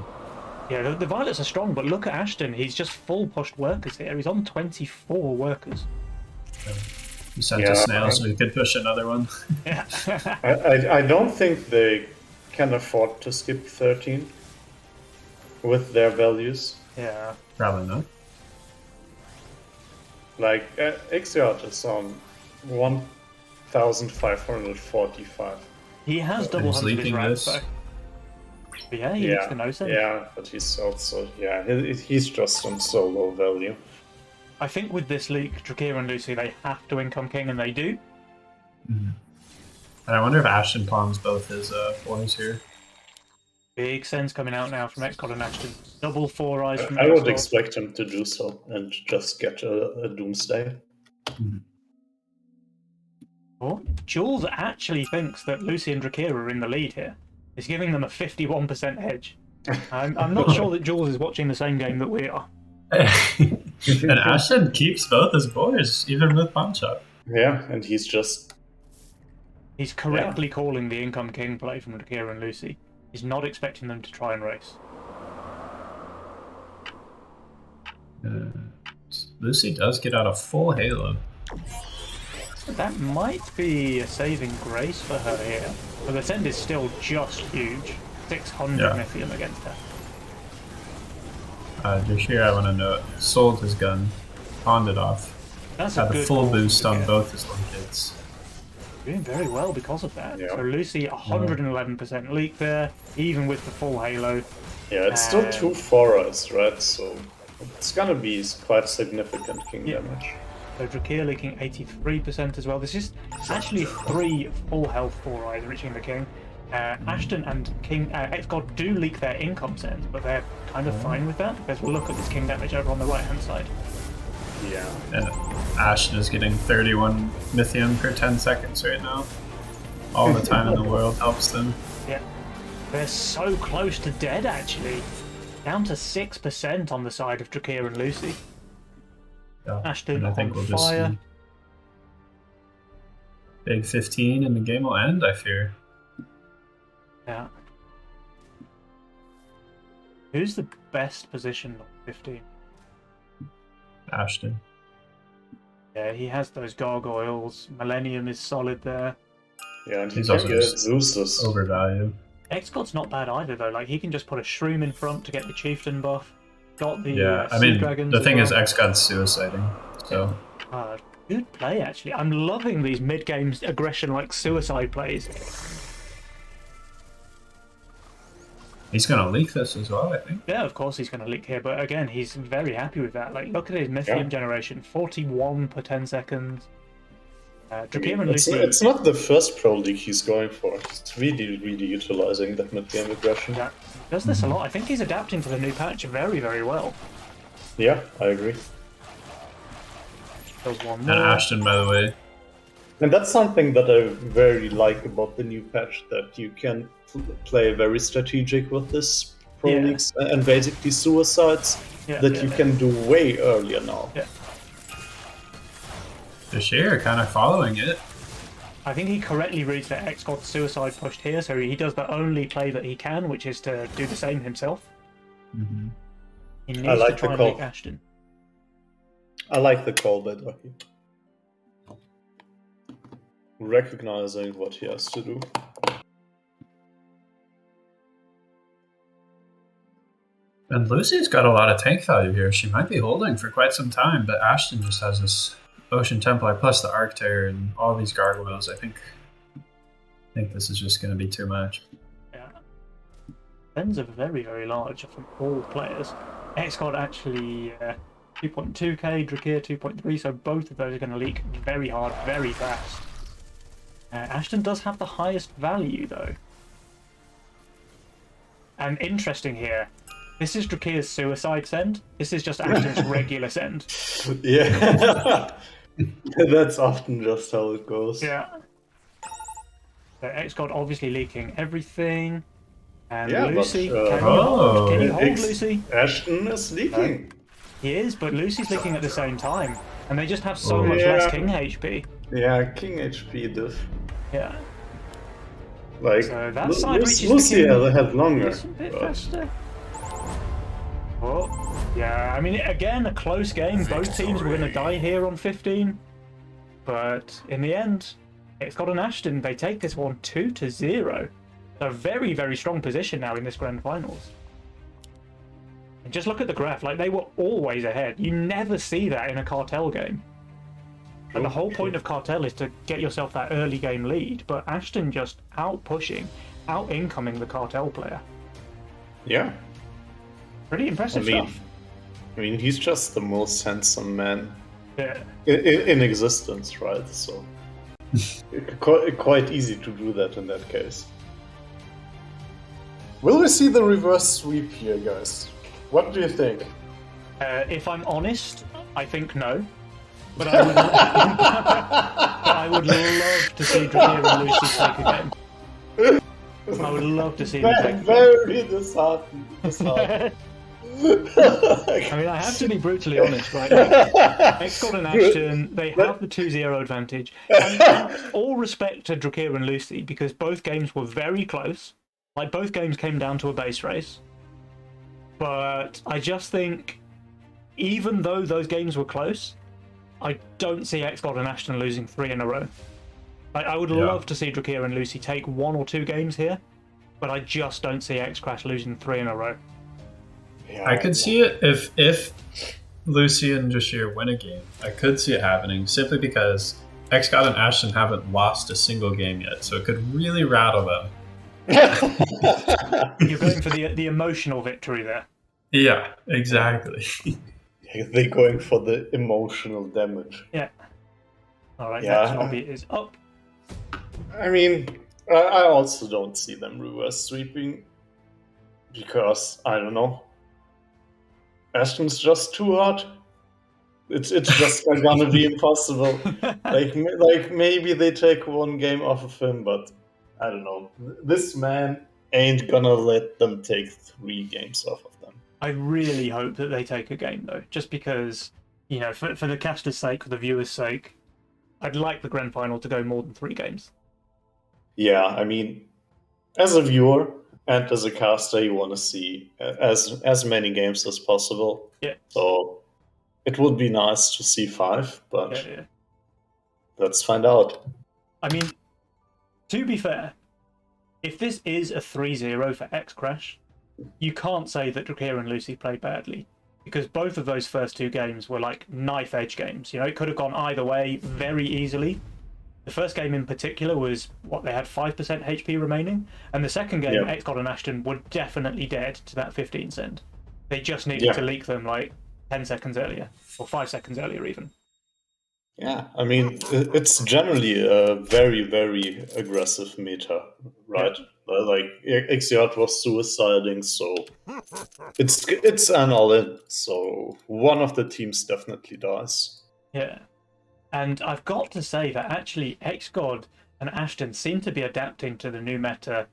Yeah, the Violets are strong, but look at Ashton. He's just full pushed workers here. He's on 24 workers. He sent Yeah. a snail so he could push another one. Yeah. I don't think they can afford to skip 13 with their values. Yeah. Probably not. Like, Exyard is on 1,545. He has And double he's hunted his leaking rats, this. though. But yeah, he needs the no send. Yeah, but he's also, he's just on so low value. I think with this leak, Drakir and Lucy, they have to income king, and they do. And I wonder if Ashton pawns both his 4s here. Big sends coming out now from XCOD and Ashton. Double 4 eyes from I would XCOD. expect him to do so and just get a Doomsday. Oh, Jules actually thinks that Lucy and Drakir are in the lead here. He's giving them a 51% edge. I'm not sure that Jules is watching the same game that we are. And Ashton keeps both his boys, even with pawn shop. Yeah, and he's just He's correctly calling the income king play from Drakir and Lucy. He's not expecting them to try and race. Lucy does get out a full halo. That might be a saving grace for her here. But the send is still just huge. 600 Yeah. Mythium against her. Just here I want to note, sold his gun, pawned it off, That's had a good full call from boost on Drakir. both his little kids. Doing very well because of that. Yeah. So Lucy, 111% leak there, even with the full halo. yeah, it's still 2 4s, right? So it's gonna be quite significant king Yeah. damage. So Drakir leaking 83% as well. This is actually 3 full health 4 eyes reaching the king. Ashton and King XGod do leak their income sends, but they're kind of fine with that because we'll look at this king damage over on the right hand side. Yeah. And Ashton is getting 31 Mythium per 10 seconds right now. All the time in the world helps them. Yeah. They're so close to dead actually. Down to 6% on the side of Drakir and Lucy. Yeah. Ashton And I think on we'll just fire. see big 15 and the game will end, I fear. Yeah. Who's the best position on 15? Ashton. Yeah, he has those gargoyles. Millennium is solid there. Yeah, and he He's can also get just Zeus's. overvalued. X-God's not bad either, though. Like, he can just put a Shroom in front to get the Chieftain buff. Got the Yeah, I Sea mean, Dragons the as thing well. is, X God's suiciding, so Good play, actually. I'm loving these mid-game aggression-like suicide plays. he's gonna leak this as well, I think. Yeah, of course he's going to leak here, but again, he's very happy with that. Like, look at his Mythium generation, 41 per 10 seconds. Drakir and Lucy. It's not the first pro league he's going for. He's really, really utilizing that mid-game aggression. Yeah, he does this a lot. I think he's adapting to the new patch very, very well. Yeah, I agree. Does one And more. Ashton, by the way, And that's something that I very like about the new patch, that you can play very strategic with this pro leagues and basically suicides that you can do way earlier now. Yeah. Dashir kind of following it. I think he correctly reads that X got suicide pushed here, so he does the only play that he can, which is to do the same himself. Mm-hmm. He needs to try and make Ashton. I like the call by Ducky. Recognizing what he has to do. And Lucy's got a lot of tank value here. She might be holding for quite some time, but Ashton just has this Ocean Templar plus the Arcteryx and all these gargoyles. I think this is just going to be too much. Yeah. Spends are very, very large from all players. X-God actually 2.2k, Drakir 2.3, so both of those are going to leak very hard, very fast. Ashton does have the highest value, though. And interesting here, this is Drakir's suicide send. This is just Ashton's regular send. Yeah. That's often just how it goes. Yeah. So X-God obviously leaking everything. And Yeah, Lucy, but, can you hold Lucy? Ashton is leaking. He is, but Lucy's leaking at the same time. And they just have so much less King HP. Yeah, King HP diff. Yeah. Like, So that side reaches Lucy the King had longer. a bit faster. Oh, yeah, I mean, again, a close game. Both teams were going to die here on 15. But in the end, X-God and Ashton, they take this one 2-0. A very, very strong position now in this grand finals. And just look at the graph, like they were always ahead. You never see that in a cartel game. And the whole point of cartel is to get yourself that early game lead, but Ashton just out-pushing, out-incoming the cartel player. Yeah. Pretty impressive stuff. I mean, he's just the most handsome man Yeah. in existence, right? So quite easy to do that in that case. Will we see the reverse sweep here, guys? What do you think? If I'm honest, I think no. But I would, I would love to see Drakir and Lucy take a game. I would love to see them take a game. Very disheartened. I mean, I have to be brutally honest, right? X-God and Ashton, they have the 2-0 advantage. And all respect to Drakir and Lucy, because both games were very close. Like, both games came down to a base race. But I just think, even though those games were close, I don't see X-God and Ashton losing 3 in a row. Like, I would love to see Drakir and Lucy take 1 or 2 games here, but I just don't see X-Crash losing 3 in a row. Yeah, I could see it if Lucy and Jashir win a game. I could see it happening simply because X-God and Ashton haven't lost a single game yet, so it could really rattle them. You're going for the emotional victory there. Yeah, exactly. They're going for the emotional damage. Yeah. Alright, Yeah. next lobby is up. I mean, I also don't see them reverse sweeping because, I don't know, Ashton's just too hot. It's just gonna be impossible. Like maybe they take 1 game off of him, but I don't know. This man ain't gonna let them take 3 games off of them. I really hope that they take a game, though, just because, you know, for the caster's sake, for the viewer's sake, I'd like the grand final to go more than 3 games. Yeah, I mean, as a viewer and as a caster, you want to see as many games as possible. Yeah. So It would be nice to see 5, but Yeah. let's find out. I mean, to be fair, if this is a 3-0 for X Crash, you can't say that Drakir and Lucy played badly, because both of those first 2 games were like knife edge games. You know, it could have gone either way very easily. The first game in particular was what, they had 5% HP remaining, and the second game, XCOD and Ashton were definitely dead to that 15 cent. They just needed to leak them like 10 seconds earlier, or 5 seconds earlier even. Yeah, I mean, it's generally a very, very aggressive meta, right? Yeah. Like, Xyot was suiciding, so it's an all-in, so one of the teams definitely dies. Yeah. And I've got to say that actually XGod and Ashton seem to be adapting to the new meta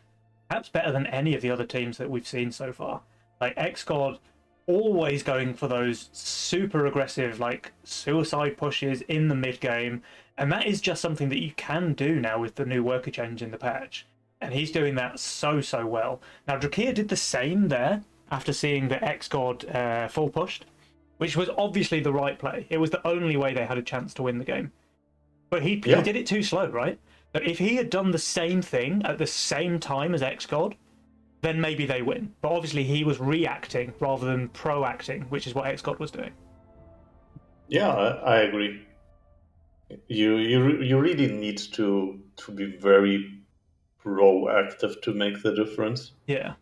perhaps better than any of the other teams that we've seen so far. Like XGod always going for those super aggressive like suicide pushes in the mid game, and that is just something that you can do now with the new worker change in the patch, and he's doing that so well. Now Drakir did the same there after seeing the XGod full pushed, which was obviously the right play. It was the only way they had a chance to win the game. But he did it too slow, right? But if he had done the same thing at the same time as XGod, then maybe they win. But obviously he was reacting rather than proacting, which is what XGod was doing. Yeah, I agree. You really need to be very proactive to make the difference. Yeah.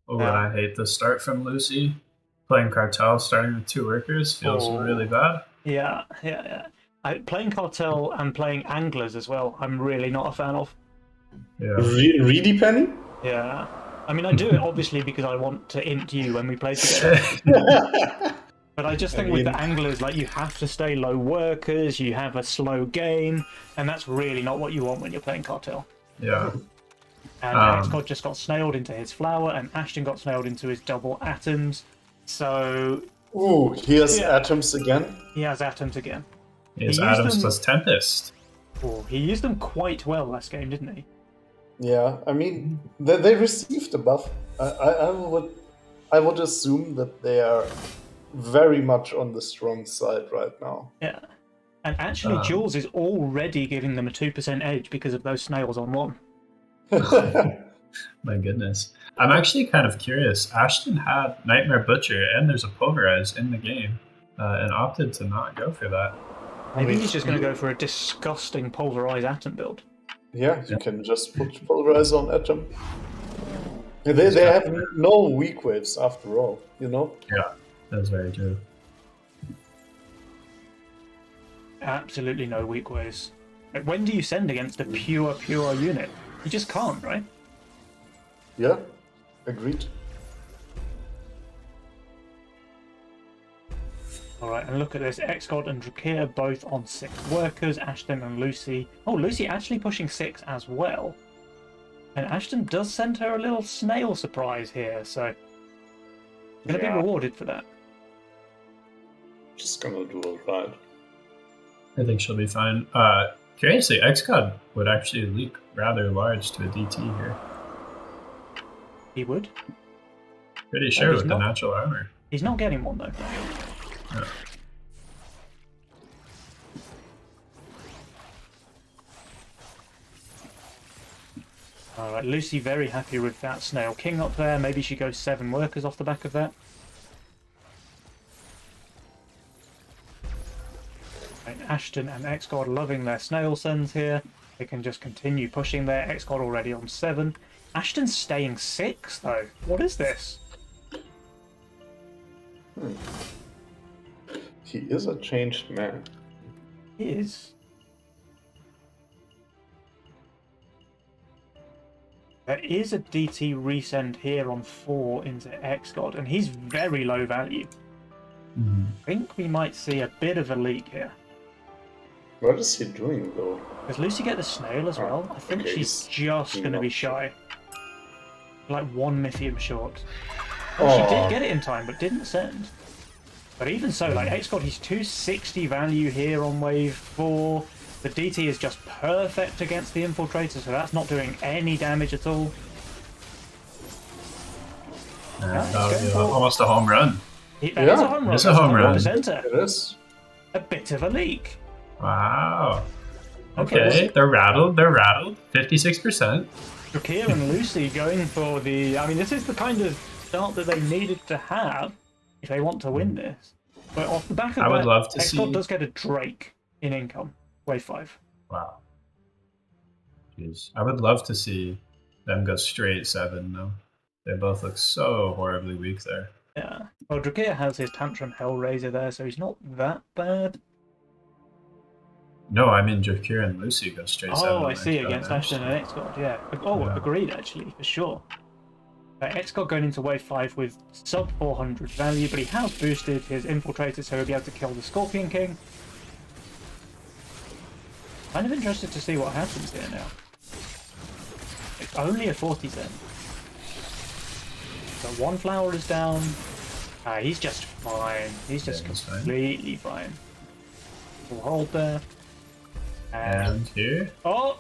Oh, and I hate the start from Lucy. Playing Cartel, starting with 2 workers, feels really bad. Yeah. Playing Cartel and playing Anglers as well, I'm really not a fan of. Yeah. Really, Penny? Yeah. I mean, I do it obviously because I want to int you when we play together. But I just think with the Anglers, like, you have to stay low workers, you have a slow game, and that's really not what you want when you're playing Cartel. Yeah. And XCOD just got snailed into his flower, and Ashton got snailed into his double atoms. So... Ooh, he has atoms again? He has atoms again. He has atoms plus Tempest. Oh, he used them quite well last game, didn't he? Yeah, I mean, they received a buff. I would assume that they are very much on the strong side right now. Yeah. And actually, Jules is already giving them a 2% edge because of those snails on 1. My goodness. I'm actually kind of curious. Ashton had Nightmare Butcher and there's a Pulverize in the game and opted to not go for that. Maybe he's just going to go for a disgusting Pulverize Atom build. Yeah, you can just put Pulverize on Atom. They have no weak waves after all, you know? Yeah, that's very true. Absolutely no weak waves. When do you send against a pure unit? You just can't, right? Yeah, agreed. Alright, and look at this. XGod and Drakir both on 6 workers. Ashton and Lucy. Oh, Lucy actually pushing 6 as well. And Ashton does send her a little snail surprise here, so... Gonna be rewarded for that. Just gonna do alright. I think she'll be fine. Curiously, XCOD would actually leak rather large to a DT here. He would? Pretty sure with the natural armor. He's not getting one, though. No. Alright, Lucy very happy with that Snail King up there. Maybe she goes 7 workers off the back of that. Right, Ashton and XGod loving their Snail Sons here. They can just continue pushing there. XGod already on 7. Ashton's staying 6, though. What is this? He is a changed man. He is. There is a DT resend here on 4 into XGod, and he's very low value. I think we might see a bit of a leak here. What is he doing, though? Does Lucy get the snail as well? I think she's just going to be shy. Like 1 Mythium short. Oh, she did get it in time, but didn't send. But even so, like XGod, he's 260 value here on wave 4. The DT is just perfect against the Infiltrator, so that's not doing any damage at all. That was almost a home run. That is a home run. It's a home run. Center. It is. A bit of a leak. Wow. Okay, Okay, they're rattled. They're rattled. 56%. Drakir and Lucy going for the... I mean, this is the kind of start that they needed to have if they want to win this. But off the back of I would that, love to XCOD see... does get a Drake in income. Wave 5. Wow. Jeez. I would love to see them go straight 7, though. They both look so horribly weak there. Yeah. Well, Drakir has his Tantrum Hellraiser there, so he's not that bad. No, I mean Drakir and Lucy go straight 7. Oh, I see, against match. Ashton and XCOD, yeah. Oh, Yeah. agreed, actually, for sure. XCOD going into wave 5 with sub 400 value, but he has boosted his Infiltrator, so he'll be able to kill the Scorpion King. Kind of interested to see what happens here now. It's only a 40 cent. So one flower is down. He's just fine. He's just completely fine. We'll hold there. And here. Oh!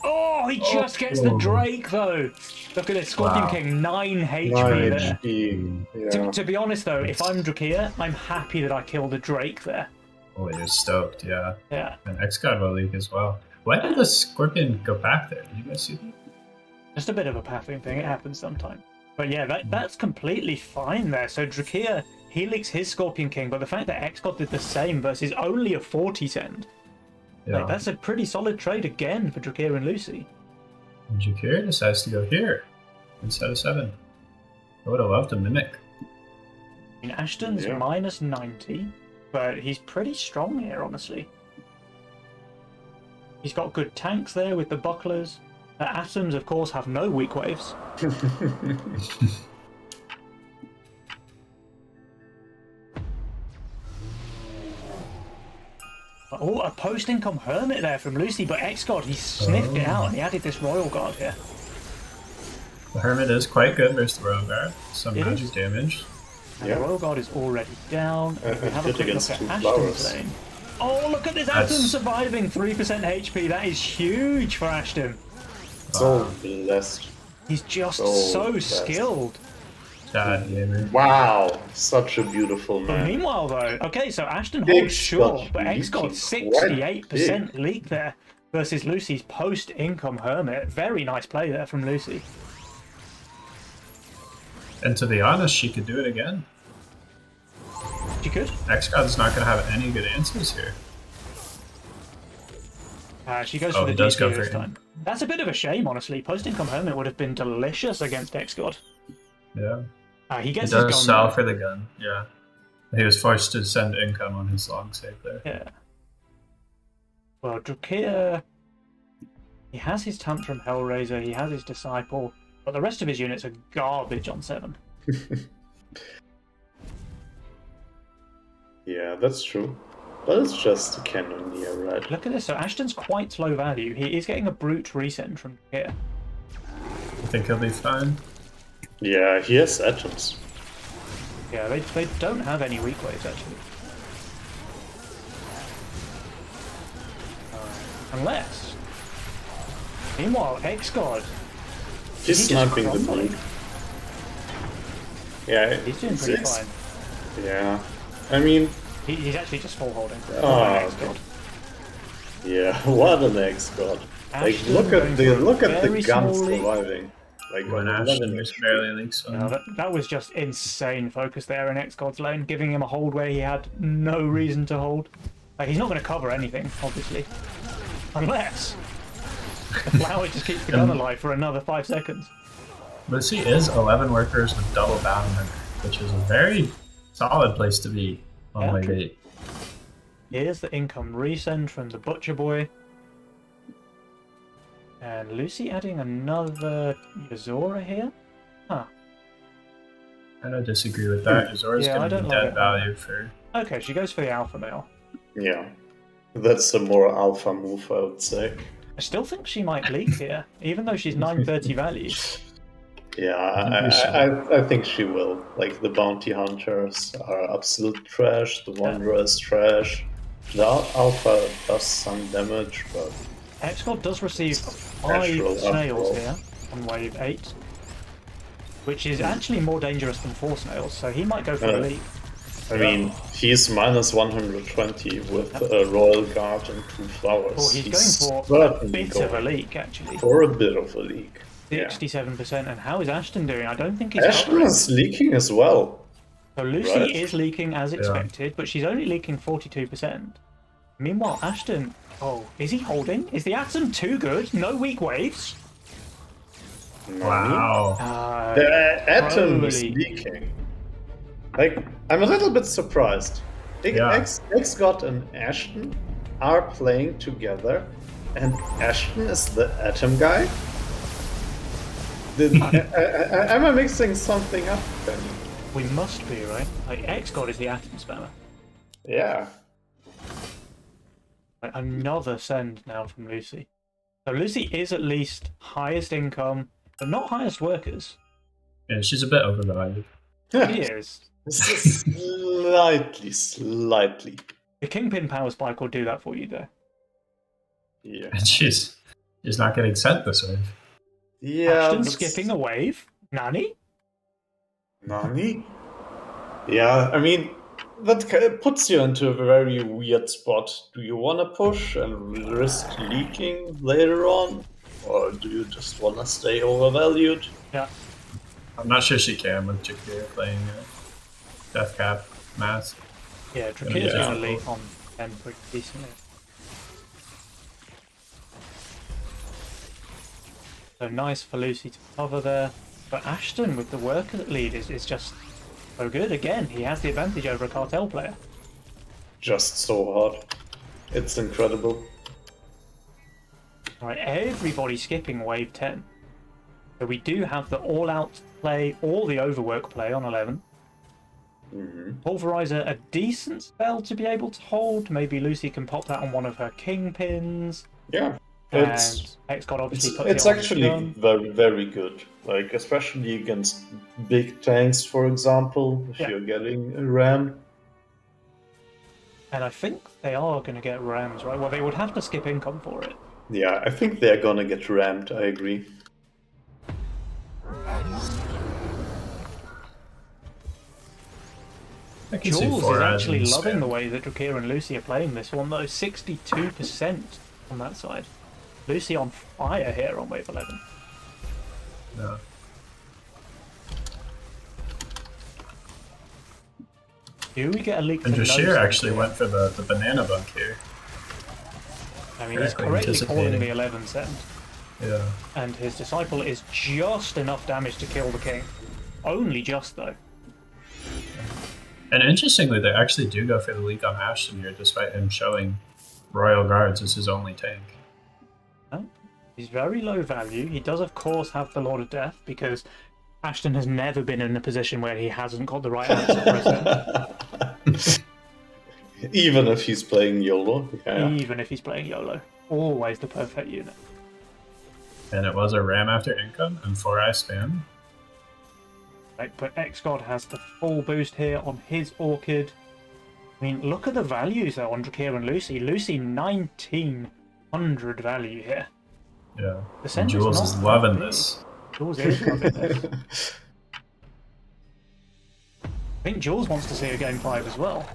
Oh, he just gets the Drake, though. Look at this, Scorpion King, 9 HP 9 there. HP. Yeah. To be honest, though, if I'm Drakir, I'm happy that I killed a Drake there. Oh, you're stoked, yeah. Yeah. And XCOD will leak as well. Why did the Scorpion go back there? Did you guys see that? Just a bit of a pathing thing, it happens sometimes. But yeah, that's completely fine there. So Drakir, he leaks his Scorpion King, but the fact that XCOD did the same versus only a 40 cent, Yeah. like, that's a pretty solid trade again for Drakir and Lucy. And Drakir decides to go here instead of 7. I would have loved a Mimic. I mean, Ashton's minus 90, but he's pretty strong here, honestly. He's got good tanks there with the bucklers. Atoms, of course, have no weak waves. Oh, a post-income Hermit there from Lucy, but XCOD, he sniffed it out and he added this Royal Guard here. The Hermit is quite good versus the Royal Guard. Some It magic is. damage. And the Royal Guard is already down. If we have a good quick look against at 2 Ashton's flowers. lane. Oh, look at this That's- Atom surviving 3% HP. That is huge for Ashton. So blessed. He's just So so blessed. skilled. God gamer. Wow, such a beautiful But man. meanwhile, though, okay, so Ashton Big holds short, Scotch but leaky, X got quite 68% leak there versus Lucy's post-income Hermit. Very nice play there from Lucy. And to be honest, she could do it again. She could. XCOD's not going to have any good answers here. She goes Oh, for the he does DP go this for time. That's a bit of a shame, honestly. Post-income Hermit would have been delicious against XGod. Yeah. He He gets does his gun. sell there. for the gun, yeah. He was forced to send income on his long save there. Yeah. Well, Drakir, he has his Tantrum Hellraiser, he has his Disciple, but the rest of his units are garbage on 7. Yeah, that's true. But it's just a cannoneer, right? Look at this, so Ashton's quite low value. He is getting a brute resend from here. I think he'll be fine. Yeah, he has atoms. Yeah, they don't have any weak waves, actually. Unless... Meanwhile, XGod... He's sniping the crumbling? blue. Yeah, He's doing pretty it's- fine. Yeah. I mean, He's actually just full holding. Oh, XGod. yeah, what an X-God. Like, Ashton look going at for a the very guns small lead. surviving. Like, When on Ashton 11 just HP. barely leaks one. No, that was just insane focus there in XGod's lane, giving him a hold where he had no reason to hold. Like, he's not going to cover anything, obviously. Unless the flower just keeps the gun alive for another 5 seconds. Lucy is 11 workers with double boundman, which is a very solid place to be on Yeah, wave true. 8. Here's the income resend from the Butcher Boy. And Lucy adding another Yazora here? Huh. I don't disagree with that. Zora's Yeah, I going to don't be like dead it. value for... Okay, she goes for the Alpha Male. Yeah. That's a more alpha move, I would say. I still think she might leak here, even though she's 930 value. Yeah, I think she will. Like, the bounty hunters are absolute trash, the wanderer is trash. The alpha does some damage, but XGod does receive 5 Natural snails after all. here on wave 8. which is actually more dangerous than Force Nails, so he might go for a leap. I mean, he's minus 120 with a Royal Guard and 2 flowers. Oh, he's going for a bit of a leak, actually. For a bit of a leak. 67%, and how is Ashton doing? I don't think he's Ashton covering. is leaking as well. So Lucy right? is leaking as expected, but she's only leaking 42%. Meanwhile, Ashton... Oh, is he holding? Is the Atom too good? No weak waves? Wow. The Atom is leaking. Like, I'm a little bit surprised. X-God and Ashton are playing together, and Ashton is the Atom guy? Am I mixing something up then? We must be, right? Like, X-God is the Atom spammer. Yeah. Right, another send now from Lucy. So Lucy is at least highest income, but not highest workers. Yeah, she's a bit overvalued. She is. Slightly. The Kingpin power spike will do that for you, though. Yeah. And she's not getting sent this wave. Yeah. Ashton's skipping a wave? Nani? Nani? Yeah, I mean, that puts you into a very weird spot. Do you want to push and risk leaking later on? Or do you just want to stay overvalued? Yeah. I'm not sure she can with Jakir playing Death Cap Mask. Yeah, Drakir's going to leap on 10 pretty decently. So nice for Lucy to cover there. But Ashton with the worker lead is just so good. Again, he has the advantage over a cartel player. Just so hard. It's incredible. Alright, everybody skipping wave 10. So we do have the all-out play or the overwork play on 11. Pulverizer, a decent spell to be able to hold. Maybe Lucy can pop that on one of her kingpins. Yeah. And X-God obviously puts it's it on actually very, very good. Like, especially against big tanks, for example, if you're getting a ram. And I think they are going to get rams, right? Well, they would have to skip income for it. Yeah, I think they're gonna get rammed, I agree. Jules is actually loving the way that Drakir and Lucy are playing this one, though. 62% on that side. Lucy on fire here on wave 11. Yeah. Do we get a leak? And Drashir actually went for the banana bunk here. I mean, he's correctly calling the 11 send. Yeah. And his disciple is just enough damage to kill the king. Only just, though. And interestingly, they actually do go for the leak on Ashton here, despite him showing Royal Guards as his only tank. Oh, he's very low value. He does, of course, have the Lord of Death, because Ashton has never been in a position where he hasn't got the right answer for his end. Even if he's playing YOLO. Yeah. Even if he's playing YOLO. Always the perfect unit. And it was a ram after income and 4-eye spam. Right, but X-God has the full boost here on his Orchid. I mean, look at the values though on Drakir and Lucy. Lucy 1900 value here. Yeah. And Jules is loving this. Jules is loving this. I think Jules wants to see a game 5 as well.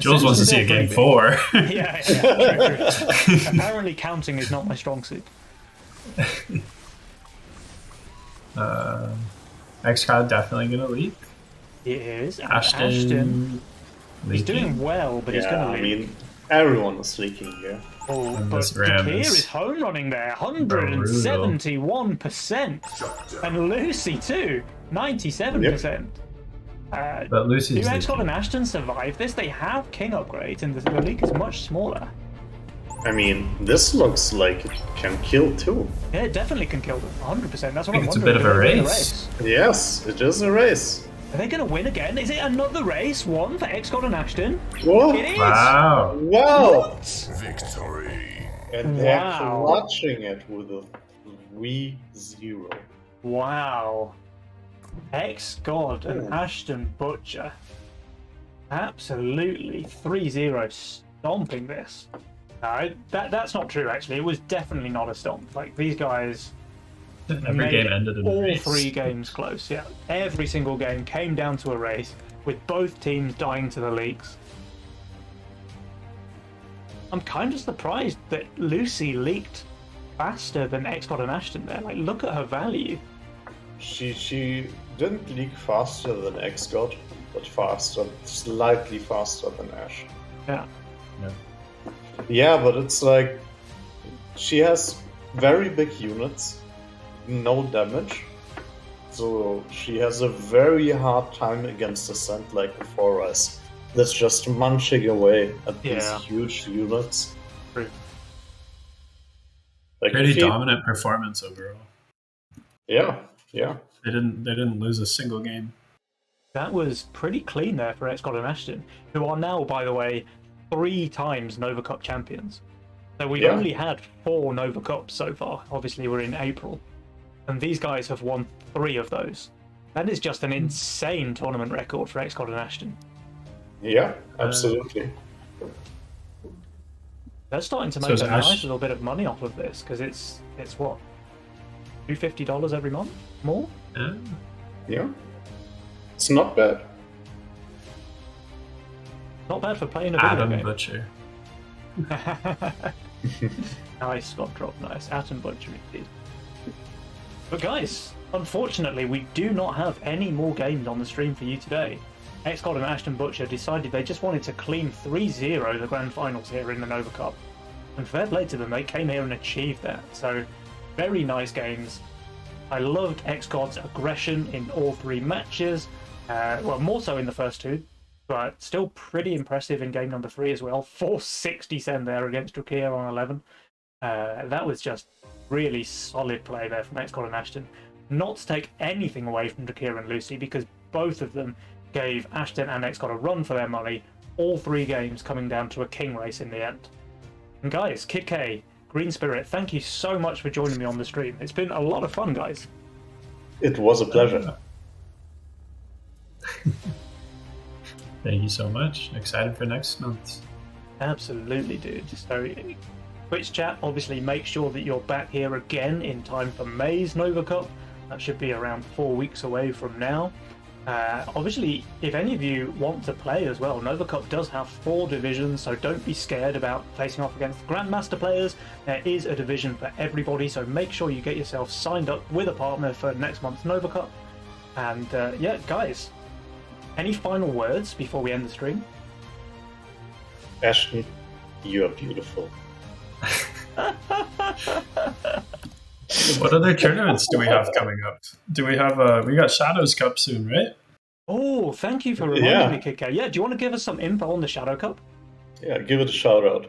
Jules wants to see a game 4. Yeah, true. Apparently counting is not my strong suit. X-God definitely gonna leak. He is. Ashton he's doing well, but he's gonna leak. I mean, everyone is leaking here. Oh, And but this ram Drakir is is home running there, 171%. And Lucy too, 97%. But Lucy's do X-God and Ashton survive this? They have king upgrades, and the leak is much smaller. I mean, this looks like it can kill too. Yeah, it definitely can kill them, 100%. That's what I'm It's wondering. a bit of a race. Yes, it is a race. Are they going to win again? Is it another race? One for X-God and Ashton? Whoa. It is! Wow. Wow! Victory. And they're clutching it with a 3-0. Wow. X-God and Ashton Butcher. Absolutely 3-0 stomping this. No, that's not true actually. It was definitely not a stomp. Like, these guys Every game ended in a all race. 3 games close. Yeah, every single game came down to a race with both teams dying to the leaks. I'm kind of surprised that Lucy leaked faster than XCOD and Ashton there. Like, look at her value. She didn't leak faster than XGod, but faster, slightly faster than Ash. Yeah. Yeah. Yeah, but it's like she has very big units, no damage, so she has a very hard time against Ascent like before us. That's just munching away at these huge units. True. Like Pretty dominant performance overall. Yeah. They didn't lose a single game. That was pretty clean there for XCOD and Ashton, who are now, by the way, 3 times Nova Cup champions. So we've only had 4 Nova Cups so far. Obviously, we're in April. And these guys have won 3 of those. That is just an insane tournament record for XCOD and Ashton. Yeah, absolutely. They're starting to make a nice little bit of money off of this, because it's what? $250 every month? More? Yeah. It's not bad. Not bad for playing a video Adam game. Butcher. Nice, Scott drop, nice. Atom Butcher indeed. But guys, unfortunately we do not have any more games on the stream for you today. XCOD and Ashton Butcher decided they just wanted to clean 3-0 the grand finals here in the Nova Cup. And fair play to them, they came here and achieved that. So, very nice games. I loved XCOD's aggression in all 3 matches. Well, more so in the first 2, but still pretty impressive in game number 3 as well. 460 send there against Drakeer on 11. That was just really solid play there from XCOD and Ashton. Not to take anything away from Drakeer and Lucy, because both of them gave Ashton and XCOD a run for their money, all 3 games coming down to a king race in the end. And guys, KidK, Green Spirit, thank you so much for joining me on the stream. It's been a lot of fun, guys. It was a pleasure. Thank you so much. Excited for next month. Absolutely, dude. So, Twitch chat, obviously make sure that you're back here again in time for May's Nova Cup. That should be around 4 weeks away from now. Obviously, if any of you want to play as well, Nova Cup does have 4 divisions, so don't be scared about facing off against Grandmaster players. There is a division for everybody, so make sure you get yourself signed up with a partner for next month's Nova Cup. And yeah, guys, any final words before we end the stream? Ashton, you are beautiful. What other tournaments do we have coming up? Do we have we got Shadows Cup soon, right? Oh, thank you for reminding me, KidK. Yeah, do you want to give us some info on the Shadow Cup? Yeah, give it a shout out.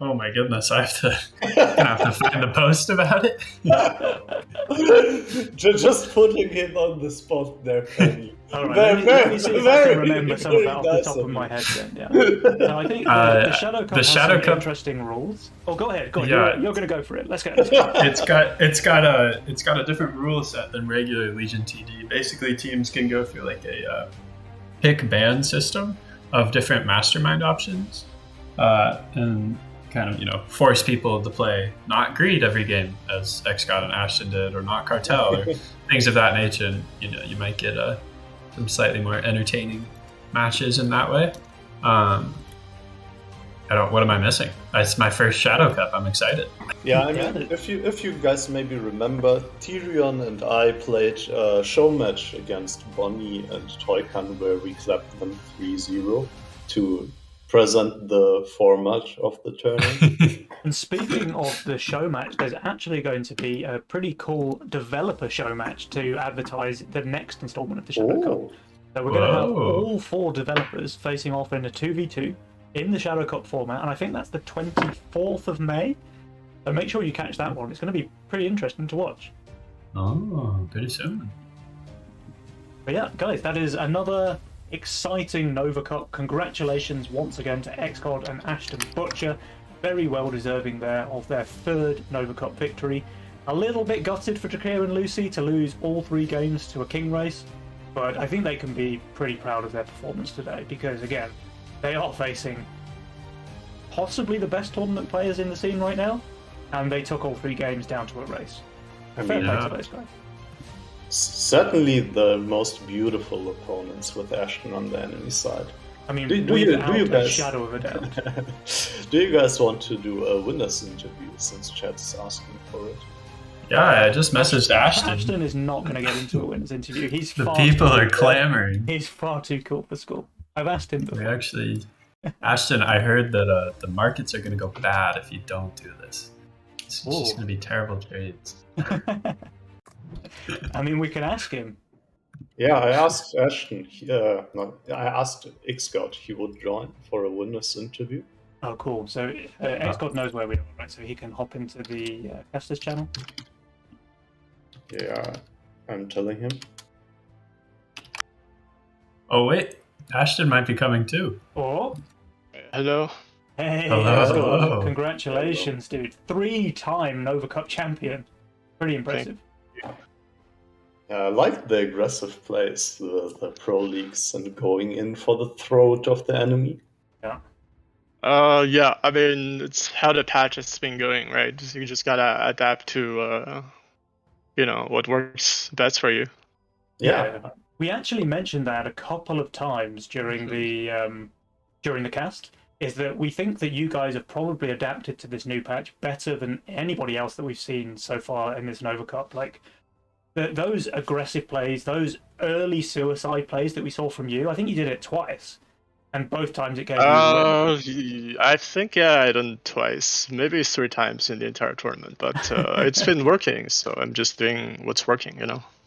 Oh my goodness, I have to find the post about it. Just putting him on the spot there, Penny. All right, let me see if I can remember some of that off the top of my head then, yeah. No, I think the Shadow Cup has some interesting rules. Oh, go ahead. Yeah. You're going to go for it. Let's go. It's got a different rule set than regular Legion TD. Basically, teams can go through like a pick ban system of different mastermind options, and kind of force people to play not Greed every game as XCOD and Ashton did, or not Cartel, or things of that nature. And you might get some slightly more entertaining matches in that way. What am I missing? It's my first Shadow Cup. I'm excited. Yeah, I mean, if you guys maybe remember, Tyrion and I played a show match against Bonnie and Toykan where we clapped them 3-0 to present the format of the tournament. And speaking of the show match, there's actually going to be a pretty cool developer show match to advertise the next installment of the Shadow Cup. So we're going to have all 4 developers facing off in a 2v2 in the Shadow Cup format, and I think that's the 24th of May. So make sure you catch that one. It's going to be pretty interesting to watch. Oh, pretty soon. But yeah, guys, that is another exciting Nova Cup. Congratulations once again to XCOD and Ashton Butcher. Very well deserving there of their 3rd Nova Cup victory. A little bit gutted for Drakeer and Lucy to lose all 3 games to a king race, but I think they can be pretty proud of their performance today because, again, they are facing possibly the best tournament players in the scene right now, and they took all 3 games down to a race. I Fair mean, play to those guys. certainly the most beautiful opponents with Ashton on the enemy side. I mean, Do without you a guys shadow of a doubt. do you guys want to do a winners interview since chat is asking for it? Yeah, I just messaged Ashton. Ashton is not going to get into a winner's interview. He's The far people too, are clamoring. He's far too cool for school. I've asked him We before. actually, Ashton, I heard that the markets are going to go bad if you don't do this. It's just Ooh. going to be terrible trades. I mean, we can ask him. Yeah, I asked Ashton. I asked Xgod he would join for a winners interview. Oh, cool. So XCOD knows where we are, right? So he can hop into the casters channel. Yeah, I'm telling him. Oh, wait. Ashton might be coming too. Oh, Hello. hey, Hello, XCOD. hello. Congratulations, dude. 3-time Nova Cup champion. Pretty impressive. I like the aggressive plays, the pro leagues, and going in for the throat of the enemy. Yeah. Yeah, I mean, it's how the patch has been going, right? You just gotta adapt to, what works best for you. Yeah. We actually mentioned that a couple of times during the cast. Is that we think that you guys have probably adapted to this new patch better than anybody else that we've seen so far in this Nova Cup. Like those aggressive plays, those early suicide plays that we saw from you. I think you did it twice, and both times it gave you a win. I think I done twice, maybe 3 times in the entire tournament, but it's been working, so I'm just doing what's working,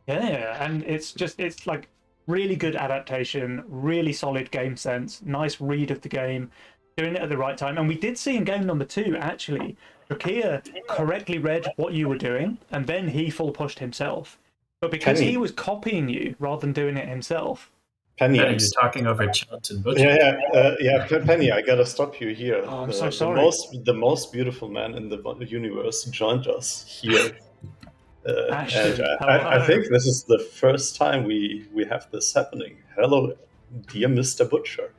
Yeah, and it's like really good adaptation, really solid game sense, nice read of the game, doing it at the right time. And we did see in game number 2, actually, Rakia correctly read what you were doing, and then he full pushed himself. But because Penny. he was copying you rather than doing it himself. Penny, Penny, you're talking over Chant and Butcher. Penny, I gotta stop you here. Oh, I'm so sorry. The most beautiful man in the universe joined us here. Ashton, And I think this is the first time we have this happening. Hello, dear Mr. Butcher.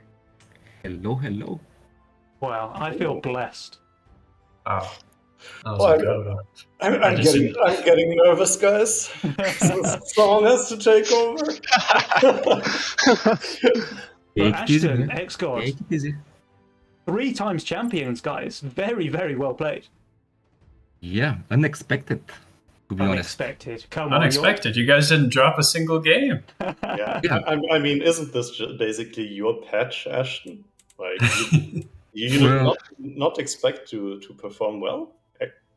Hello, hello. Wow, I feel blessed. Oh, that was Well, a good one. I'm getting nervous, guys. Someone has to take over. But Take it easy, Ashton, man. XGod, Take it easy. 3 times champions, guys. Very, very well played. Yeah, unexpected, to be honest. Unexpected. Come on, Unexpected. You guys didn't drop a single game. Yeah, Yeah. I mean, isn't this basically your patch, Ashton? Like, you did Well- not expect to perform well?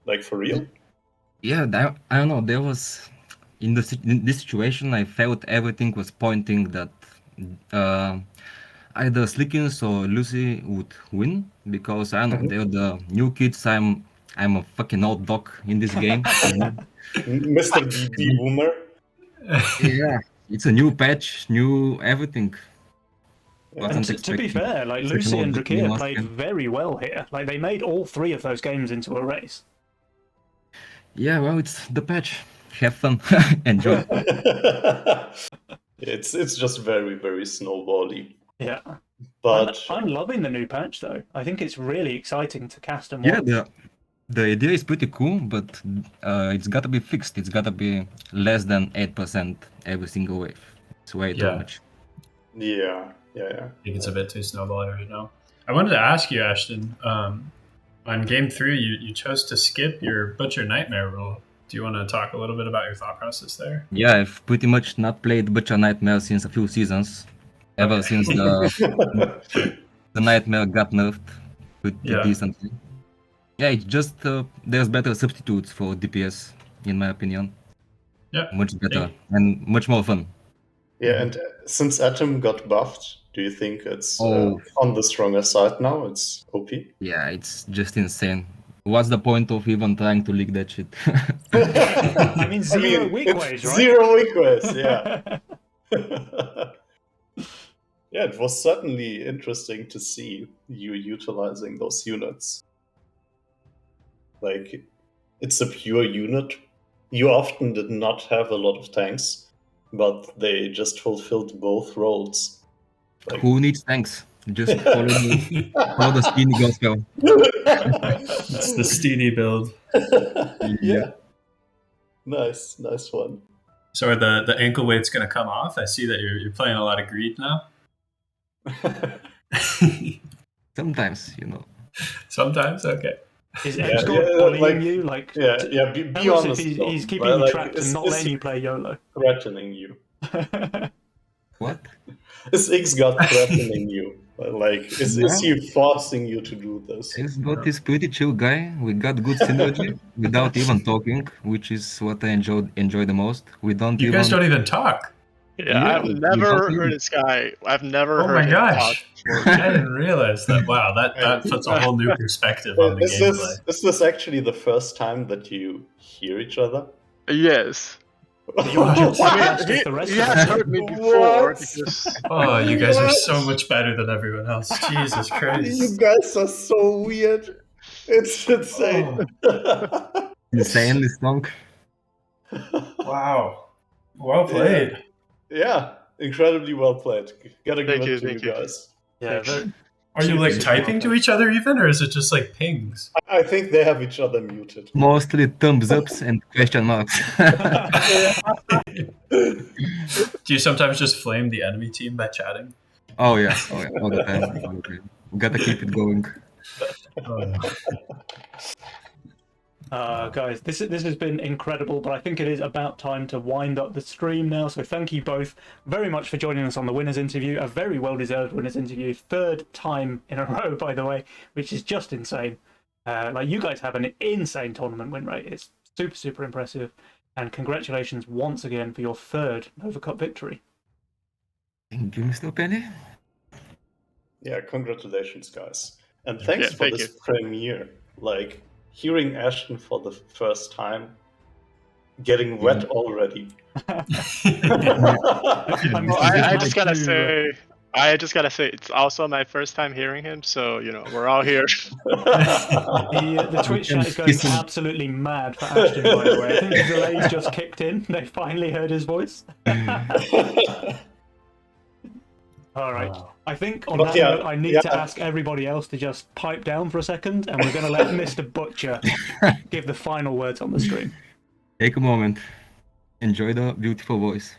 Like, for real? Yeah, I don't know. There was in this situation, I felt everything was pointing that either Slickins or Lucy would win because I don't know. They're the new kids. I'm a fucking old dog in this game. Mr. DD Boomer? Yeah, it's a new patch, new everything. And to be fair, like Lucy and Rakia played very well here. Like they made all 3 of those games into a race. Yeah, well, it's the patch. Have fun, enjoy. It's just very, very snowbally. Yeah. But I'm loving the new patch though. I think it's really exciting to cast and watch. Yeah, the idea is pretty cool, but it's gotta be fixed. It's gotta be less than 8% every single wave. It's way too Yeah. much. yeah. I think it's a bit too snowbally right now. I wanted to ask you, Ashton, on game 3, you chose to skip your Butcher Nightmare rule. Do you want to talk a little bit about your thought process there? Yeah, I've pretty much not played Butcher Nightmare since a few seasons. Ever since the Nightmare got nerfed pretty decently. Yeah, it's just there's better substitutes for DPS, in my opinion. Yeah. Much better and much more fun. Yeah, and since Atom got buffed, do you think it's Oh. on the stronger side now? It's OP? Yeah, it's just insane. What's the point of even trying to leak that shit? I mean, zero weak it's ways, right? 0 weak ways, yeah. Yeah, it was certainly interesting to see you utilizing those units. Like, it's a pure unit. You often did not have a lot of tanks, but they just fulfilled both roles. Like, Who needs tanks? Just follow the skinny gospel. It's the Steedy build. yeah. Nice one. So are the ankle weights going to come off? I see that you're playing a lot of greed now. Sometimes, you know. Sometimes, okay. Is XGod bullying like- you? Like, Be tell us if honest. he's though, keeping right? you Like, trapped and not letting you play YOLO. threatening you. What? Is XGod threatening you? Like, is he forcing you to do this? XGod is pretty chill guy. We got good synergy without even talking, which is what I enjoy the most. We don't You even. guys don't even talk. Yeah, I've we never don't heard even- this guy. I've never Oh heard my him talk. gosh. I didn't realize that. Wow, that puts a whole new perspective on the gameplay. Is this actually the first time that you hear each other? Yes. You're just What? as fast as the rest He of has us. heard me before. What? Because Oh, you guys are What? so much better than everyone else. Jesus You Christ. guys are so weird. It's insane. Insanely strong. Wow. Well played. Yeah, incredibly well played. Gotta give Thank you, it to you thank you. guys. Yeah, very, Are you like Super typing well to played. each other even, or is it just like pings? I think they have each other muted. Mostly thumbs ups and question marks. Do you sometimes just flame the enemy team by chatting? Oh yeah, all the time. All the time. Gotta keep it going. guys, this has been incredible, but I think it is about time to wind up the stream now. So thank you both very much for joining us on the winners interview, a very well-deserved winners interview, third time in a row, by the way, which is just insane. Like, you guys have an insane tournament win rate. It's super impressive, and congratulations once again for your third Nova Cup victory. Thank you, Mr. Penny. Yeah, congratulations, guys. And thanks for thank this premiere. Like, hearing Ashton for the first time, getting wet already. I'm I just gotta say, it's also my first time hearing him. So we're all here. The Twitch chat is going absolutely mad for Ashton, by the way. I think the delays just kicked in. They finally heard his voice. All right. Wow. I think on But that yeah, note, I need to ask everybody else to just pipe down for a second, and we're going to let Mr. Butcher give the final words on the stream. Take a moment. Enjoy the beautiful voice.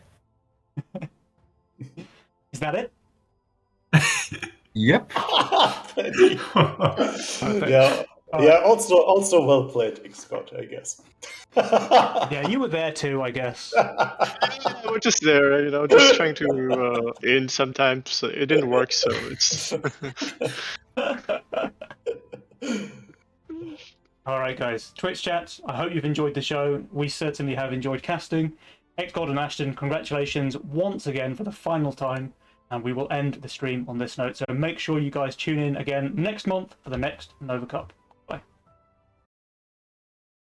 Is that it? Yep. yeah. Also well played, Scott, I guess. Yeah, you were there too, I guess. We're just there, just trying to in sometimes. It didn't work, so it's. All right, guys. Twitch chat, I hope you've enjoyed the show. We certainly have enjoyed casting. XGod and Ashton, congratulations once again for the final time. And we will end the stream on this note. So make sure you guys tune in again next month for the next Nova Cup.